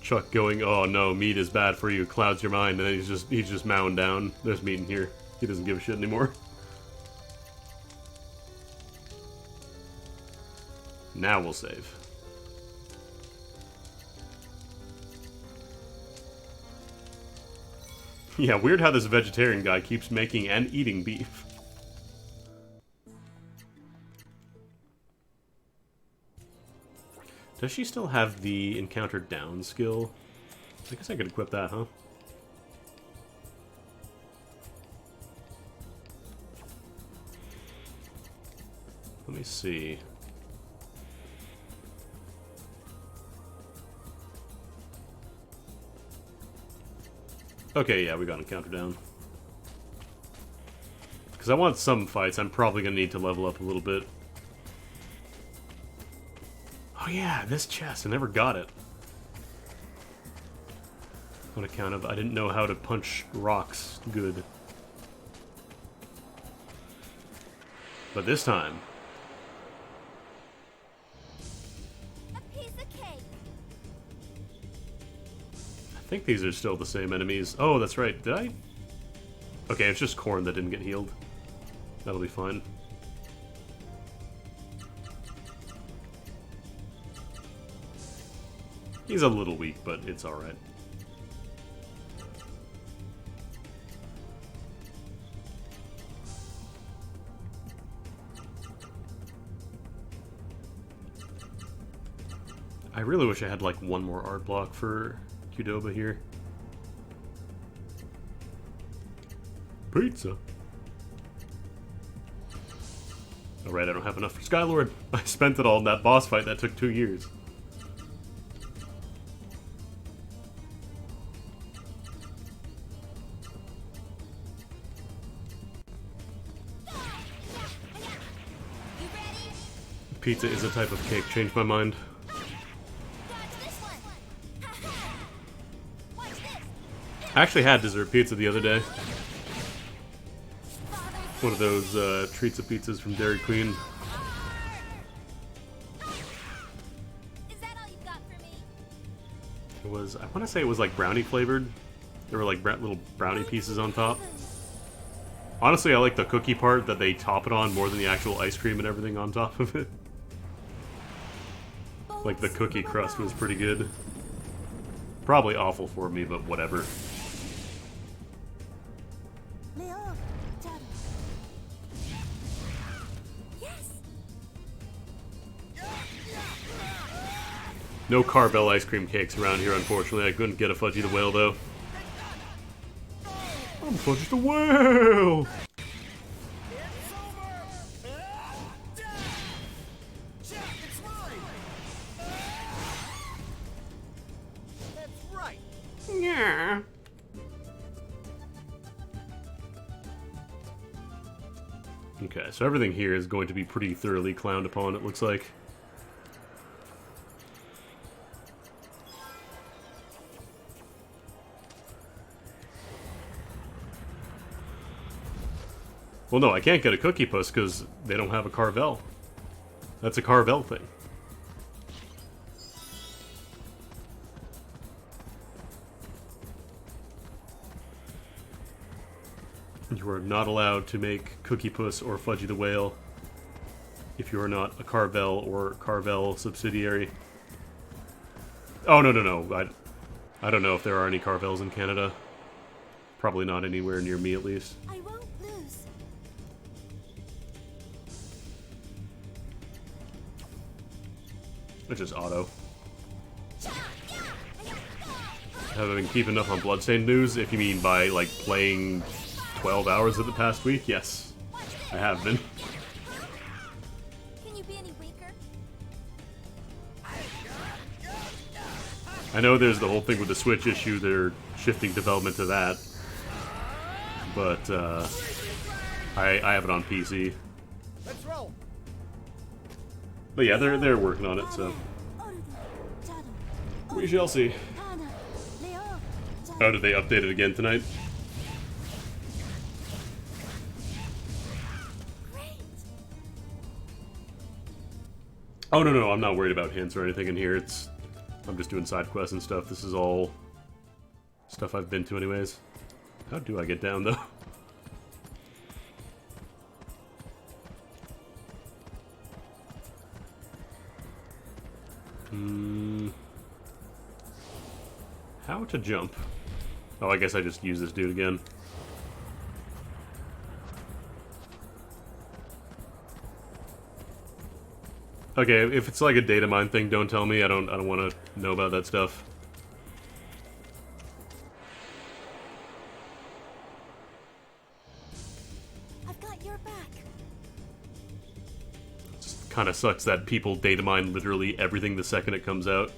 Chuck going, "Oh no, meat is bad for you, clouds your mind," and then he's just mowing down. There's meat in here. He doesn't give a shit anymore. Now we'll save. Yeah, weird how this vegetarian guy keeps making and eating beef. Does she still have the encounter down skill? I guess I could equip that, huh? Let me see. Okay, yeah, we got encounter down. Because I want some fights, I'm probably going to need to level up a little bit. Oh yeah, this chest, I never got it. On account of I didn't know how to punch rocks good. But this time... A piece of cake. I think these are still the same enemies. Oh, that's right. Did I? Okay, it's just corn that didn't get healed. That'll be fine. He's a little weak, but it's alright. really wish I had like one more art block for Qdoba here. Pizza. Alright, I don't have enough for Skylord. I spent it all in that boss fight that took 2 years. Pizza is a type of cake. Changed my mind. I actually had dessert pizza the other day. One of those treats of pizzas from Dairy Queen. Is that all you got for me? It was, I want to say it was like brownie flavored. There were like little brownie pieces on top. Honestly, I like the cookie part that they top it on more than the actual ice cream and everything on top of it. Like the cookie crust was pretty good. Probably awful for me, but whatever. No Carvel ice cream cakes around here, unfortunately. I couldn't get a Fudgy the Whale, though. I'm Fudgy the Whale! Yeah. Okay, so everything here is going to be pretty thoroughly clowned upon, it looks like. Well, no, I can't get a Cookie Puss because they don't have a Carvel. That's a Carvel thing. You are not allowed to make Cookie Puss or Fudgy the Whale if you are not a Carvel or Carvel subsidiary. Oh, no. I don't know if there are any Carvels in Canada. Probably not anywhere near me, at least. I won't lose. It's just auto. Have I been keeping up on Bloodstained news? If you mean by, like, playing 12 hours of the past week? Yes, I have been. Can you be any weaker? I know there's the whole thing with the Switch issue, they're shifting development to that. But, I have it on PC. Let's roll. But yeah, they're working on it, so we shall see. Oh, did they update it again tonight? Oh, no, I'm not worried about hints or anything in here. I'm just doing side quests and stuff. This is all stuff I've been to anyways. How do I get down, though? How to jump? Oh, I guess I just use this dude again. Okay, if it's like a data mine thing, don't tell me. I don't want to know about that stuff. I've got your back. Just kind of sucks that people data mine literally everything the second it comes out.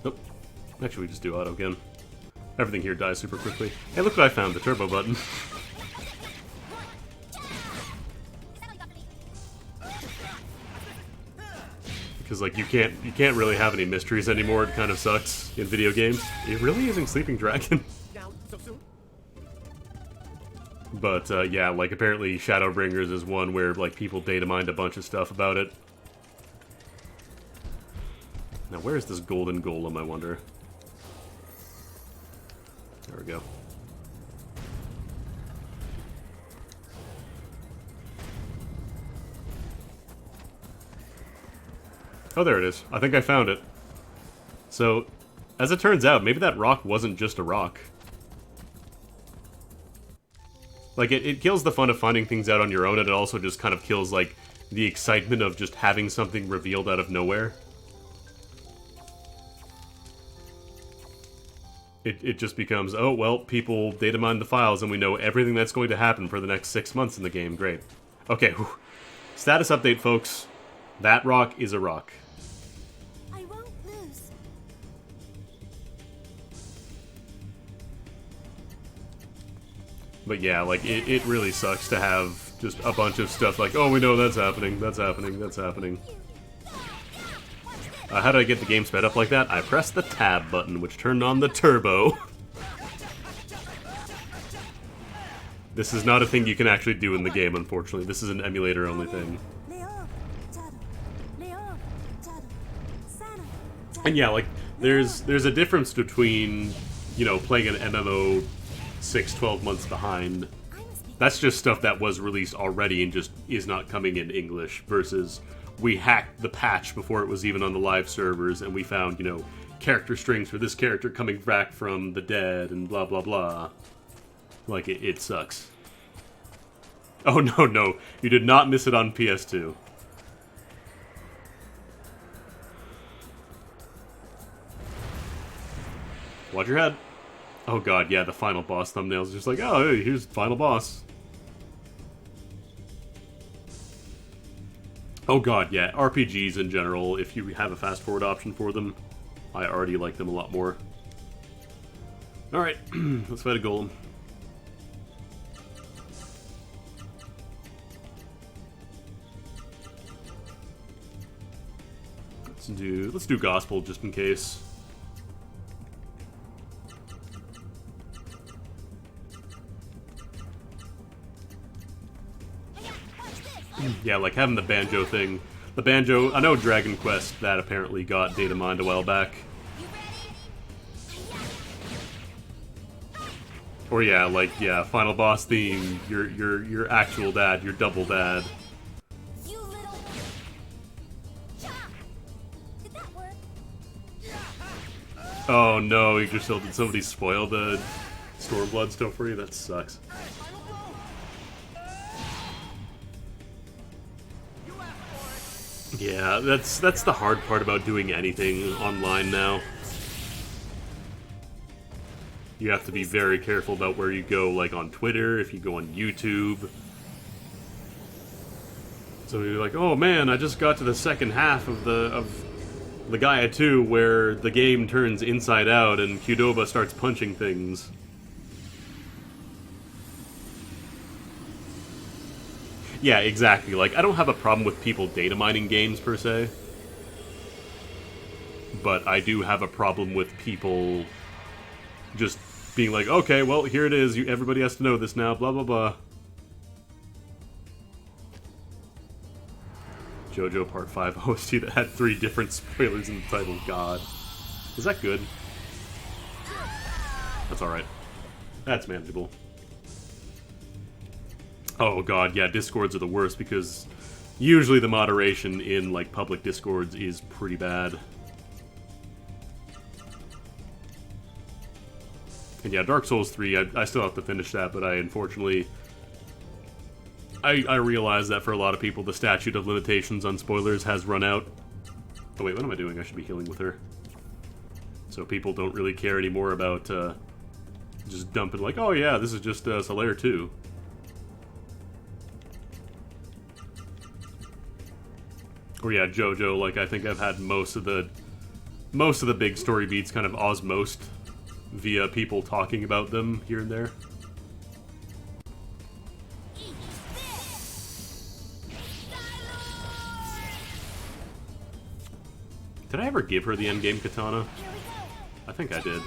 Oh, actually, we just do auto again. Everything here dies super quickly. Hey, look what I found, the turbo button. Because like you can't really have any mysteries anymore. It kind of sucks in video games. It really isn't Sleeping Dragon. Down so soon. But yeah, like apparently Shadowbringers is one where like people data mined a bunch of stuff about it. Now where's this golden golem, I wonder? There we go. Oh, there it is. I think I found it. So, as it turns out, maybe that rock wasn't just a rock. Like, it kills the fun of finding things out on your own, and it also just kind of kills, like, the excitement of just having something revealed out of nowhere. it just becomes, oh, well, people data mine the files and we know everything that's going to happen for the next 6 months in the game. Great. Okay, whew. Status update, folks. That rock is a rock. I won't lose. But yeah, like, it really sucks to have just a bunch of stuff like, oh, we know that's happening, that's happening, that's happening. How did I get the game sped up like that? I pressed the tab button, which turned on the turbo. This is not a thing you can actually do in the game, unfortunately. This is an emulator-only thing. And yeah, like, there's a difference between, you know, playing an MMO 6-12 months behind. That's just stuff that was released already and just is not coming in English, versus we hacked the patch before it was even on the live servers, and we found, you know, character strings for this character coming back from the dead, and blah blah blah. Like, it sucks. Oh no, no, you did not miss it on PS2. Watch your head. Oh god, yeah, the final boss thumbnail's just like, oh, hey, here's final boss. Oh god, yeah, RPGs in general, if you have a fast forward option for them, I already like them a lot more. Alright, let's fight a golem. Let's do gospel just in case. Yeah, like having the banjo thing. The banjo, I know Dragon Quest, that apparently got data mined a while back. Or yeah, like, yeah, final boss theme, your actual dad, your double dad. You little... Did that work? Oh no, did somebody spoil the Stormblood stuff for you? That sucks. Yeah, that's the hard part about doing anything online now. You have to be very careful about where you go, like on Twitter, if you go on YouTube. So you're like, oh man, I just got to the second half of Legaia 2 where the game turns inside out and Qdoba starts punching things. Yeah, exactly. Like, I don't have a problem with people data mining games, per se. But I do have a problem with people just being like, okay, well, here it is. Everybody has to know this now, blah, blah, blah. JoJo Part 5 OST that had 3 different spoilers in the title. God. Is that good? That's alright. That's manageable. Oh god, yeah, Discords are the worst because usually the moderation in, like, public Discords is pretty bad. And yeah, Dark Souls 3, I still have to finish that, but I unfortunately... I realize that for a lot of people the statute of limitations on spoilers has run out. Oh wait, what am I doing? I should be healing with her. So people don't really care anymore about, just dumping like, oh yeah, this is just, Solaire 2. Or yeah, JoJo, like, I think I've had most of the big story beats kind of osmosed via people talking about them here and there. Did I ever give her the endgame katana? I think I did.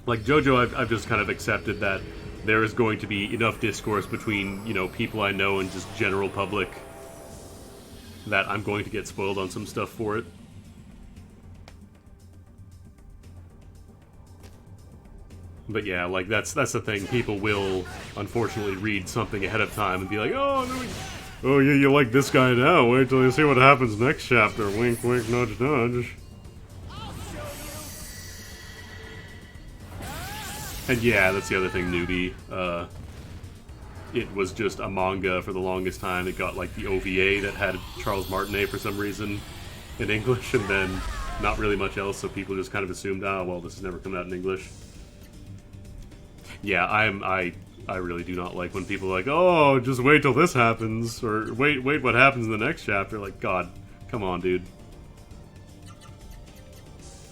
Like, JoJo, I've just kind of accepted that there is going to be enough discourse between, you know, people I know and just general public that I'm going to get spoiled on some stuff for it. But yeah, like, that's the thing. People will, unfortunately, read something ahead of time and be like, oh, oh yeah, you like this guy now. Wait till you see what happens next chapter. Wink, wink, nudge, nudge. And yeah, that's the other thing, newbie. It was just a manga for the longest time. It got like the OVA that had Charles Martinet for some reason in English, and then not really much else, so people just kind of assumed, oh, well, this has never come out in English. Yeah, I really do not like when people are like, oh, just wait till this happens, or wait what happens in the next chapter. Like, God, come on, dude.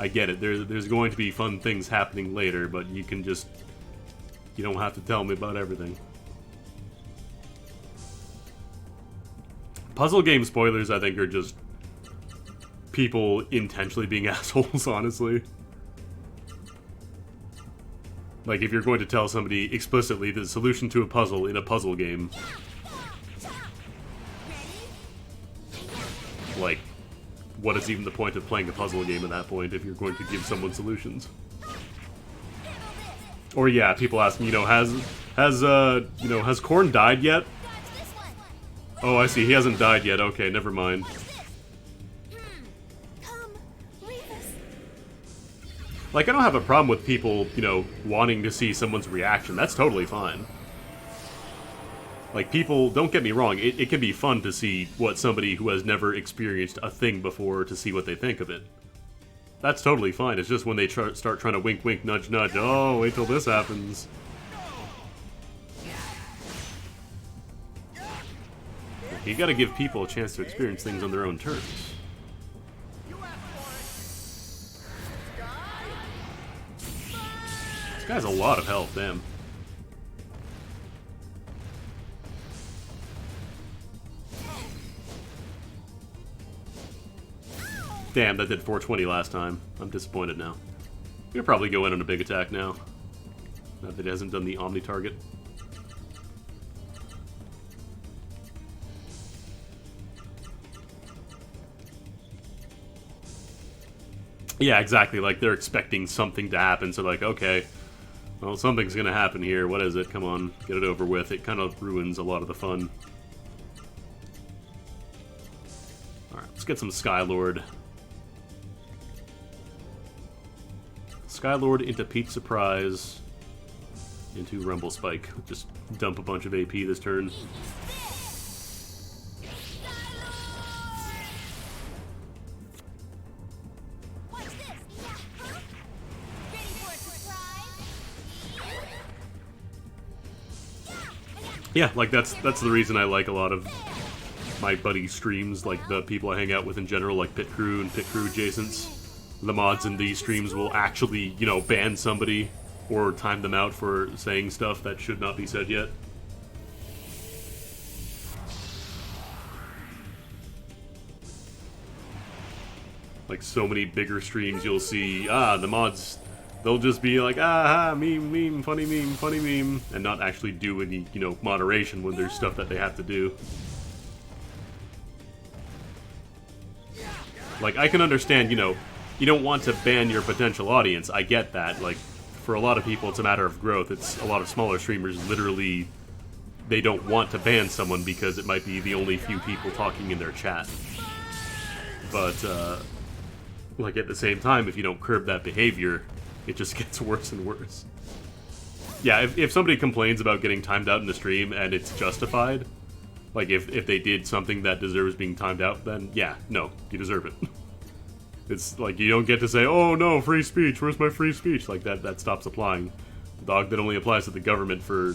I get it, there's going to be fun things happening later, but you don't have to tell me about everything. Puzzle game spoilers, I think, are just people intentionally being assholes, honestly. Like, if you're going to tell somebody explicitly the solution to a puzzle in a puzzle game, like, what is even the point of playing a puzzle game at that point if you're going to give someone solutions? Or yeah, people ask me, has Korn died yet? Oh, I see. He hasn't died yet. Okay, never mind. Like, I don't have a problem with people, wanting to see someone's reaction. That's totally fine. Like, people, don't get me wrong, it can be fun to see what somebody who has never experienced a thing before, to see what they think of it. That's totally fine. It's just when they start trying to wink, wink, nudge, nudge, oh, wait till this happens. You gotta give people a chance to experience things on their own terms. This guy's a lot of health, damn. Damn, that did 420 last time. I'm disappointed now. We'll probably go in on a big attack now. Not that it hasn't done the Omni target. Yeah, exactly. Like, they're expecting something to happen, so like, okay, well, something's gonna happen here. What is it? Come on, get it over with. It kind of ruins a lot of the fun. Alright, let's get some Skylord. Skylord into Pete Surprise. Into Rumble Spike. Just dump a bunch of AP this turn. Yeah, like that's the reason I like a lot of my buddy streams, like the people I hang out with in general, like Pit Crew and Pit Crew adjacents. The mods in these streams will actually, ban somebody or time them out for saying stuff that should not be said yet. Like, so many bigger streams you'll see, the mods, they'll just be like, meme, funny meme, and not actually do any, moderation when there's stuff that they have to do. Like, I can understand, you don't want to ban your potential audience. I get that. Like, for a lot of people, it's a matter of growth. It's a lot of smaller streamers, literally, they don't want to ban someone because it might be the only few people talking in their chat. But, like, at the same time, if you don't curb that behavior, it just gets worse and worse. Yeah, if somebody complains about getting timed out in the stream and it's justified, like, if they did something that deserves being timed out, then yeah, no, you deserve it. It's like, you don't get to say, oh no, free speech, where's my free speech? Like, that stops applying. Dog, that only applies to the government for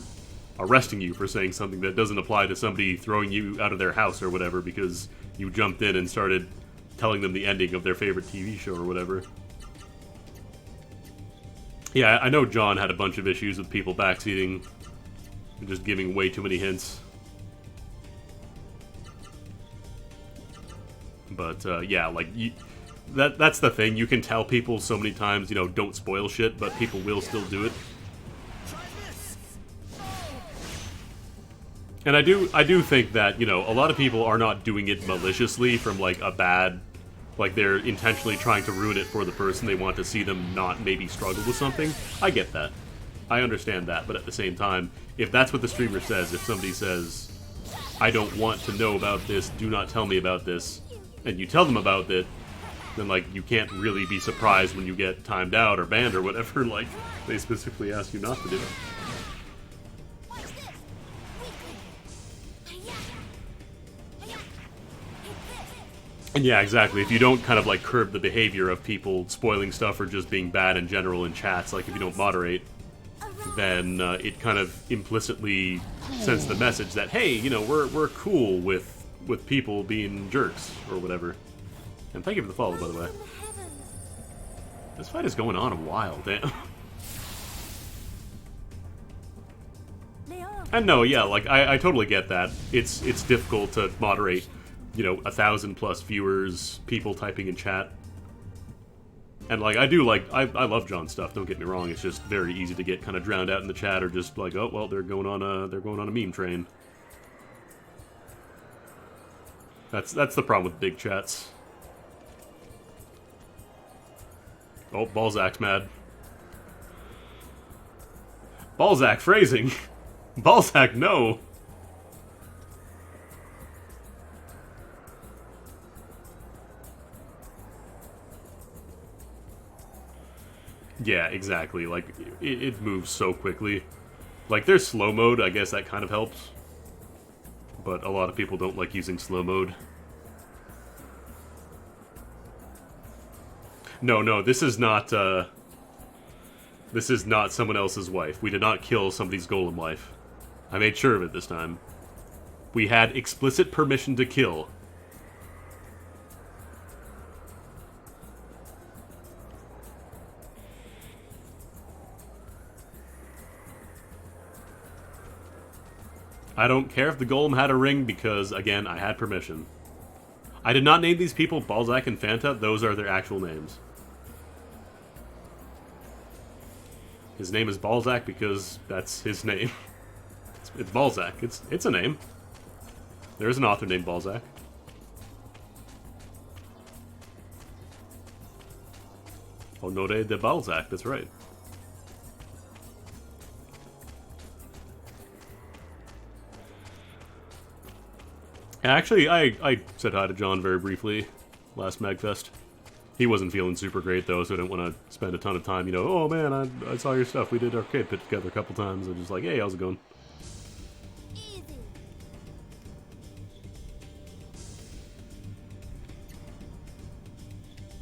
arresting you for saying something that doesn't apply to somebody throwing you out of their house or whatever because you jumped in and started telling them the ending of their favorite TV show or whatever. Yeah, I know John had a bunch of issues with people backseating and just giving way too many hints. But, yeah, like, that's the thing. You can tell people so many times, don't spoil shit, but people will still do it. And I do think that, a lot of people are not doing it maliciously from, like, a bad... Like, they're intentionally trying to ruin it for the person. They want to see them not maybe struggle with something. I get that. I understand that. But at the same time, if that's what the streamer says, if somebody says, I don't want to know about this, do not tell me about this, and you tell them about it, then like you can't really be surprised when you get timed out or banned or whatever. Like they specifically ask you not to do. Watch this. Weakling. Hiya. Hiya. Hit this. And yeah, exactly. If you don't kind of like curb the behavior of people spoiling stuff or just being bad in general in chats, like if you don't moderate, then it kind of implicitly sends the message that, hey, you know, we're cool with people being jerks or whatever. And thank you for the follow, by the way. From the heavens. This fight is going on a while, damn. Leon. And no, yeah, like I totally get that. It's difficult to moderate, you know, 1,000+ viewers, people typing in chat. And like I love John's stuff, don't get me wrong, it's just very easy to get kind of drowned out in the chat or just like, oh well, they're going on a meme train. That's the problem with big chats. Oh, Balzac's mad. Balzac phrasing. Balzac, no. Yeah, exactly. Like, it moves so quickly. Like, there's slow mode, I guess that kind of helps. But a lot of people don't like using slow mode. No, this is not someone else's wife. We did not kill somebody's golem wife. I made sure of it this time. We had explicit permission to kill. I don't care if the golem had a ring because, again, I had permission. I did not name these people Balzac and Fanta. Those are their actual names. His name is Balzac because that's his name. It's Balzac. It's a name. There is an author named Balzac. Honoré de Balzac, that's right. Actually, I said hi to John very briefly last MagFest. He wasn't feeling super great, though, so I didn't want to spend a ton of time, you know, oh man, I saw your stuff, we did Arcade Pit together a couple times, I'm just like, hey, how's it going? Easy.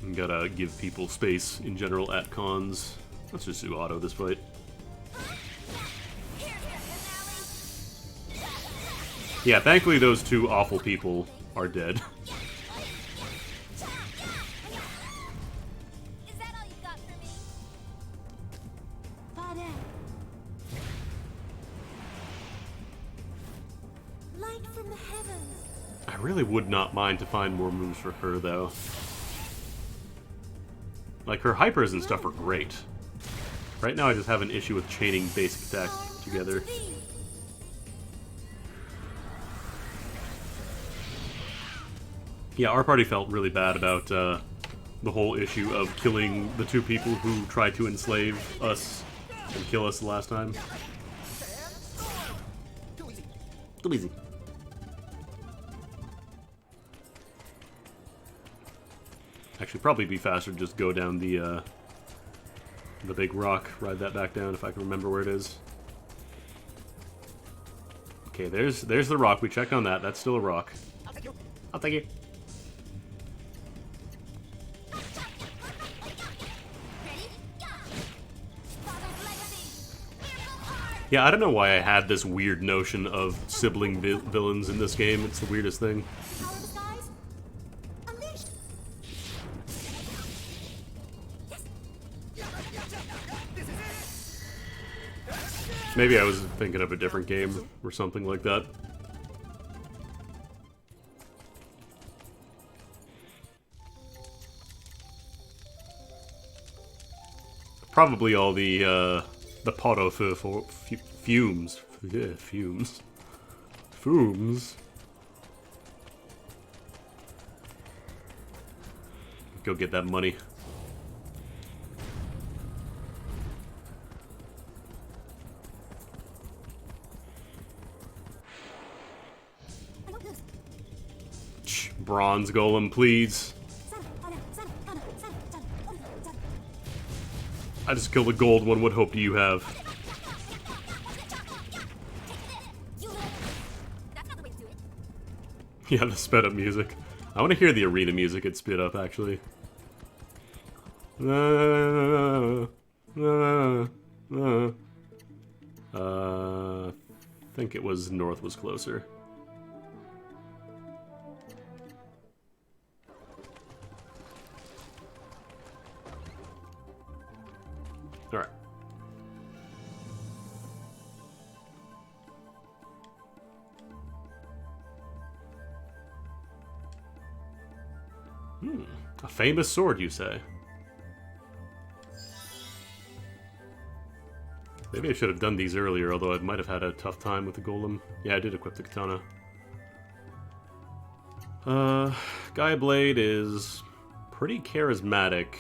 You gotta give people space in general at cons. Let's just do auto this fight. Yeah, thankfully those two awful people are dead. Is that all you got for me? Pare. Light from the heavens. I really would not mind to find more moves for her, though. Like, her hypers and stuff are great. Right now I just have an issue with chaining basic attacks together. Yeah, our party felt really bad about the whole issue of killing the two people who tried to enslave us and kill us the last time. Too easy. Actually, probably be faster to just go down the big rock, ride that back down if I can remember where it is. Okay, there's the rock. We checked on that. That's still a rock. I'll take it. Yeah, I don't know why I had this weird notion of sibling villains in this game. It's the weirdest thing. Power of the skies. Unleashed. Maybe I was thinking of a different game or something like that. Probably all the pot au feu for fumes. Yeah, fumes. Fumes. Go get that money. I got this. Shh, bronze golem, please. Sana, Ana, Sana, I just killed a gold one. What hope do you have? That's not the way to do it. Yeah, the sped up music. I want to hear the arena music it sped up, actually. I think it was north was closer. Alright. A famous sword, you say? Maybe I should have done these earlier, although I might have had a tough time with the golem. Yeah, I did equip the katana. Gaia Blade is pretty charismatic.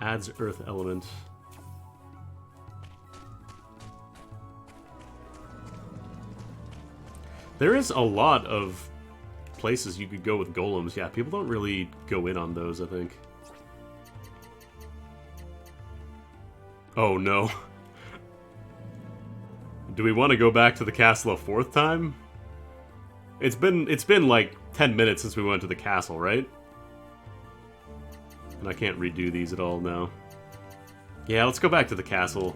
Adds earth element. There is a lot of places you could go with golems. Yeah, people don't really go in on those, I think. Oh no. Do we want to go back to the castle a fourth time? It's been like 10 minutes since we went to the castle, right? And I can't redo these at all now. Yeah, let's go back to the castle.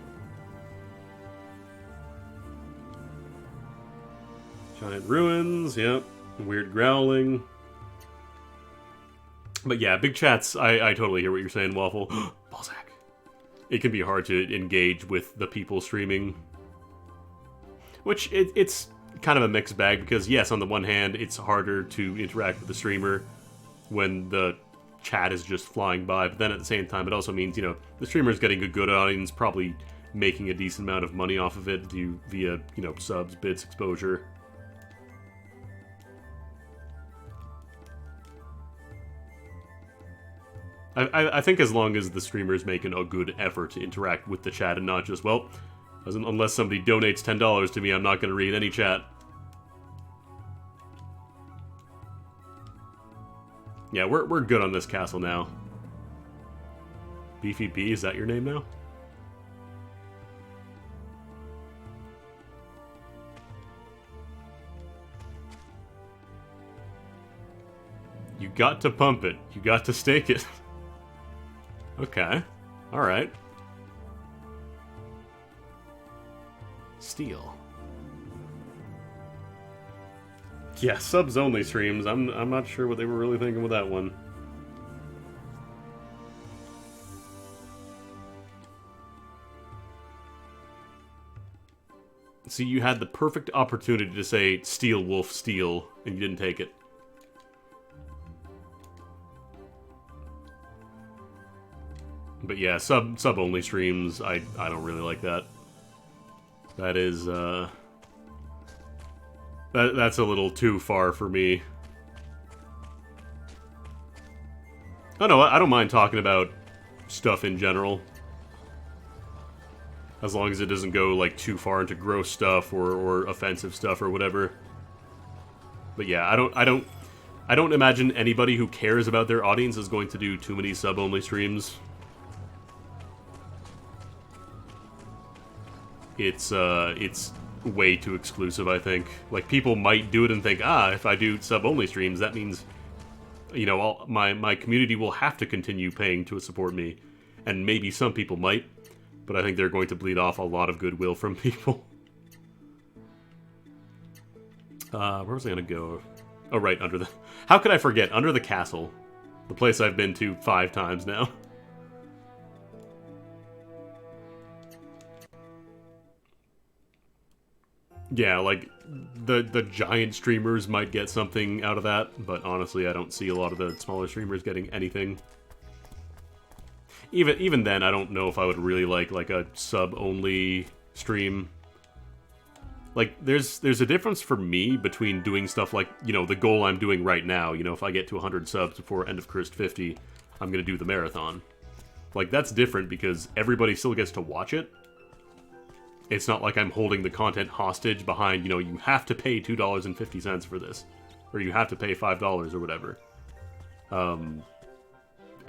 Giant ruins, yep. Weird growling. But yeah, big chats, I totally hear what you're saying, Waffle. Balzac. It can be hard to engage with the people streaming. Which, it's kind of a mixed bag, because yes, on the one hand, it's harder to interact with the streamer when the chat is just flying by, but then at the same time, it also means, you know, the streamer's getting a good audience, probably making a decent amount of money off of it via, you know, subs, bits, exposure. I think as long as the streamer's making a good effort to interact with the chat and not just, well, unless somebody donates $10 to me, I'm not going to read any chat. Yeah, we're good on this castle now. Beefy B, is that your name now? You got to pump it. You got to stake it. Okay. Alright. Steel. Yeah, subs only streams. I'm not sure what they were really thinking with that one. See, you had the perfect opportunity to say Steel Wolf Steel, and you didn't take it. But yeah, sub only streams, I don't really like that. That is that's a little too far for me. Oh no, I don't mind talking about stuff in general. As long as it doesn't go like too far into gross stuff or offensive stuff or whatever. But yeah, I don't imagine anybody who cares about their audience is going to do too many sub only streams. It's way too exclusive, I think. Like, people might do it and think, if I do sub-only streams, that means, you know, my community will have to continue paying to support me. And maybe some people might, but I think they're going to bleed off a lot of goodwill from people. Where was I gonna go? Oh, right, under the... How could I forget? Under the castle. The place I've been to 5 times now. Yeah, like, the giant streamers might get something out of that, but honestly, I don't see a lot of the smaller streamers getting anything. Even then, I don't know if I would really like a sub-only stream. Like, there's a difference for me between doing stuff like, you know, the goal I'm doing right now. You know, if I get to 100 subs before end of Cursed 50, I'm gonna do the marathon. Like, that's different because everybody still gets to watch it. It's not like I'm holding the content hostage behind, you know, you have to pay $2.50 for this. Or you have to pay $5 or whatever. And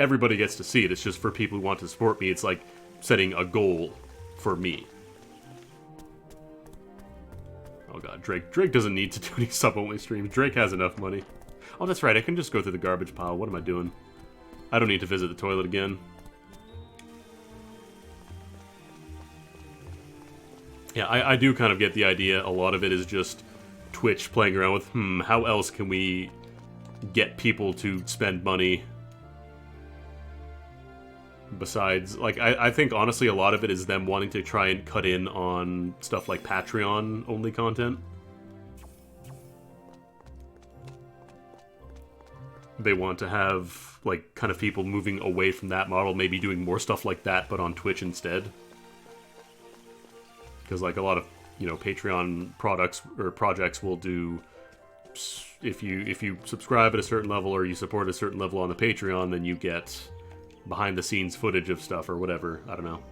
everybody gets to see it. It's just for people who want to support me. It's like setting a goal for me. Oh god, Drake doesn't need to do any sub-only streams. Drake has enough money. Oh, that's right, I can just go through the garbage pile. What am I doing? I don't need to visit the toilet again. Yeah, I do kind of get the idea. A lot of it is just Twitch playing around with, how else can we get people to spend money? Besides, like, I think, honestly, a lot of it is them wanting to try and cut in on stuff like Patreon-only content. They want to have, like, kind of people moving away from that model, maybe doing more stuff like that, but on Twitch instead. Because, like, a lot of, you know, Patreon products or projects will do... If you subscribe at a certain level or you support a certain level on the Patreon, then you get behind-the-scenes footage of stuff or whatever. I don't know.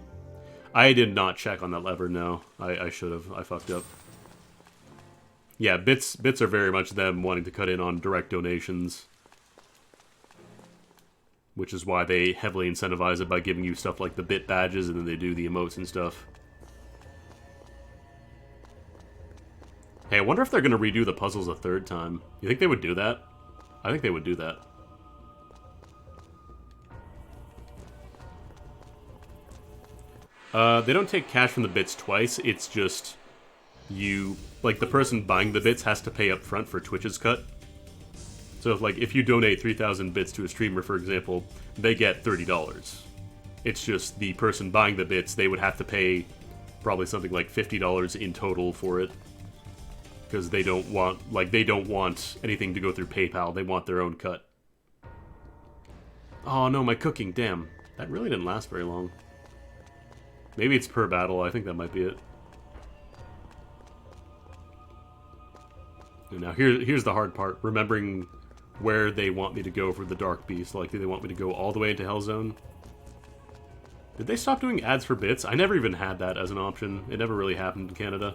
I did not check on that lever, no. I should have. I fucked up. Yeah, bits are very much them wanting to cut in on direct donations. Which is why they heavily incentivize it by giving you stuff like the bit badges, and then they do the emotes and stuff. Hey, I wonder if they're going to redo the puzzles a third time. You think they would do that? I think they would do that. They don't take cash from the bits twice, it's just you, like, the person buying the bits has to pay up front for Twitch's cut. So, if you donate 3,000 bits to a streamer, for example, they get $30. It's just the person buying the bits, they would have to pay probably something like $50 in total for it. Because they don't want, anything to go through PayPal, they want their own cut. Oh no, my cooking, damn. That really didn't last very long. Maybe it's per battle, I think that might be it. And now here's the hard part, remembering where they want me to go for the Dark Beast. Like, do they want me to go all the way into Hellzone? Did they stop doing ads for bits? I never even had that as an option. It never really happened in Canada.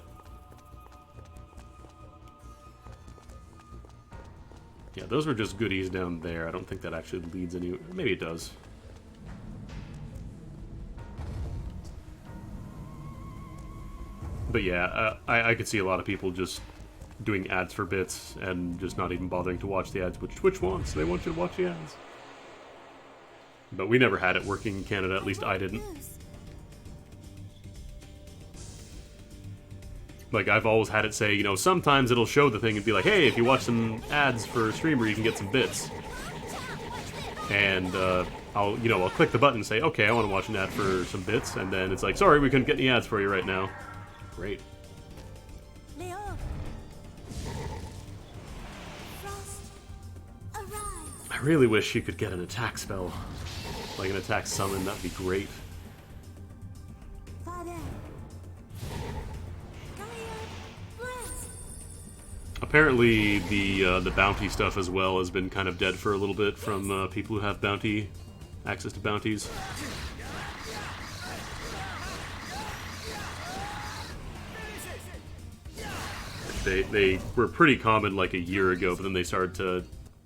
Yeah, those were just goodies down there. I don't think that actually leads any... Maybe it does. But yeah, I could see a lot of people just doing ads for bits and just not even bothering to watch the ads, which Twitch wants. They want you to watch the ads. But we never had it working in Canada, at least I didn't. Like, I've always had it say, you know, sometimes it'll show the thing and be like, hey, if you watch some ads for a streamer, you can get some bits. And, I'll click the button and say, okay, I want to watch an ad for some bits, and then it's like, sorry, we couldn't get any ads for you right now. Great. Leon. Frost. Arise. I really wish you could get an attack spell. Like an attack summon, that'd be great. Father. Gaia. Bless. Apparently, the bounty stuff as well has been kind of dead for a little bit from people who have access to bounties. They were pretty common like a year ago, but then they started to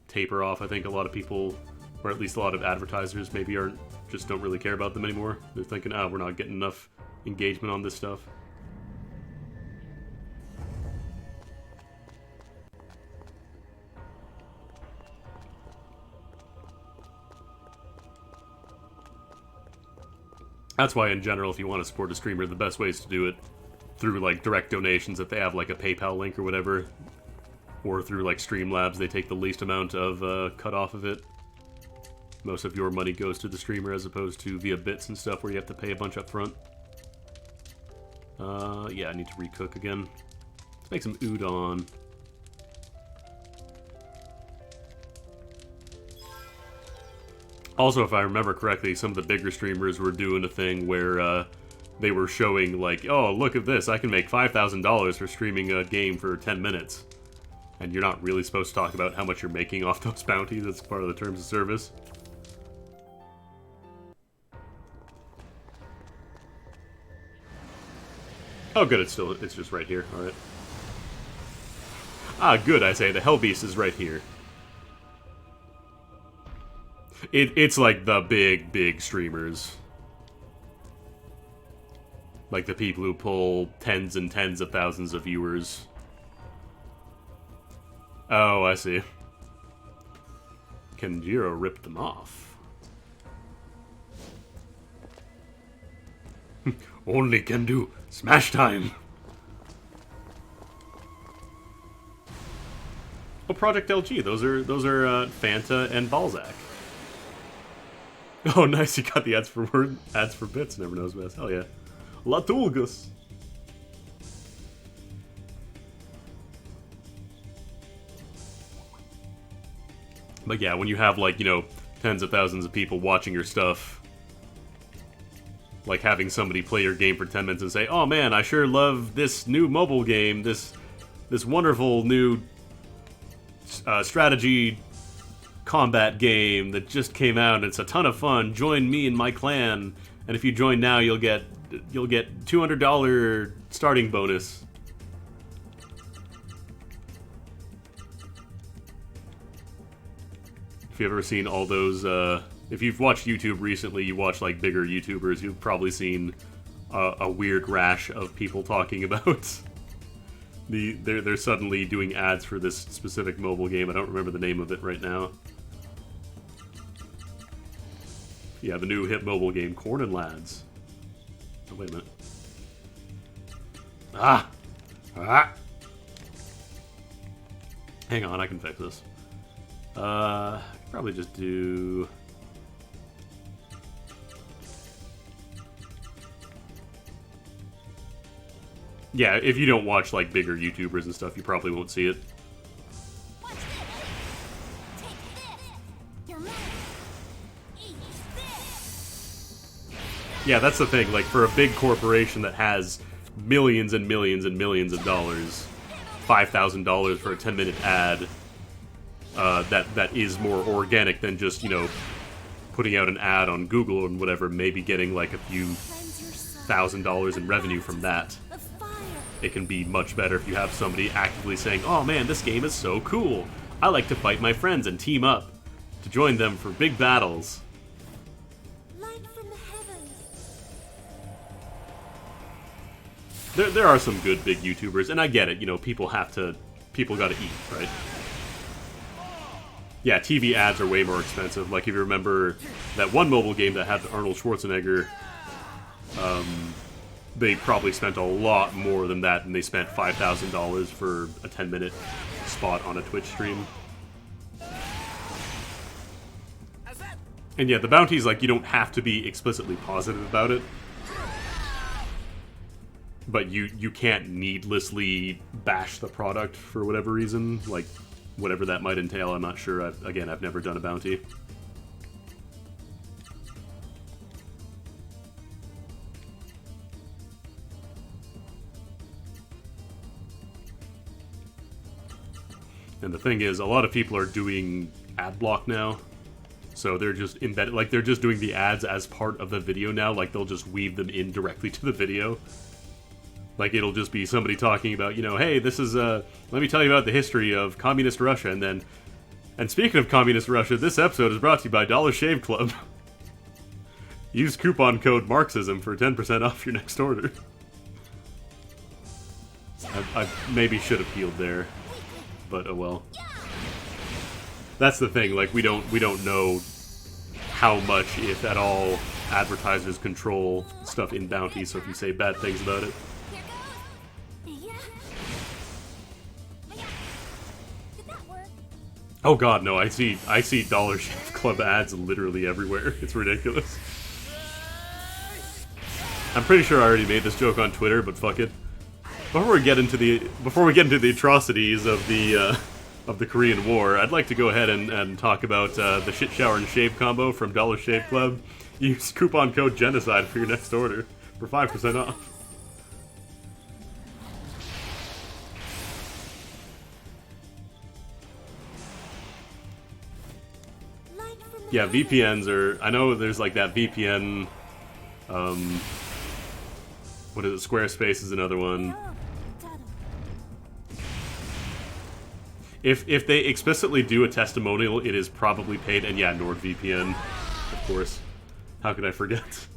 taper off. I think a lot of people, or at least a lot of advertisers, maybe just don't really care about them anymore. They're thinking, we're not getting enough engagement on this stuff. That's why, in general, if you want to support a streamer, the best way is to do it through, like, direct donations, if they have, like, a PayPal link or whatever. Or through, like, Streamlabs, they take the least amount of cut off of it. Most of your money goes to the streamer as opposed to via bits and stuff where you have to pay a bunch up front. Yeah, I need to recook again. Let's make some udon. Also, if I remember correctly, some of the bigger streamers were doing a thing where they were showing, like, oh, look at this, I can make $5,000 for streaming a game for 10 minutes. And you're not really supposed to talk about how much you're making off those bounties, that's part of the terms of service. Oh good, it's just right here, alright. Ah, good, I say, the Hell Beast is right here. It's like the big streamers. Like the people who pull tens and tens of thousands of viewers. Oh, I see. Kenjiro ripped them off. Only can do smash time. Oh, Project LG. Those are Fanta and Balzac. Oh, nice. You got the ads for bits. Never knows best. Hell yeah. Latulgus. But yeah, when you have, like, you know, tens of thousands of people watching your stuff, like having somebody play your game for 10 minutes and say, oh man, I sure love this new mobile game, this wonderful new strategy combat game that just came out and it's a ton of fun, join me and my clan, and if you join now you'll get $200 starting bonus. If you've ever seen all those, if you've watched YouTube recently, you watch like bigger YouTubers, you've probably seen a weird rash of people talking about they're suddenly doing ads for this specific mobile game. I don't remember the name of it right now. Yeah, the new hit mobile game, Corn and Lads. Oh, wait a minute. Ah! Hang on, I can fix this. Probably just do... Yeah, if you don't watch, like, bigger YouTubers and stuff, you probably won't see it. Watch this. Take this. Your money. Eat this. Yeah, that's the thing. Like, for a big corporation that has millions and millions and millions of dollars, $5,000 for a 10-minute ad, that is more organic than just, you know, putting out an ad on Google and whatever, maybe getting like a few $1,000 in revenue from that. It can be much better if you have somebody actively saying, oh man, this game is so cool. I like to fight my friends and team up to join them for big battles. Light from the heavens. There are some good big YouTubers, and I get it, you know, people gotta eat, right? Yeah, TV ads are way more expensive. Like, if you remember that one mobile game that had Arnold Schwarzenegger, they probably spent a lot more than that, and they spent $5,000 for a 10-minute spot on a Twitch stream. And yeah, the bounties, like, you don't have to be explicitly positive about it. But you can't needlessly bash the product for whatever reason, like, whatever that might entail. I'm not sure. I've never done a bounty. And the thing is, a lot of people are doing ad block now. So they're just embedded, like, they're just doing the ads as part of the video now. Like, they'll just weave them in directly to the video. Like, it'll just be somebody talking about, you know, hey, this is, let me tell you about the history of Communist Russia, and then, and speaking of Communist Russia, this episode is brought to you by Dollar Shave Club. Use coupon code Marxism for 10% off your next order. I maybe should have healed there, but oh well. That's the thing, like, we don't know how much, if at all, advertisers control stuff in bounty, so if you say bad things about it. Oh god, no, I see Dollar Shave Club ads literally everywhere. It's ridiculous. I'm pretty sure I already made this joke on Twitter, but fuck it. Before we get into the atrocities of the Korean War, I'd like to go ahead and talk about the shit shower and shave combo from Dollar Shave Club. Use coupon code GENOCIDE for your next order for 5% off. Yeah, VPNs are... I know there's like that VPN... what is it? Squarespace is another one. If they explicitly do a testimonial, it is probably paid, and yeah, NordVPN, of course. How could I forget?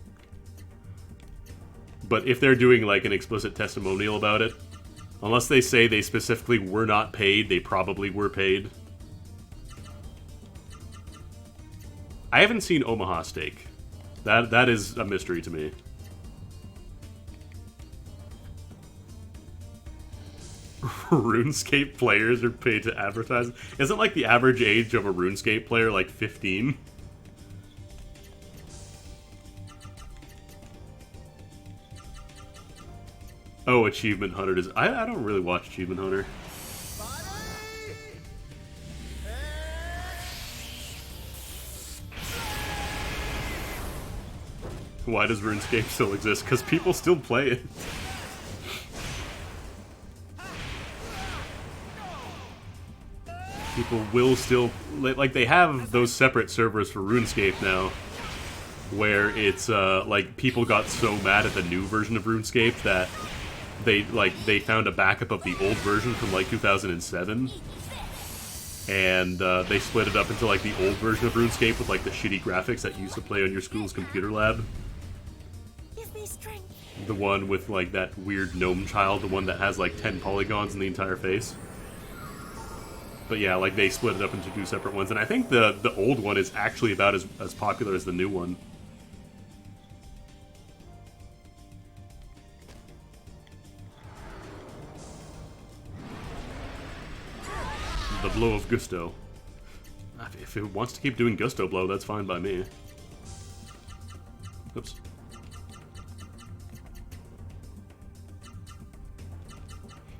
But if they're doing like an explicit testimonial about it, unless they say they specifically were not paid, they probably were paid. I haven't seen Omaha Steak. That is a mystery to me. RuneScape players are paid to advertise. Isn't like the average age of a RuneScape player like 15? Oh, Achievement Hunter does. I don't really watch Achievement Hunter. Why does RuneScape still exist? Because people still play it. People will still... Like, they have those separate servers for RuneScape now, where it's, like, people got so mad at the new version of RuneScape that they found a backup of the old version from, like, 2007, and, they split it up into, like, the old version of RuneScape with, like, the shitty graphics that you used to play on your school's computer lab. Give me strength. The one with, like, that weird gnome child, the one that has, like, 10 polygons in the entire face. But yeah, like, they split it up into two separate ones, and I think the old one is actually about as popular as the new one. The Blow of Gusto. If it wants to keep doing Gusto Blow, that's fine by me. Oops.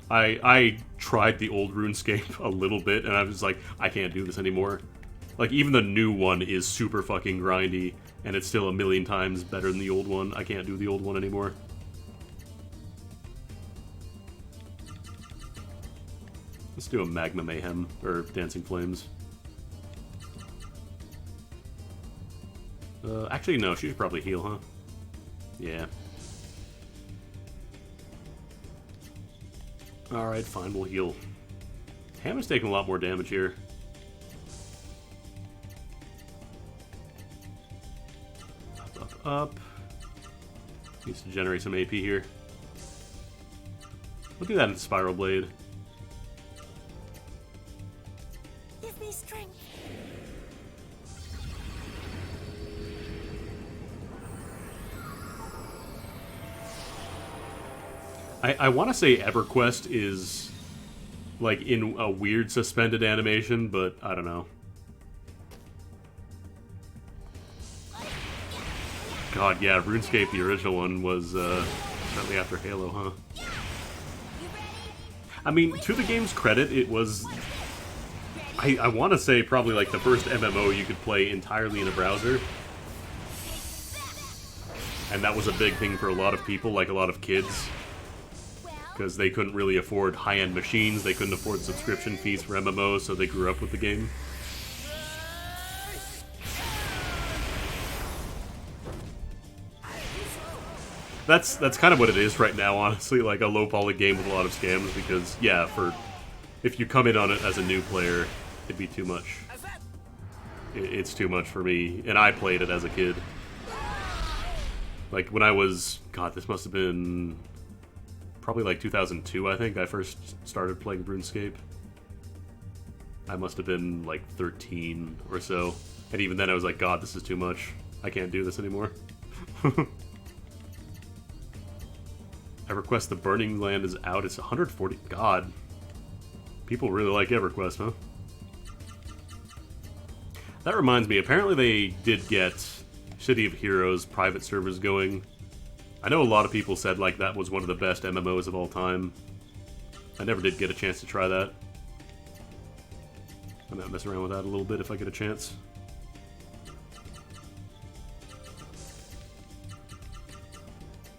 I tried the old RuneScape a little bit, and I was like, I can't do this anymore. Like, even the new one is super fucking grindy, and it's still a million times better than the old one. I can't do the old one anymore. Let's do a Magma Mayhem, or Dancing Flames. Actually, no, she should probably heal, huh? Yeah. Alright, fine, we'll heal. Hammer's taking a lot more damage here. Up, up, up. Needs to generate some AP here. We'll do that in Spiral Blade. Give me strength. I want to say EverQuest is, like, in a weird suspended animation, but I don't know. God, yeah, RuneScape, the original one, was, shortly after Halo, huh? I mean, to the game's credit, it was... I want to say probably, like, the first MMO you could play entirely in a browser. And that was a big thing for a lot of people, like a lot of kids. Because they couldn't really afford high-end machines, they couldn't afford subscription fees for MMOs, so they grew up with the game. That's kind of what it is right now, honestly, like a low-poly game with a lot of scams, because, yeah, if you come in on it as a new player, it'd be too much. It's too much for me, and I played it as a kid. Like, when I was... God, this must have been... probably like 2002, I think, I first started playing RuneScape. I must have been like 13 or so. And even then I was like, God, this is too much. I can't do this anymore. EverQuest The Burning Land is out. It's 140... God. People really like EverQuest, huh? That reminds me, apparently they did get City of Heroes private servers going. I know a lot of people said, like, that was one of the best MMOs of all time. I never did get a chance to try that. I might mess around with that a little bit if I get a chance.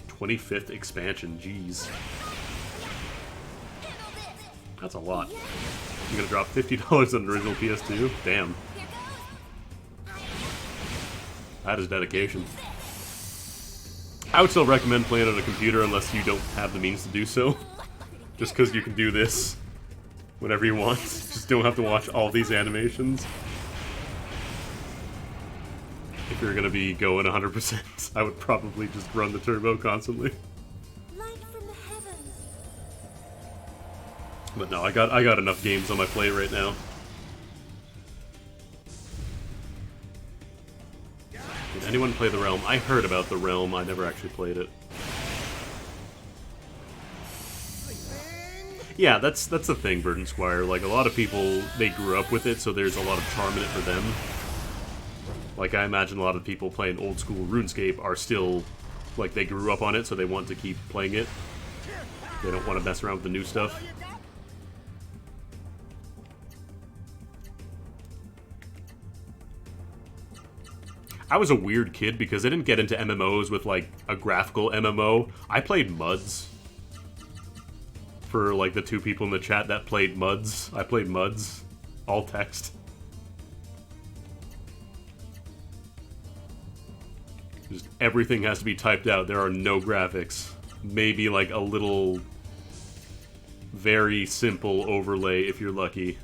'25th expansion, jeez. That's a lot. I'm gonna drop $50 on the original PS2? Damn. That is dedication. I would still recommend playing on a computer unless you don't have the means to do so. Just because you can do this whenever you want. Just don't have to watch all these animations. If you're gonna be going 100%, I would probably just run the turbo constantly. Light from the heavens. But no, I got enough games on my plate right now. Did anyone play The Realm? I heard about The Realm, I never actually played it. Yeah, that's the thing, Burton Squire. Like, a lot of people, they grew up with it, so there's a lot of charm in it for them. Like, I imagine a lot of people playing old school RuneScape are still, like, they grew up on it, so they want to keep playing it. They don't want to mess around with the new stuff. I was a weird kid because I didn't get into MMOs with, like, a graphical MMO. I played MUDs. For, like, the two people in the chat that played MUDs. I played MUDs. All text. Just everything has to be typed out. There are no graphics. Maybe, like, a little very simple overlay if you're lucky.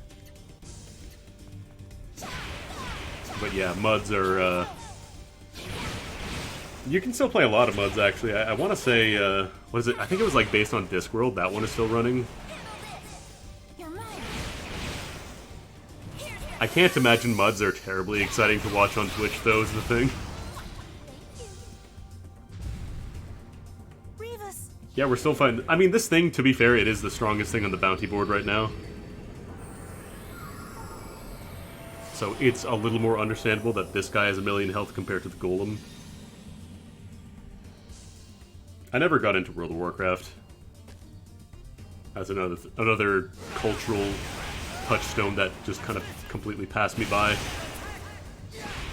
But yeah, MUDs are, you can still play a lot of MUDs, actually. I want to say, what is it? I think it was, like, based on Discworld. That one is still running. I can't imagine MUDs are terribly exciting to watch on Twitch, though, is the thing. Yeah, we're still finding... I mean, this thing, to be fair, it is the strongest thing on the bounty board right now. So it's a little more understandable that this guy has 1,000,000 health compared to the Golem. I never got into World of Warcraft. That's another cultural touchstone that just kind of completely passed me by.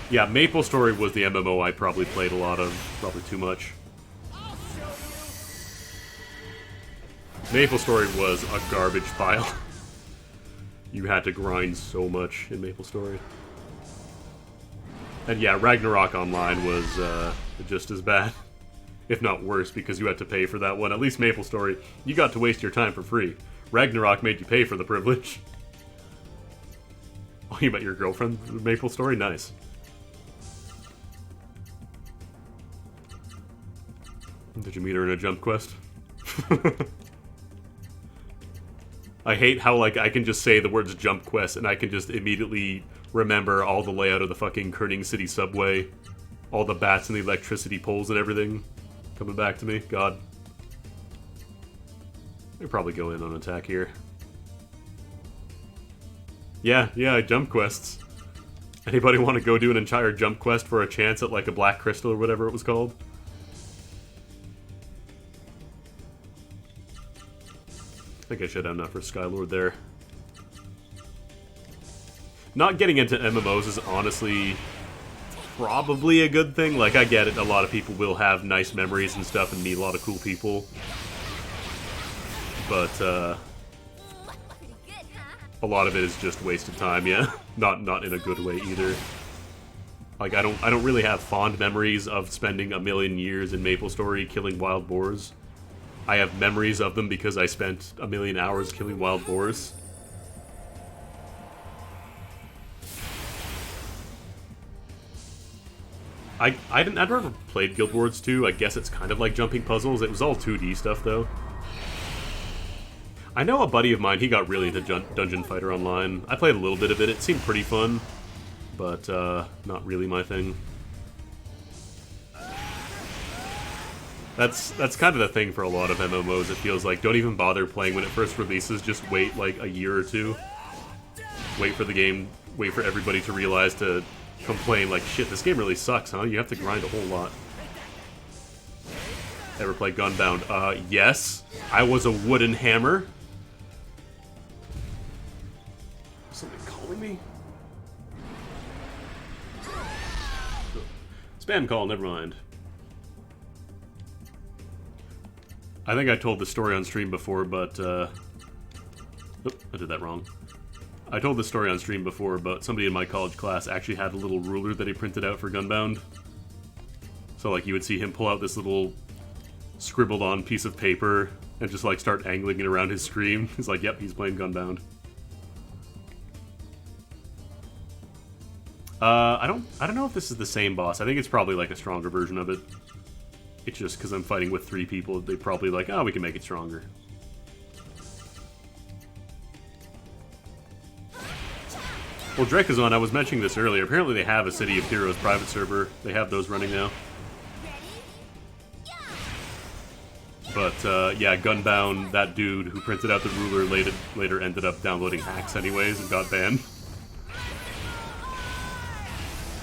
Yeah, MapleStory was the MMO I probably played a lot of, probably too much. MapleStory was a garbage pile. You had to grind so much in MapleStory. And yeah, Ragnarok Online was just as bad. If not worse, because you had to pay for that one. At least MapleStory, you got to waste your time for free. Ragnarok made you pay for the privilege. Oh, you met your girlfriend in MapleStory? Nice. Did you meet her in a jump quest? I hate how, like, I can just say the words jump quest and I can just immediately remember all the layout of the fucking Kerning City subway. All the bats and the electricity poles and everything. Coming back to me. God. I'll probably go in on attack here. Yeah, jump quests. Anybody want to go do an entire jump quest for a chance at, like, a black crystal or whatever it was called? I think I should have enough for Skylord there. Not getting into MMOs is honestly probably a good thing. Like, I get it, a lot of people will have nice memories and stuff and meet a lot of cool people. But, a lot of it is just wasted time, yeah. Not in a good way either. Like, I don't really have fond memories of spending 1,000,000 years in MapleStory killing wild boars. I have memories of them because I spent 1,000,000 hours killing wild boars. I've never played Guild Wars 2. I guess it's kind of like jumping puzzles. It was all 2D stuff, though. I know a buddy of mine, he got really into Dungeon Fighter Online. I played a little bit of it. It seemed pretty fun, but not really my thing. That's kind of the thing for a lot of MMOs, it feels like. Don't even bother playing when it first releases, just wait like a year or two. Wait for the game, wait for everybody to realize to complain like, shit, this game really sucks, huh? You have to grind a whole lot. Ever play Gunbound? Yes. I was a wooden hammer. Somebody calling me? Spam call, never mind. I think I told the story on stream before, but, oop, I did that wrong. I told the story on stream before, but somebody in my college class actually had a little ruler that he printed out for Gunbound. So, like, you would see him pull out this little scribbled on piece of paper and just, like, start angling it around his screen. He's like, yep, he's playing Gunbound. I don't know if this is the same boss. I think it's probably like a stronger version of it. It's just because I'm fighting with 3 people, they probably like, oh, we can make it stronger. Well, Drekazon, I was mentioning this earlier. Apparently they have a City of Heroes private server. They have those running now. But, yeah, Gunbound, that dude who printed out the ruler later ended up downloading hacks anyways and got banned.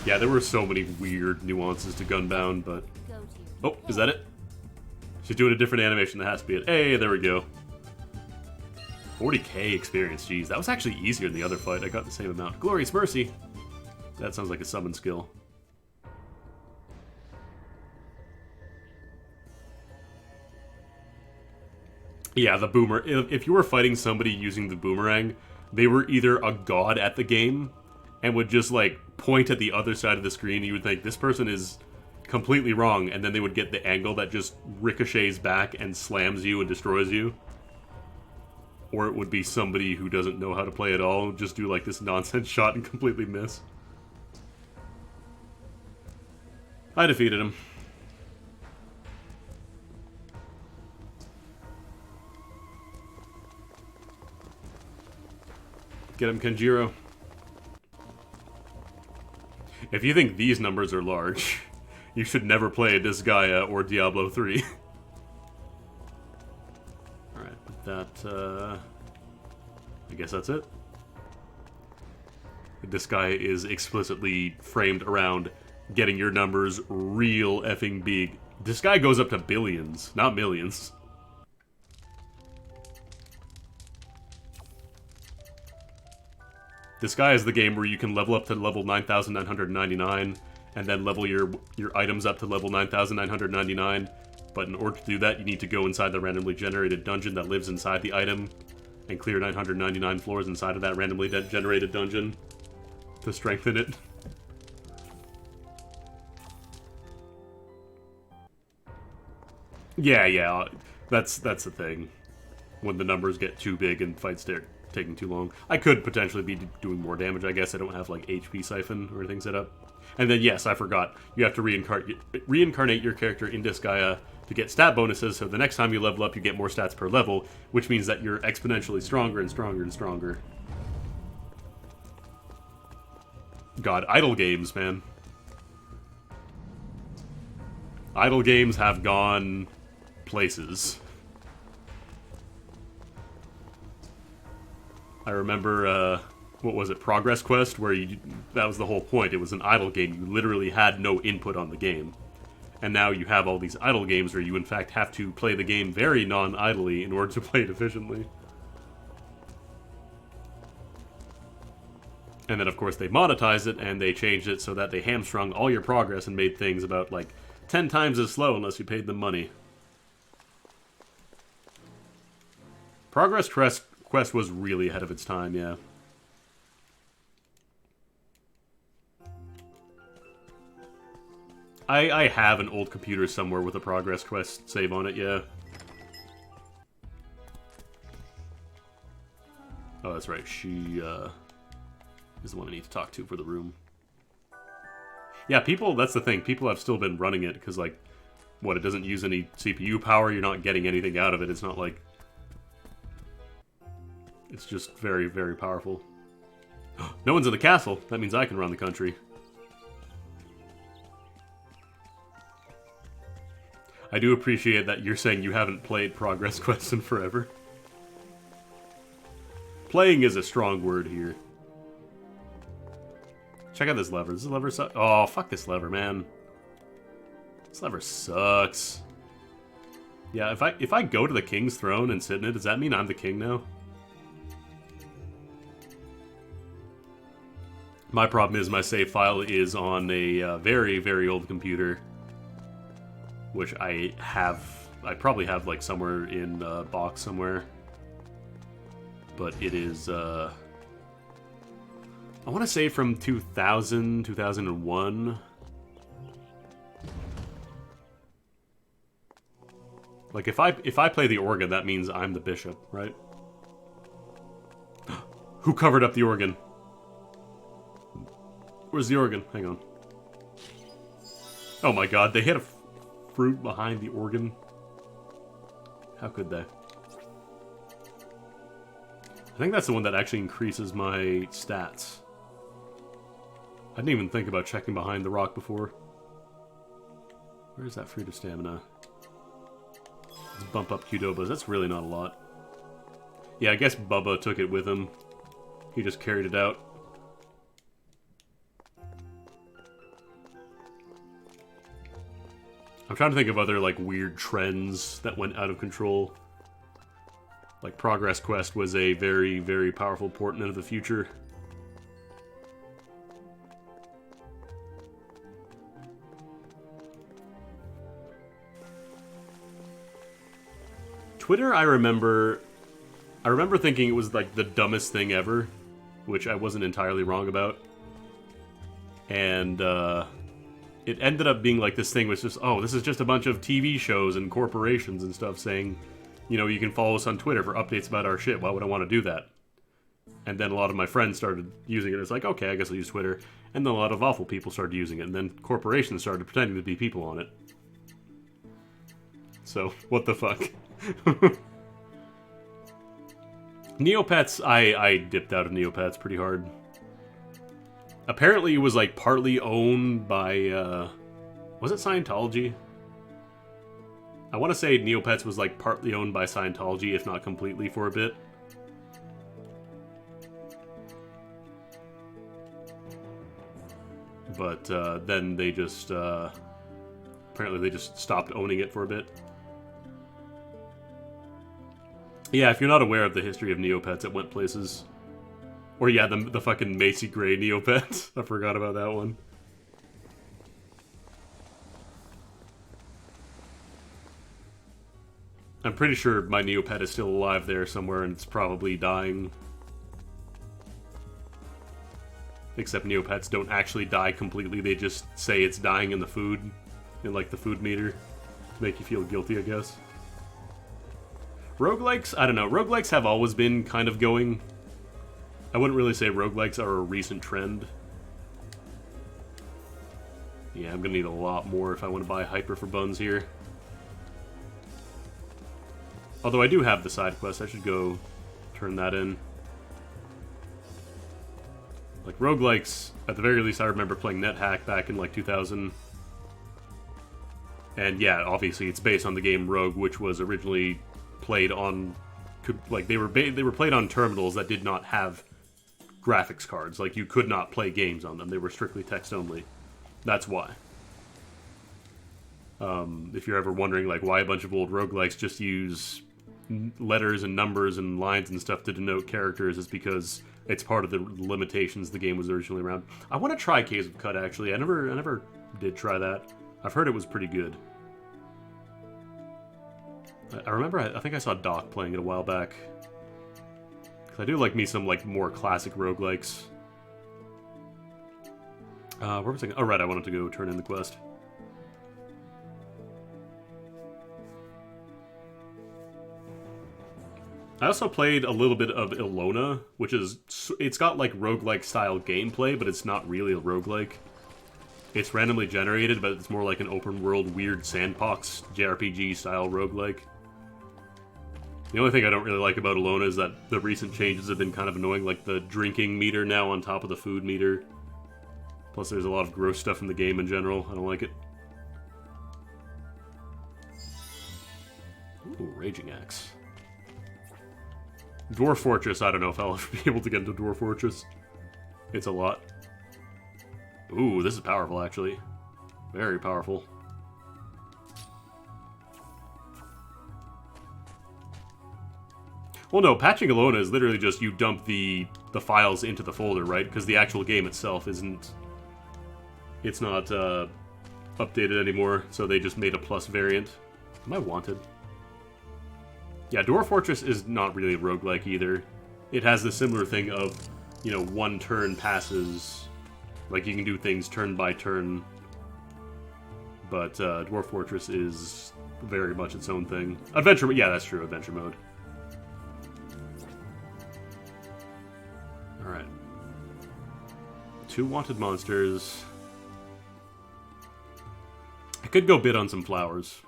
Yeah, there were so many weird nuances to Gunbound, but... Oh, is that it? She's doing a different animation, that has to be it. Hey, there we go. 40k experience, jeez. That was actually easier than the other fight. I got the same amount. Glorious Mercy! That sounds like a summon skill. Yeah, the boomer. If you were fighting somebody using the boomerang, they were either a god at the game and would just, like, point at the other side of the screen and you would think, this person is completely wrong, and then they would get the angle that just ricochets back and slams you and destroys you. Or it would be somebody who doesn't know how to play at all, just do like this nonsense shot and completely miss. I defeated him. Get him, Kenjiro. If you think these numbers are large, you should never play Legaia or Diablo 3. That, I guess that's it. This guy is explicitly framed around getting your numbers real effing big. This guy goes up to billions, not millions. This guy is the game where you can level up to level 9,999 and then level your items up to level 9,999. But in order to do that, you need to go inside the randomly generated dungeon that lives inside the item and clear 999 floors inside of that randomly generated dungeon to strengthen it. Yeah, that's the thing. When the numbers get too big and fights start taking too long. I could potentially be doing more damage, I guess. I don't have, like, HP Siphon or anything set up. And then, yes, I forgot. You have to reincarnate your character in Legaia to get stat bonuses, so the next time you level up, you get more stats per level, which means that you're exponentially stronger and stronger and stronger. God, idle games, man. Idle games have gone places. I remember, what was it, Progress Quest, where that was the whole point. It was an idle game. You literally had no input on the game. And now you have all these idle games where you in fact have to play the game very non-idly in order to play it efficiently. And then of course they monetized it and they changed it so that they hamstrung all your progress and made things about like 10 times as slow unless you paid them money. Progress Quest was really ahead of its time, yeah. I have an old computer somewhere with a Progress Quest save on it, yeah. Oh, that's right. She is the one I need to talk to for the room. Yeah, people, that's the thing. People have still been running it because, like, what, it doesn't use any CPU power. You're not getting anything out of it. It's not like... It's just very, very powerful. No one's in the castle. That means I can run the country. I do appreciate that you're saying you haven't played Progress Quest in forever. Playing is a strong word here. Check out this lever. This lever sucks. Oh, fuck this lever, man. This lever sucks. Yeah, if I go to the king's throne and sit in it, does that mean I'm the king now? My problem is my save file is on a very, very old computer. Which I probably have like somewhere in a box somewhere. But it is, I want to say from 2000, 2001. Like if I play the organ, that means I'm the bishop, right? Who covered up the organ? where's the organ? Hang on. Oh my god, they hid a fruit behind the organ. How could they? I think that's the one that actually increases my stats. I didn't even think about checking behind the rock before. Where's that fruit of stamina? Let's bump up Qdoba's. That's really not a lot. Yeah, I guess Bubba took it with him. He just carried it out. I'm trying to think of other, like, weird trends that went out of control. Like, Progress Quest was a very, very powerful portent of the future. Twitter, I remember thinking it was, like, the dumbest thing ever, which I wasn't entirely wrong about. And, it ended up being like this thing was just, oh, this is just a bunch of TV shows and corporations and stuff saying, you know, you can follow us on Twitter for updates about our shit. Why would I want to do that? And then a lot of my friends started using it. It's like, okay, I guess I'll use Twitter. And then a lot of awful people started using it. And then corporations started pretending to be people on it. So, what the fuck? Neopets, I dipped out of Neopets pretty hard. Apparently it was, like, partly owned by, was it Scientology? I want to say Neopets was, like, partly owned by Scientology, if not completely, for a bit. But, then they just, apparently they just stopped owning it for a bit. Yeah, if you're not aware of the history of Neopets, it went places. Or yeah, the fucking Macy Gray Neopets. I forgot about that one. I'm pretty sure my Neopet is still alive there somewhere and it's probably dying. Except Neopets don't actually die completely, they just say it's dying in the food. In like the food meter. To make you feel guilty, I guess. Roguelikes? I don't know. Roguelikes have always been kind of going. I wouldn't really say roguelikes are a recent trend. Yeah, I'm gonna need a lot more if I want to buy Hyper for Buns here. Although I do have the side quest, I should go turn that in. Like, roguelikes, at the very least I remember playing NetHack back in like 2000. And yeah, obviously it's based on the game Rogue, which was originally played on... Like, they were played on terminals that did not have graphics cards. Like, you could not play games on them. They were strictly text only. That's why. If you're ever wondering, like, why a bunch of old roguelikes just use letters and numbers and lines and stuff to denote characters, is because it's part of the limitations the game was originally around. I want to try Caves of Cut, actually. I never did try that. I've heard it was pretty good. I remember, I think I saw Doc playing it a while back. I do like me some, like, more classic roguelikes. Where was I? Oh, right, I wanted to go turn in the quest. I also played a little bit of Ilona, which is... It's got, like, roguelike style gameplay, but it's not really a roguelike. It's randomly generated, but it's more like an open world, weird sandbox JRPG style roguelike. The only thing I don't really like about Ilona is that the recent changes have been kind of annoying, like the drinking meter now on top of the food meter. Plus there's a lot of gross stuff in the game in general. I don't like it. Ooh, Raging Axe. Dwarf Fortress, I don't know if I'll ever be able to get into Dwarf Fortress. It's a lot. Ooh, this is powerful, actually. Very powerful. Well, no, patching Ilona is literally just you dump the files into the folder, right? Because the actual game itself isn't... It's not updated anymore, so they just made a plus variant. Am I wanted? Yeah, Dwarf Fortress is not really a roguelike either. It has the similar thing of, you know, one turn passes. Like, you can do things turn by turn. But Dwarf Fortress is very much its own thing. Adventure, yeah, that's true, adventure mode. Alright. 2 wanted monsters. I could go bid on some flowers.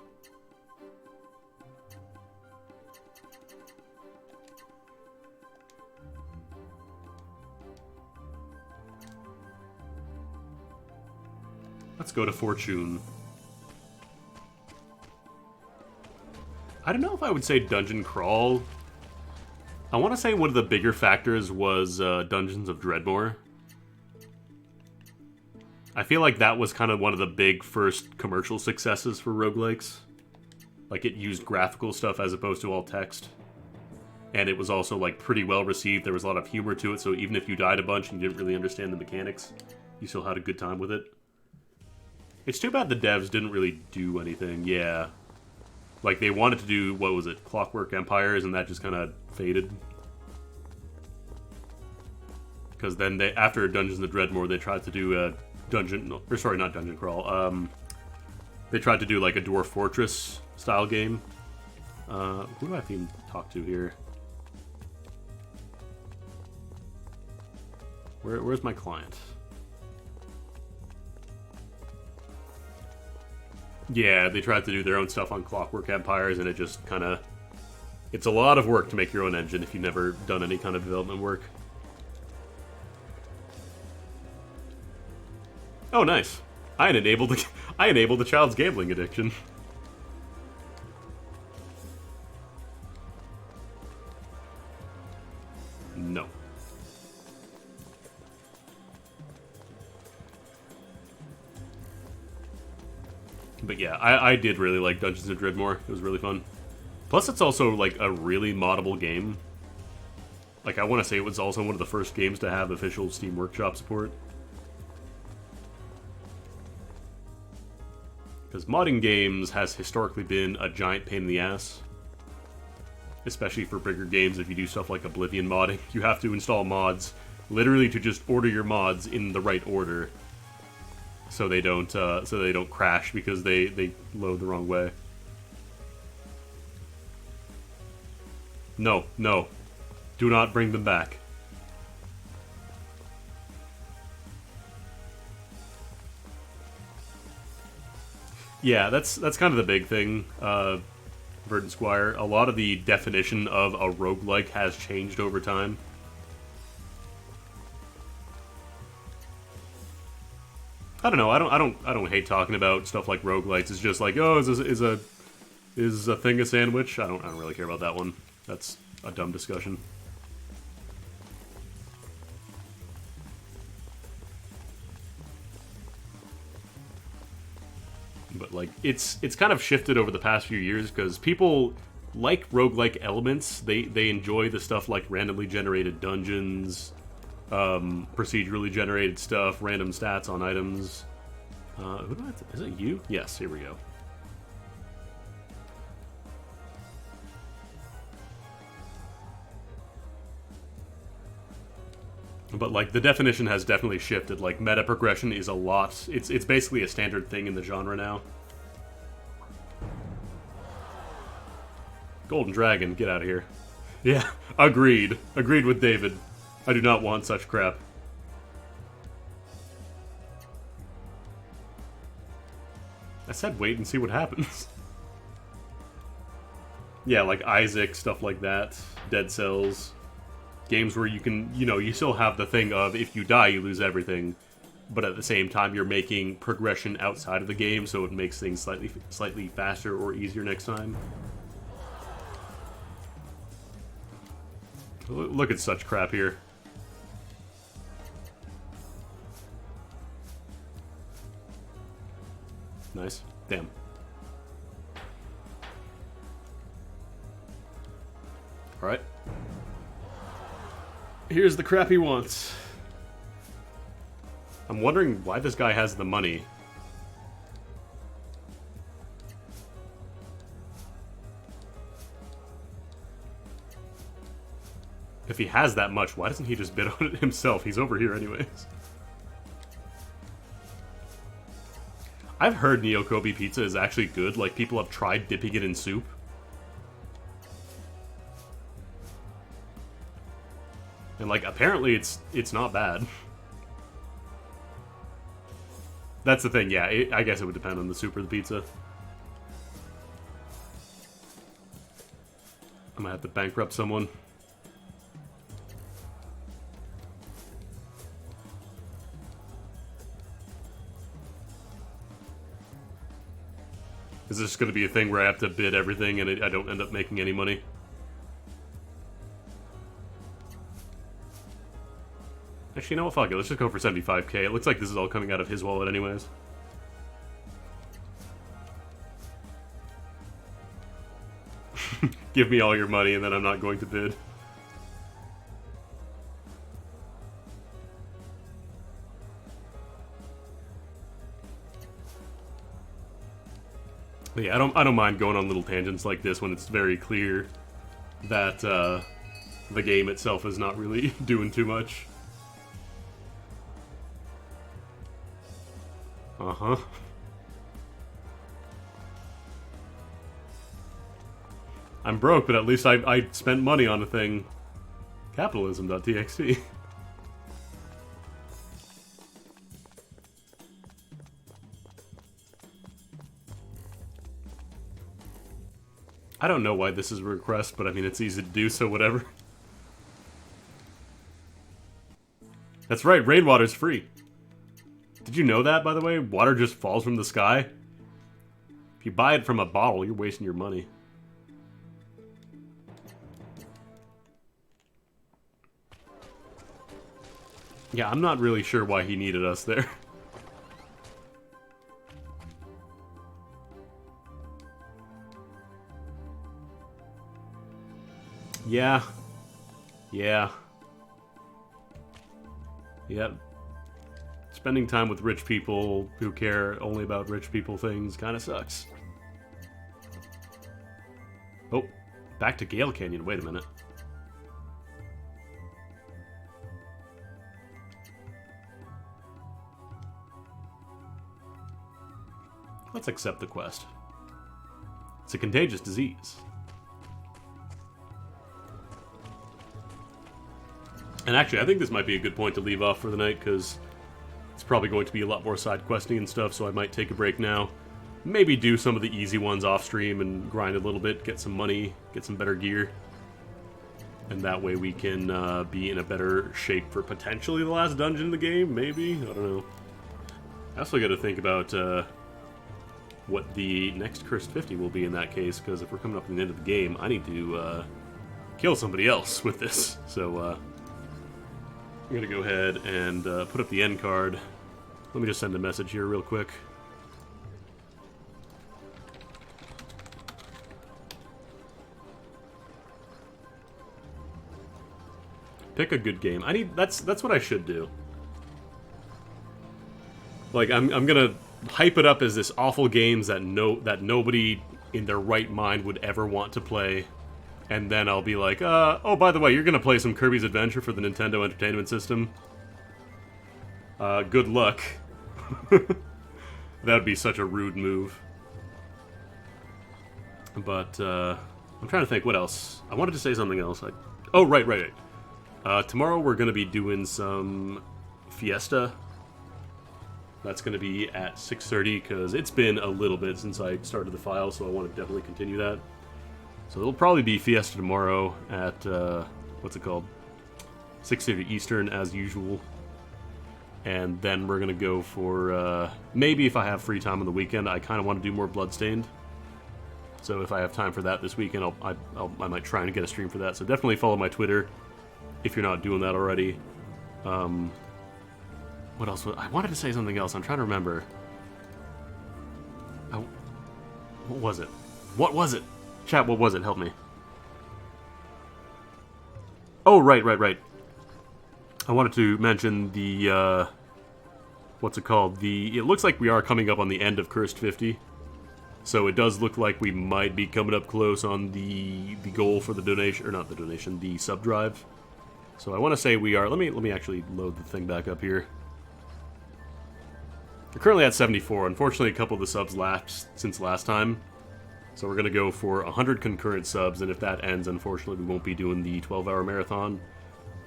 Let's go to Fortune. I don't know if I would say Dungeon Crawl. I want to say one of the bigger factors was Dungeons of Dreadmore. I feel like that was kind of one of the big first commercial successes for roguelikes. Like, it used graphical stuff as opposed to all text. And it was also, like, pretty well received. There was a lot of humor to it, so even if you died a bunch and you didn't really understand the mechanics, you still had a good time with it. It's too bad the devs didn't really do anything, yeah. Like, they wanted to do, what was it, Clockwork Empires, and that just kind of faded. Because then, after Dungeons of Dreadmore, they tried to do a not Dungeon Crawl, they tried to do, like, a Dwarf Fortress style game. Who do I have to talk to here? Where's my client? Yeah, they tried to do their own stuff on Clockwork Empires, and it just kind of... It's a lot of work to make your own engine if you've never done any kind of development work. Oh, nice. I enabled the child's gambling addiction. No. But yeah, I did really like Dungeons of Dreadmore. It was really fun. Plus, it's also, like, a really moddable game. Like, I want to say it was also one of the first games to have official Steam Workshop support. Because modding games has historically been a giant pain in the ass. Especially for bigger games. If you do stuff like Oblivion modding, you have to install mods literally to just order your mods in the right order. So they don't crash because they load the wrong way. No, no. Do not bring them back. Yeah, that's kind of the big thing, Verdant Squire. A lot of the definition of a roguelike has changed over time. I don't know. I don't hate talking about stuff like roguelites. It's just like, oh, is a thing a sandwich? I don't really care about that one. That's a dumb discussion. But like, it's kind of shifted over the past few years because people like roguelike elements. They enjoy the stuff like randomly generated dungeons, procedurally generated stuff, random stats on items. Who do I have to, is it you? Yes, here we go. But like, the definition has definitely shifted. Like, meta progression is a lot. It's basically a standard thing in the genre now. Golden Dragon, get out of here. Yeah, agreed. Agreed with David. I do not want such crap. I said wait and see what happens. Yeah, like Isaac, stuff like that. Dead Cells. Games where you can, you still have the thing of if you die, you lose everything. But at the same time, you're making progression outside of the game, so it makes things slightly faster or easier next time. Look at such crap here. Nice. Damn. Alright. Here's the crap he wants. I'm wondering why this guy has the money. If he has that much, why doesn't he just bid on it himself? He's over here anyways. I've heard Neo Kobe pizza is actually good. Like, people have tried dipping it in soup. And like, apparently it's not bad. That's the thing, yeah. I guess it would depend on the soup or the pizza. I might have to bankrupt someone. Is this going to be a thing where I have to bid everything and I don't end up making any money? Actually, you know what? Fuck it. Let's just go for 75k. It looks like this is all coming out of his wallet anyways. Give me all your money and then I'm not going to bid. But yeah, I don't mind going on little tangents like this when it's very clear that the game itself is not really doing too much. Uh-huh. I'm broke, but at least I spent money on a thing. Capitalism.txt. I don't know why this is a request, but I mean, it's easy to do, so whatever. That's right, rainwater's free. Did you know that, by the way? Water just falls from the sky. If you buy it from a bottle, you're wasting your money. Yeah, I'm not really sure why he needed us there. Yeah. Yeah. Yep. Spending time with rich people who care only about rich people things kind of sucks. Oh, back to Gale Canyon. Wait a minute. Let's accept the quest. It's a contagious disease. And actually, I think this might be a good point to leave off for the night, because it's probably going to be a lot more side questing and stuff, so I might take a break now. Maybe do some of the easy ones off stream and grind a little bit, get some money, get some better gear. And that way we can be in a better shape for potentially the last dungeon in the game, maybe? I don't know. I also got to think about what the next Cursed 50 will be in that case, because if we're coming up to the end of the game, I need to kill somebody else with this. So, I'm going to go ahead and put up the end card. Let me just send a message here real quick. Pick a good game. That's what I should do. Like, I'm gonna hype it up as this awful games that nobody in their right mind would ever want to play. And then I'll be like, oh, by the way, you're gonna play some Kirby's Adventure for the Nintendo Entertainment System. Good luck. That would be such a rude move. But, I'm trying to think what else. I wanted to say something else. Oh, right. Tomorrow we're gonna be doing some Fiesta. That's gonna be at 6:30, because it's been a little bit since I started the file, so I want to definitely continue that. So it'll probably be Fiesta tomorrow at, what's it called? 6:30 Eastern, as usual. And then we're going to go for, maybe if I have free time on the weekend, I kind of want to do more Bloodstained. So if I have time for that this weekend, I might try and get a stream for that. So definitely follow my Twitter if you're not doing that already. What else? I wanted to say something else. I'm trying to remember. What was it? What was it? Chat, what was it? Help me. Oh, right. I wanted to mention the, what's it called? It looks like we are coming up on the end of Cursed 50. So it does look like we might be coming up close on the goal for the donation, or not the donation, the sub drive. So I want to say we are, let me actually load the thing back up here. We're currently at 74. Unfortunately, a couple of the subs lapsed since last time. So we're going to go for 100 concurrent subs, and if that ends, unfortunately, we won't be doing the 12-hour marathon.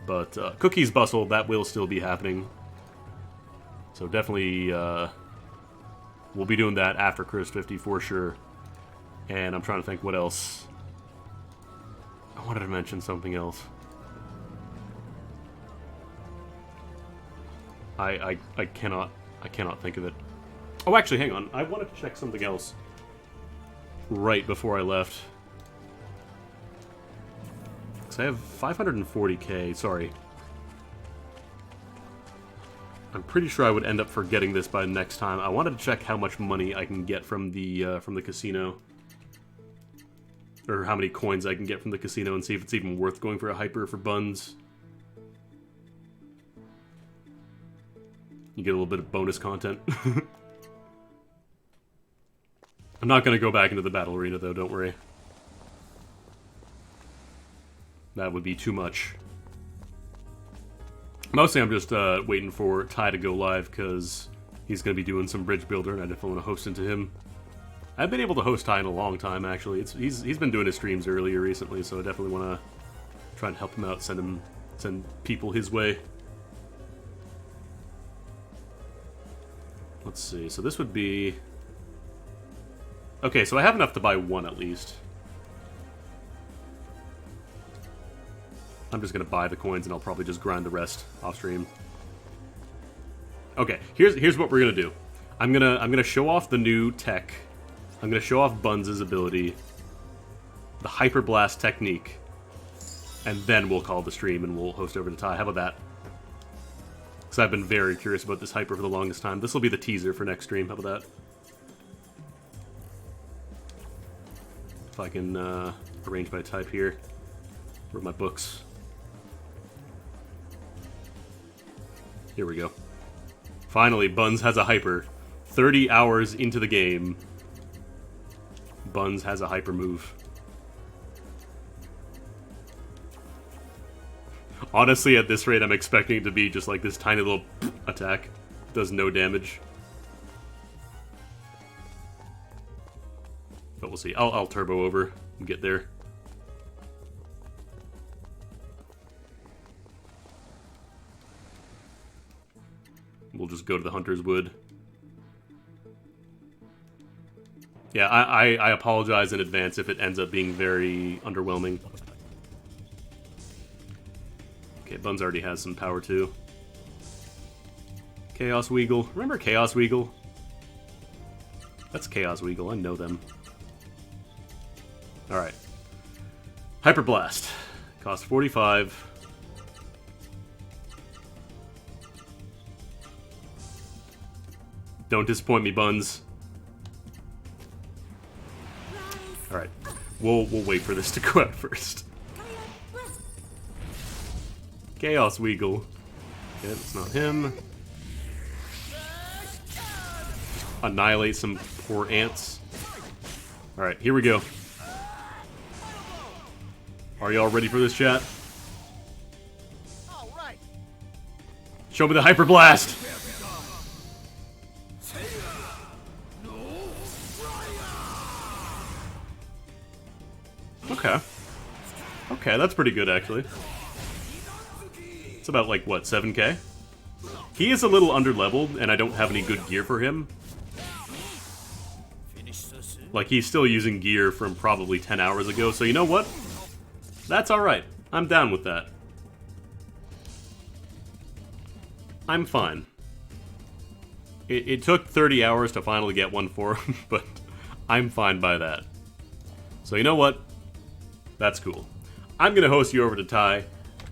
But Cookies Bustle, that will still be happening. So definitely We'll be doing that after Chris 50 for sure. And I'm trying to think what else. I wanted to mention something else. I cannot think of it. Oh, actually, hang on. I wanted to check something else right before I left. Because I have 540k, sorry. I'm pretty sure I would end up forgetting this by next time. I wanted to check how much money I can get from the casino. Or how many coins I can get from the casino and see if it's even worth going for a hyper for buns. You get a little bit of bonus content. I'm not going to go back into the battle arena, though, don't worry. That would be too much. Mostly I'm just waiting for Ty to go live, because he's going to be doing some bridge builder, and I definitely want to host into him. I've been able to host Ty in a long time, actually. He's been doing his streams earlier recently, so I definitely want to try and help him out, send people his way. Let's see, so this would be... Okay, so I have enough to buy one at least. I'm just gonna buy the coins and I'll probably just grind the rest off stream. Okay, here's what we're gonna do. I'm gonna show off the new tech. I'm gonna show off Buns' ability, the Hyper Blast technique, and then we'll call the stream and we'll host over to Ty. How about that? Because I've been very curious about this hyper for the longest time. This will be the teaser for next stream. How about that? If I can arrange my type here. Where are my books? Here we go. Finally, Buns has a hyper. 30 hours into the game, Buns has a hyper move. Honestly, at this rate, I'm expecting it to be just like this tiny little attack. Does no damage. But we'll see. I'll turbo over and get there. We'll just go to the Hunter's Wood. Yeah, I apologize in advance if it ends up being very underwhelming. Okay, Buns already has some power too. Chaos Weagle. Remember Chaos Weagle? That's Chaos Weagle, I know them. Alright. Hyper Blast. Cost 45. Don't disappoint me, Buns. Alright. We'll wait for this to go out first. Chaos Weagle. Okay, that's not him. Annihilate some poor ants. Alright, here we go. Are y'all ready for this, chat? Show me the Hyper Blast! Okay. Okay, that's pretty good, actually. It's about, like, what, 7k? He is a little underleveled, and I don't have any good gear for him. Like, he's still using gear from probably 10 hours ago, so you know what? That's alright. I'm down with that. I'm fine. It took 30 hours to finally get one for him, but I'm fine by that. So you know what? That's cool. I'm gonna host you over to Ty.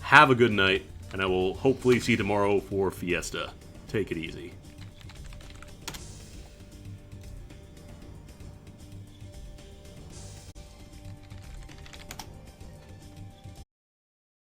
Have a good night, and I will hopefully see you tomorrow for Fiesta. Take it easy.